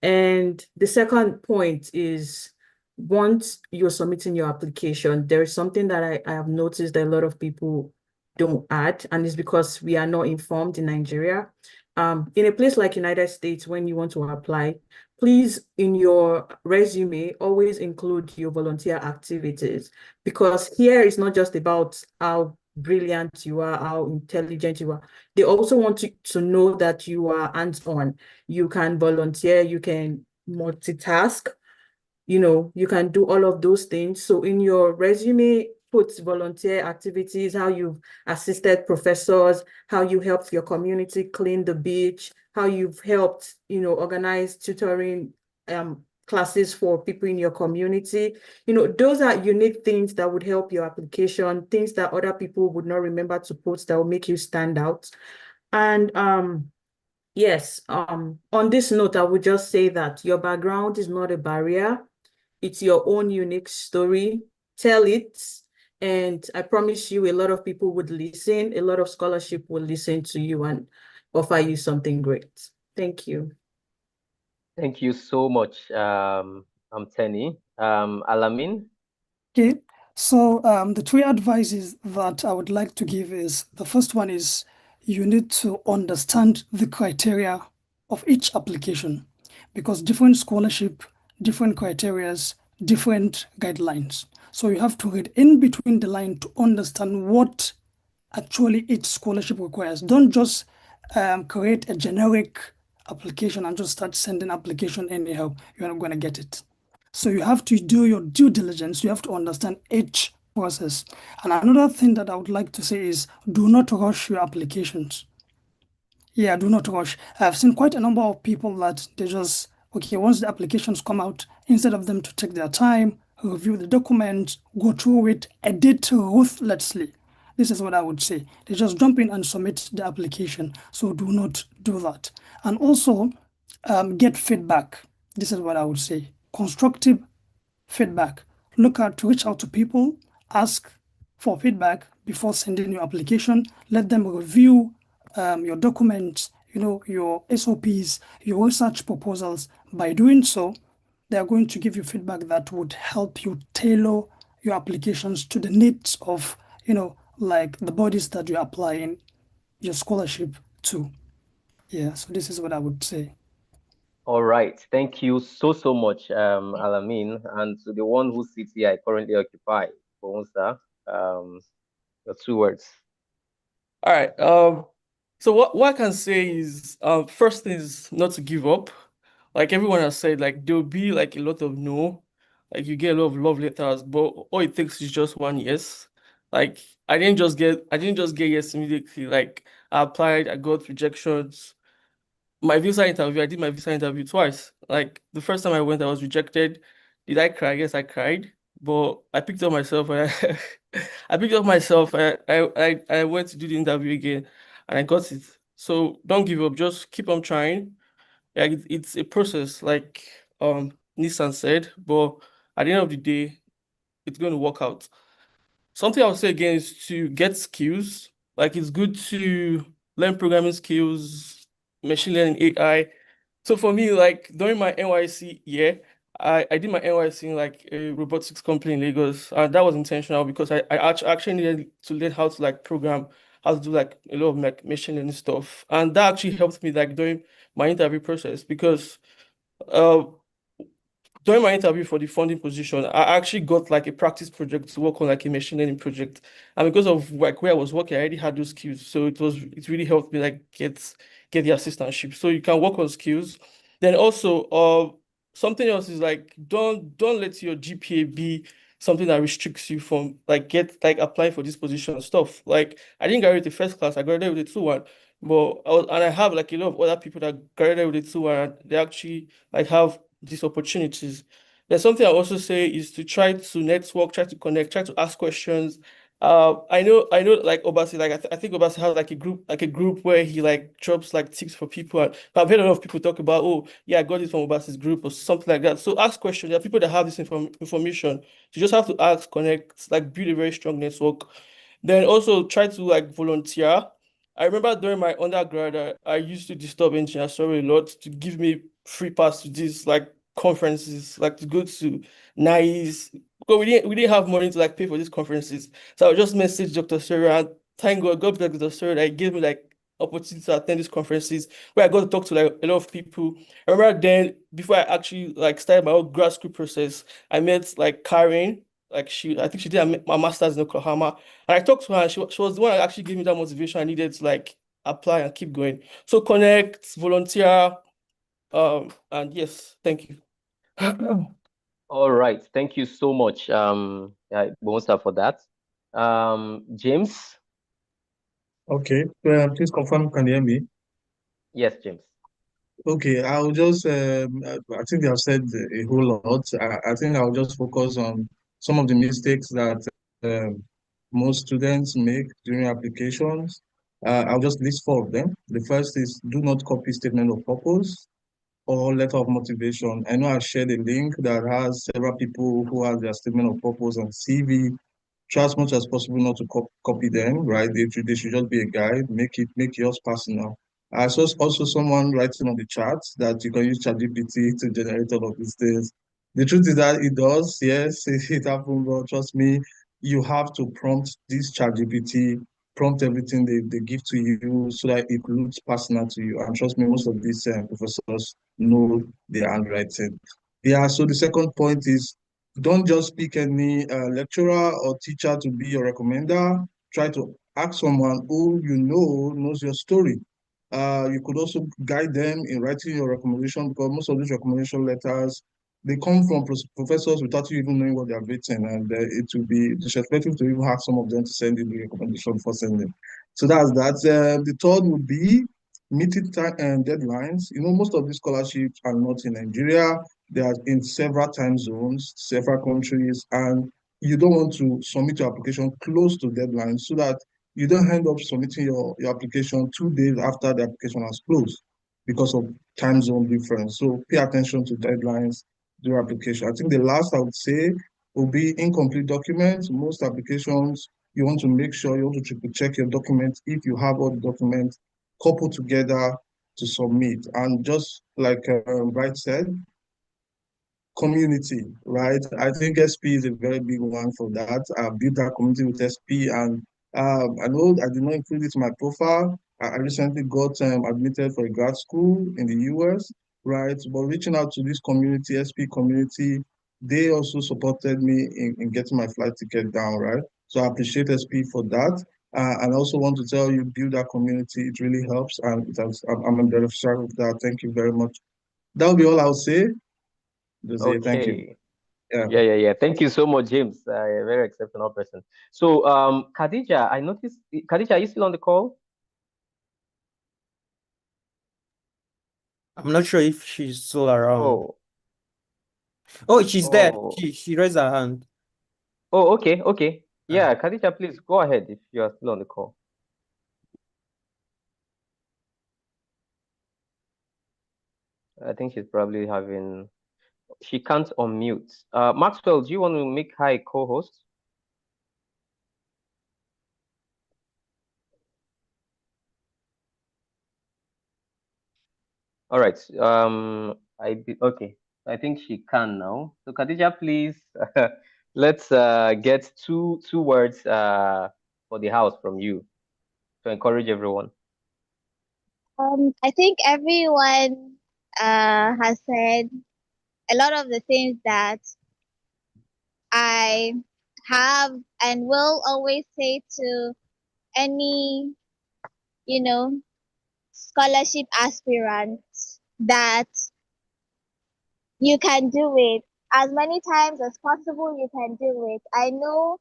And the second point is once you're submitting your application, there is something that I have noticed that a lot of people don't add, and it's because we are not informed in Nigeria. In a place like United States, when you want to apply, please, in your resume, always include your volunteer activities, because here it's not just about how brilliant you are, how intelligent you are. They also want to know that you are hands-on. You can volunteer, you can multitask, you can do all of those things. So in your resume, put volunteer activities, how you've assisted professors, how you helped your community clean the beach, how you've helped, organize tutoring classes for people in your community. Those are unique things that would help your application, things that other people would not remember to put that will make you stand out. And yes, on this note, I would just say that your background is not a barrier. It's your own unique story. Tell it. And I promise you, a lot of people would listen. A lot of scholarship will listen to you and offer you something great. Thank you. Thank you so much, Tenny. Alamin? Okay, so the 3 advices that I would like to give is, the first one is you need to understand the criteria of each application, because different scholarship, different criterias, different guidelines. So you have to read in between the line to understand what actually each scholarship requires. Don't just create a generic application and just start sending application anyhow. You're not going to get it. So you have to do your due diligence. You have to understand each process. And another thing that I would like to say is do not rush your applications. Yeah, do not rush. I've seen quite a number of people that they just, okay, once the applications come out, instead of them to take their time, review the documents, go through it, edit ruthlessly. This is what I would say. They just jump in and submit the application. So do not do that. And also get feedback. This is what I would say. Constructive feedback. Reach out to people, ask for feedback before sending your application. Let them review your documents, your SOPs, your research proposals. By doing so, they are going to give you feedback that would help you tailor your applications to the needs of, like the bodies that you're applying your scholarship to. Yeah, so this is what I would say. All right. Thank you so much, Alamin. And to the one whose city I currently occupy, Bonsa, your 2 words. All right. So what I can say is, first is not to give up. Like everyone has said, like there'll be like a lot of no, like you get a lot of love letters, but all it takes is just one yes. Like I didn't just get yes immediately. Like I applied, I got rejections. My visa interview, I did my visa interview twice. Like the first time I went, I was rejected. Did I cry? Yes, I cried. But I picked up myself and I picked up myself and I went to do the interview again and I got it. So don't give up, just keep on trying. Like it's a process, like Nissan said, but at the end of the day, it's going to work out. something I would say again is to get skills. Like it's good to learn programming skills, machine learning, AI. So for me, like during my NYC year, I did my NYC in like a robotics company in Lagos. And that was intentional because actually needed to learn how to like program, how to do like a lot of like machine learning stuff. And that actually helped me like during my interview process because uh during my interview for the funding position, I actually got like a practice project to work on like a machine learning project. And because of like where I was working, I already had those skills. So it really helped me like get the assistantship. So you can work on skills. Then also something else is like don't let your GPA be something that restricts you from like get like applying for this position and stuff. Like I didn't graduate the first class, I graduated with a 2-1. But I have like a lot of other people that graduated with a 2-1 and they actually like have these opportunities. There's something I also say is to try to network, try to connect, try to ask questions. I know, like Obasi, like I think Obasi has like a group where he like drops like tips for people. And I've heard a lot of people talk about, oh yeah, I got this from Obasi's group or something like that. So ask questions. There are people that have this information. You just have to ask, connect, like build a very strong network. Then also try to like volunteer. I remember during my undergrad, I used to disturb engineer sorry a lot to give me free pass to these like conferences, like to go to nice. Because we didn't have money to like pay for these conferences. So I would just message Dr. Sarah and thank God bless Dr. Sarah that he gave me like opportunity to attend these conferences where I got to talk to like a lot of people. I remember then before I actually like started my own grad school process, I met like Karen. Like I think she did my master's in Oklahoma. And I talked to her, and she was the one that actually gave me that motivation I needed to like apply and keep going. So connect, volunteer, and yes, thank you. All right. Thank you so much, Bonsa, for that. James? Okay, please confirm, can you hear me? Yes, James. Okay, I'll just, I think they have said a whole lot. I think I'll just focus on some of the mistakes that um, most students make during applications. I'll just list four of them. The first is do not copy statement of purpose or letter of motivation. I know I shared a link that has several people who have their statement of purpose and CV. Try as much as possible not to copy them, right? They should just be a guide, make yours personal. I saw also someone writing on the chat that you can use ChatGPT to generate all of these things. The truth is that it does, yes, it happens, but trust me, you have to prompt this ChatGPT, prompt everything they give to you so that it looks personal to you. And trust me, most of these professors know their handwriting. Yeah, so the second point is don't just pick any lecturer or teacher to be your recommender. Try to ask someone who you know knows your story. You could also guide them in writing your recommendation because most of these recommendation letters they come from professors without you even knowing what they have written, and it will be disrespectful to even have some of them to send you the recommendation for sending. So that's that. The third would be meeting time and deadlines. You know, most of these scholarships are not in Nigeria. They are in several time zones, several countries, and you don't want to submit your application close to deadlines so that you don't end up submitting your application 2 days after the application has closed because of time zone difference. So pay attention to deadlines during application. I think the last I would say will be incomplete documents. Most applications, you want to make sure you want to triple check your documents if you have all the documents coupled together to submit. And just like Bright said, community, right? I think SP is a very big one for that. I built that community with SP, and I know I did not include it in my profile. I recently got admitted for a grad school in the US, right? But reaching out to this community, SP community, they also supported me in getting my flight ticket down, right? So I appreciate SP for that. And I also want to tell you, build that community. It really helps, and I'm a beneficiary of that. Thank you very much. That will be all I'll say. Jose, thank you. Okay. Yeah. Yeah. Thank you so much, James. A very exceptional person. So, Khadija, I noticed. Khadija, are you still on the call? I'm not sure if she's still around. Oh, Oh, she's there. oh, She raised her hand. oh. Okay. Uh, Yeah, Khadija, please go ahead if you are still on the call. I think she's probably having. She can't unmute. Maxwell, do you want to make her a co-host? All right. Okay. I think she can now. So Khadija, please, let's get two words for the house from you to encourage everyone. I think everyone has said a lot of the things that I have and will always say to any, you know, scholarship aspirant, that you can do it. As many times as possible, you can do it. I know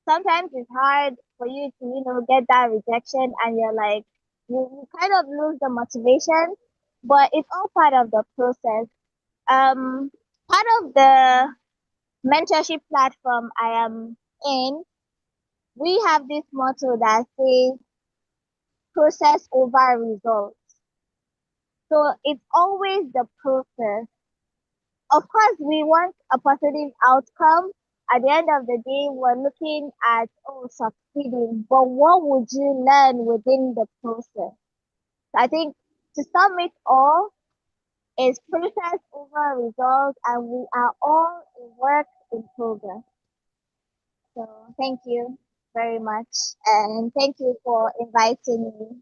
sometimes it's hard for you to, get that rejection, and you're like, you kind of lose the motivation, but it's all part of the process. Part of the mentorship platform I am in, we have this motto that says process over results. So it's always the process. Of course, we want a positive outcome. At the end of the day, we're looking at, succeeding, but what would you learn within the process? I think to sum it all is process over results, and we are all a work in progress. So thank you very much, and thank you for inviting me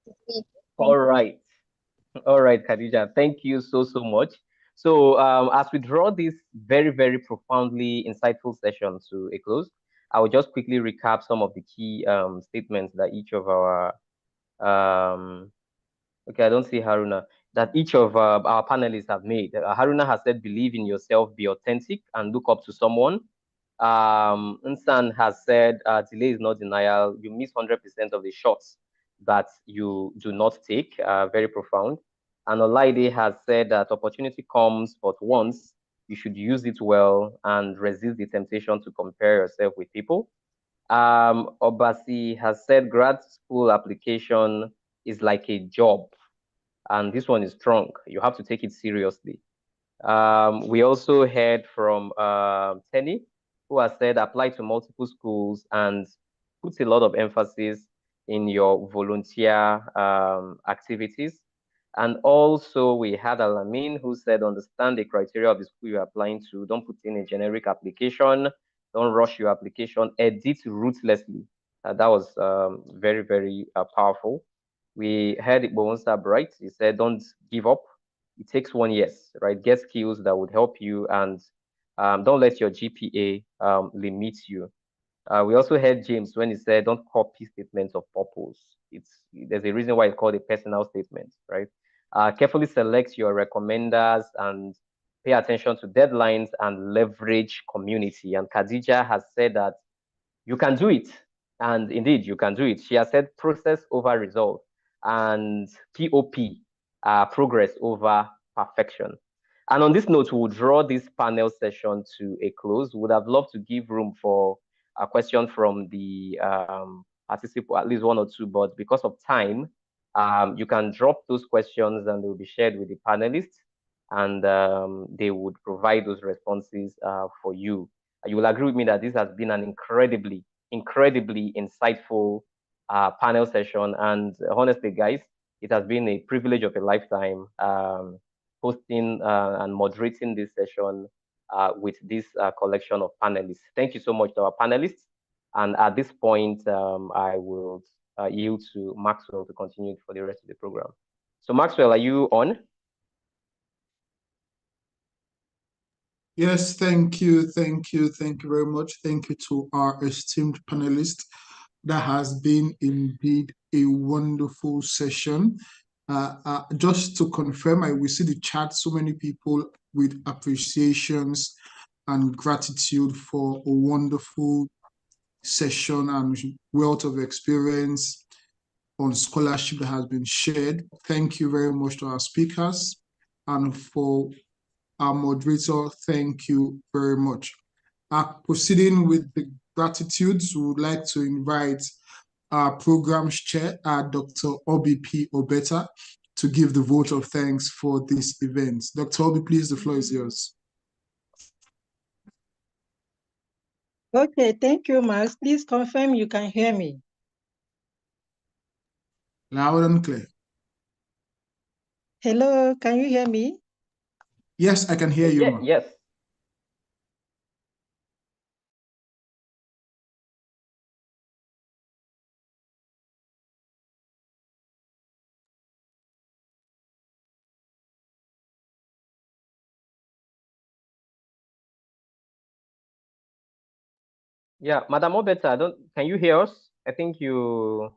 to speak. All right. All right, Khadija, thank you so much. So as we draw this very, very profoundly insightful session to a close, I will just quickly recap some of the key statements that each of our okay, I don't see Haruna, that each of our panelists have made. Haruna has said, believe in yourself, be authentic, and look up to someone. Nsan has said, delay is not denial. You miss 100% of the shots that you do not take. Very profound. And Olaide has said that opportunity comes but once. You should use it well and resist the temptation to compare yourself with people. Obasi has said grad school application is like a job, and this one is strong. You have to take it seriously. We also heard from Tenny, who has said apply to multiple schools and puts a lot of emphasis in your volunteer activities. And also we had Alamin, who said understand the criteria of the school you're applying to. Don't put in a generic application. Don't rush your application. Edit ruthlessly. That was very, very powerful. We heard Bonsa Bright. He said, don't give up. It takes 1 year, right? Get skills that would help you, and don't let your GPA limit you. We also heard James when he said, don't copy statements of purpose. There's a reason why it's called a personal statement, right? Carefully select your recommenders and pay attention to deadlines and leverage community. And Khadija has said that you can do it. And indeed, you can do it. She has said process over result and POP, progress over perfection. And on this note, we'll draw this panel session to a close. Would have loved to give room for a question from the participant, at least one or two, but because of time, you can drop those questions and they will be shared with the panelists, and they would provide those responses for you. You will agree with me that this has been an incredibly insightful panel session. And honestly, guys, it has been a privilege of a lifetime hosting and moderating this session with this collection of panelists. Thank you so much to our panelists. And at this point, I will yield to Maxwell to continue for the rest of the program. So Maxwell, are you on? Yes, thank you very much. Thank you to our esteemed panelists. That has been indeed a wonderful session. Just to confirm, I will see the chat, so many people with appreciations and gratitude for a wonderful session and wealth of experience on scholarship that has been shared. Thank you very much to our speakers, and for our moderator, thank you very much. Proceeding with the gratitudes, we would like to invite our program's chair, Dr. Obi P. Obeta, to give the vote of thanks for this event. Dr. Obi, please, the floor is yours. Okay, thank you, Max. Please confirm you can hear me. Loud and clear. Hello, can you hear me? Yes, I can hear you, ma. Yes. Yeah, Madam Obeta, can you hear us? I think you.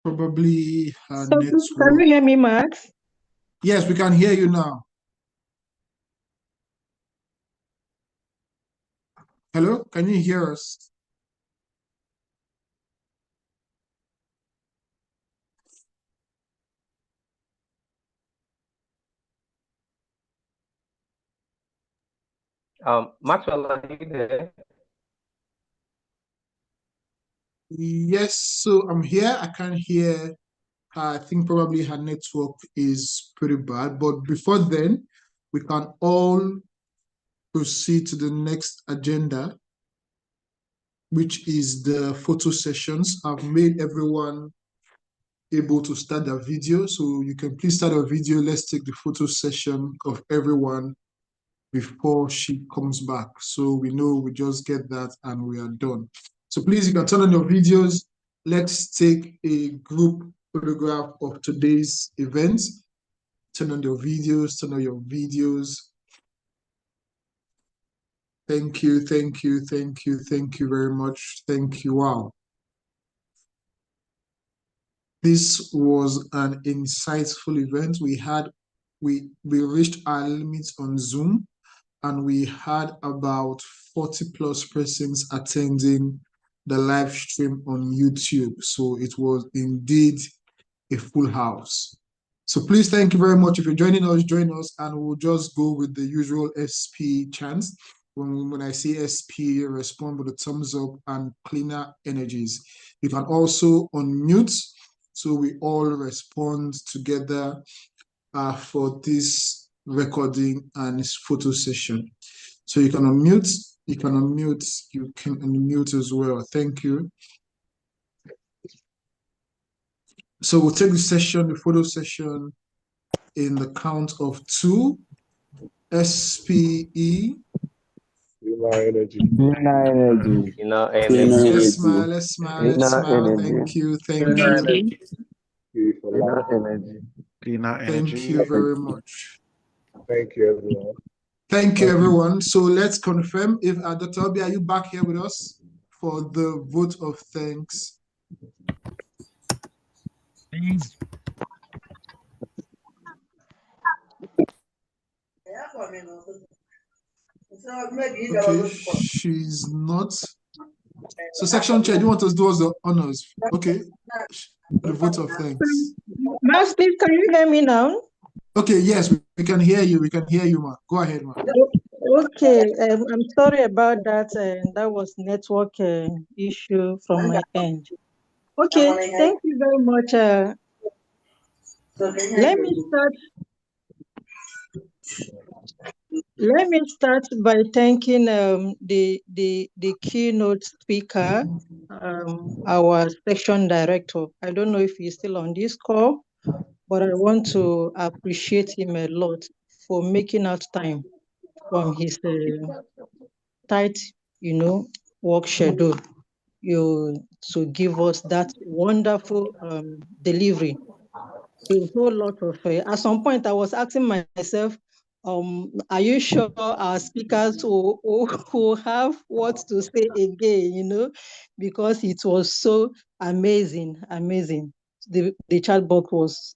Probably her So, can network. you hear me, Max? Yes, we can hear you now. Hello, can you hear us? Maxwell, are you there? Yes, so I'm here. I can't hear her. I think probably her network is pretty bad. But before then, we can all proceed to the next agenda, which is the photo sessions. I've made everyone able to start their video. So you can please start a video. Let's take the photo session of everyone before she comes back. So we know we just get that and we are done. So please, you can turn on your videos. Let's take a group photograph of today's event. Turn on your videos, turn on your videos. Thank you, thank you, thank you, thank you very much. Thank you. Wow. This was an insightful event. We reached our limits on Zoom, and we had about 40 plus persons attending the live stream on YouTube. So it was indeed a full house. So please, thank you very much. If you're joining us, join us, and we'll just go with the usual SP chants. When I say SP, respond with a thumbs up and cleaner energies. You can also unmute, so we all respond together for this recording and photo session. So you can unmute, you can unmute, you can unmute as well. Thank you. So we'll take the session, the photo session, in the count of 2. SPE. Cleaner energy. Cleaner energy. Cleaner Cleaner energy. Let's smile, energy. let's smile, let's Cleaner smile. energy. Thank you, thank Cleaner you. energy. Cleaner energy. Cleaner Thank energy. you very much. Thank you, everyone. Thank you, everyone. So let's confirm if Dr. Obi, are you back here with us for the vote of thanks? Okay, she's not. So section chair, do you want us to do us the honors? Okay, the vote of thanks. Max, please, can you hear me now? Okay, yes, we can hear you. We can hear you, ma. Go ahead, ma. Okay, I'm sorry about that. That was network issue from my end. Okay, thank you very much. Let me start by thanking the keynote speaker, our section director. I don't know if he's still on this call, but I want to appreciate him a lot for making out time from his tight, work schedule, to give us that wonderful delivery. A whole lot of at some point I was asking myself, are you sure our speakers will have what to say again, because it was so amazing. The chat box was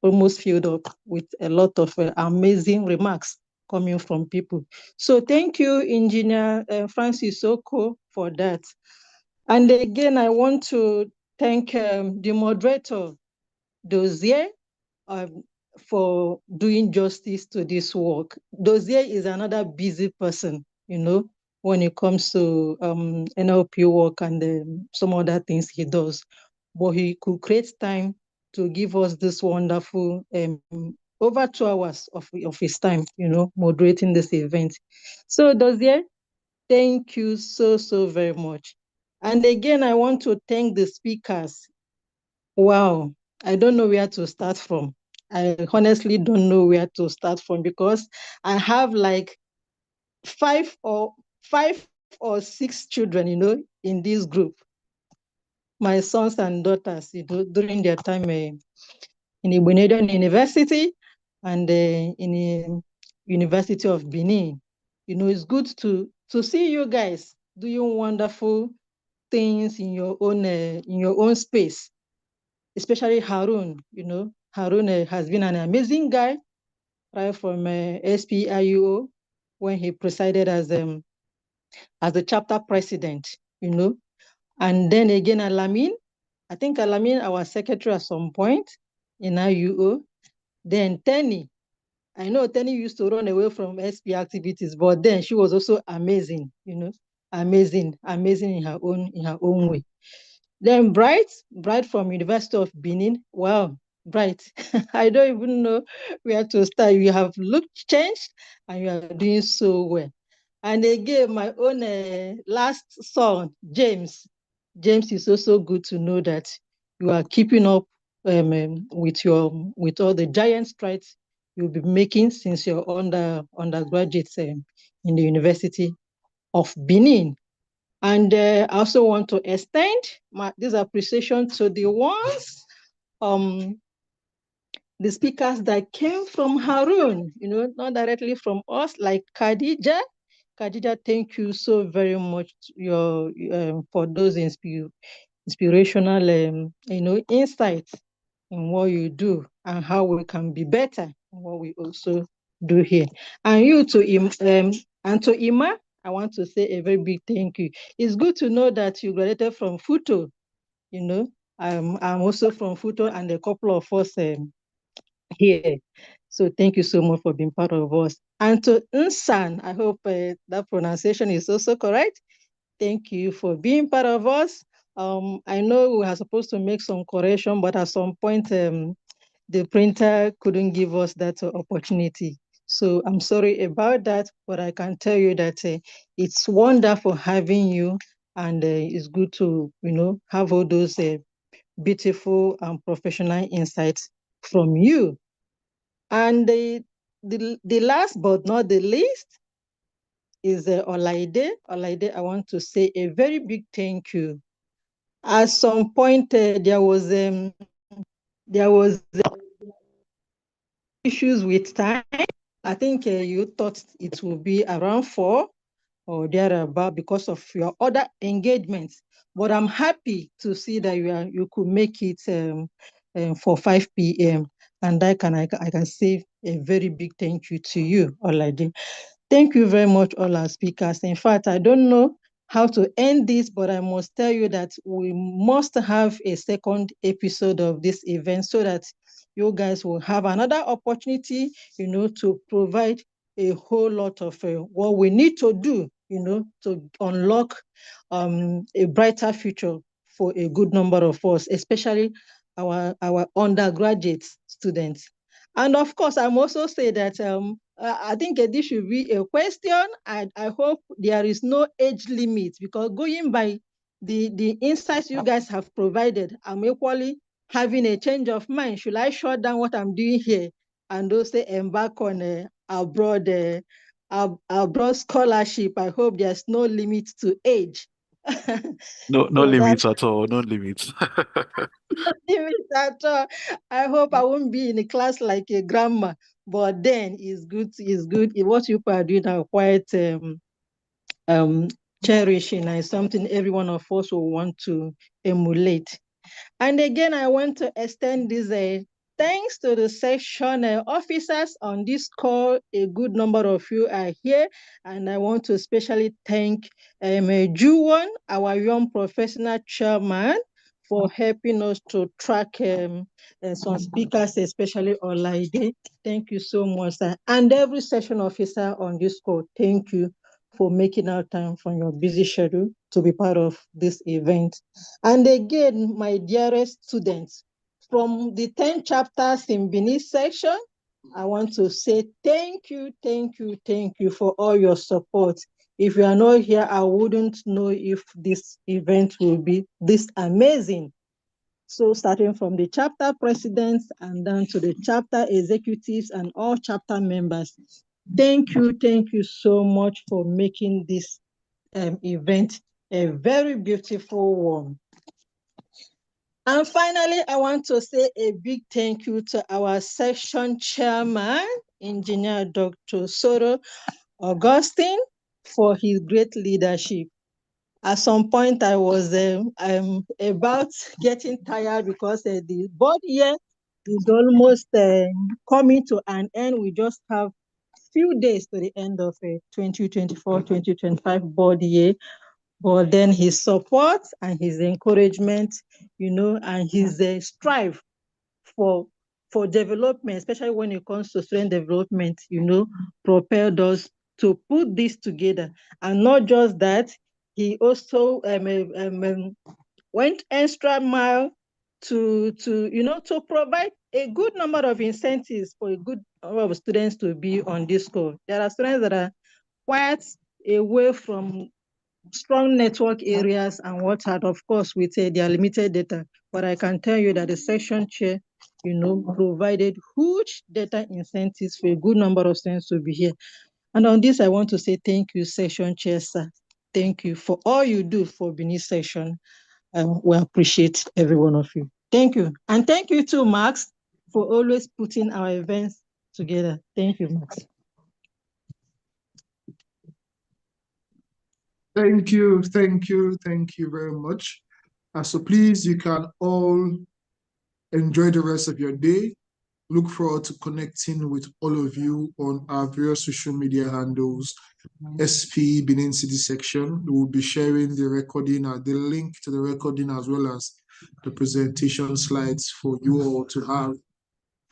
almost filled up with a lot of amazing remarks coming from people. So thank you, Engineer Francis Oko, for that. And again, I want to thank the moderator, Dozier, for doing justice to this work. Dozier is another busy person, when it comes to NLP work and some other things he does. But he could create time to give us this wonderful over 2 hours of his time, moderating this event. So Dozier, thank you so very much. And again, I want to thank the speakers. Wow, I don't know where to start from. I honestly don't know where to start from because I have like five or six children, in this group. My sons and daughters, during their time in Igbinedion University and in the University of Benin. It's good to see you guys doing wonderful things in your own space, especially Harun. Harun has been an amazing guy right from SPIUO when he presided as the chapter president, And then again, Alamin, I think Alamin, our secretary at some point in IUO. Then Tenny, I know Tenny used to run away from SP activities, but then she was also amazing, amazing in her own way. Then Bright from University of Benin. Wow, Bright, I don't even know where to start. You have looked changed and you are doing so well. And again, my own last son, James. James, is also good to know that you are keeping up with all the giant strides you'll be making since you're undergraduate in the University of Benin. And I also want to extend this appreciation to the speakers that came from Harun, not directly from us, like Khadija. Khadija, thank you so very much for those inspirational, insights in what you do and how we can be better in what we also do here. And you to Ima, I want to say a very big thank you. It's good to know that you graduated from Futo. I'm also from Futo, and a couple of us here. So thank you so much for being part of us. And to Nsan, I hope that pronunciation is also correct. Thank you for being part of us. I know we are supposed to make some correction, but at some point, the printer couldn't give us that opportunity. So I'm sorry about that, but I can tell you that it's wonderful having you, and it's good to, have all those beautiful and professional insights from you. And the last but not the least is Olaide. Olaide, I want to say a very big thank you. At some point, there was issues with time. I think you thought it would be around 4 or thereabout because of your other engagements. But I'm happy to see that you could make it for 5 p.m. And I can say a very big thank you to you, Olaide. Thank you very much, all our speakers. In fact, I don't know how to end this, but I must tell you that we must have a second episode of this event so that you guys will have another opportunity, to provide a whole lot of what we need to do, to unlock a brighter future for a good number of us, especially our undergraduate students. And of course, I'm also say that I think this should be a question. I hope there is no age limit, because going by the insights you guys have provided, I'm equally having a change of mind. Should I shut down what I'm doing here and also embark on abroad scholarship? I hope there's no limit to age. No So that's limits at all. No limits. at all. I hope I won't be in a class like a grandma, but then it's good. It's good. What you are doing are quite cherishing, and something every one of us will want to emulate. And again, I want to extend this thanks to the section officers on this call. A good number of you are here, and I want to especially thank Juwon, our young professional chairman, for helping us to track some speakers, especially Olaide. Thank you so much, sir. And every session officer on this call, thank you for making out time from your busy schedule to be part of this event. And again, my dearest students, from the 10 chapters in Benin section, I want to say thank you for all your support. If you are not here, I wouldn't know if this event will be this amazing. So starting from the chapter presidents and down to the chapter executives and all chapter members, thank you so much for making this event a very beautiful one. And finally, I want to say a big thank you to our section chairman, Engineer Dr. Soro Augustine, for his great leadership. At some point, I was about getting tired because the board year is almost coming to an end. We just have few days to the end of a 2024-2025 board year. But then his support and his encouragement, and his strive for development, especially when it comes to student development, propelled us to put this together. And not just that, he also went extra mile to provide a good number of incentives for a good number of students to be on this course. There are students that are quite away from strong network areas and what had, of course, with their limited data. But I can tell you that the section chair, provided huge data incentives for a good number of students to be here. And on this, I want to say thank you, section chair, sir. Thank you for all you do for Benin session. We appreciate every one of you. Thank you. And thank you too, Max, for always putting our events together. Thank you, Max. Thank you very much. So please, you can all enjoy the rest of your day. Look forward to connecting with all of you on our various social media handles, SP Benin-City section. We will be sharing the recording, the link to the recording, as well as the presentation slides for you all to have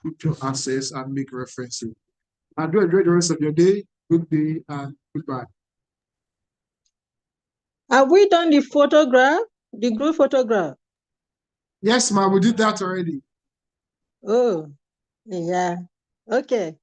future access and make references. And do enjoy the rest of your day. Good day and goodbye. Have we done the photograph, the group photograph? Yes, ma'am, we did that already. Oh, yeah. Okay.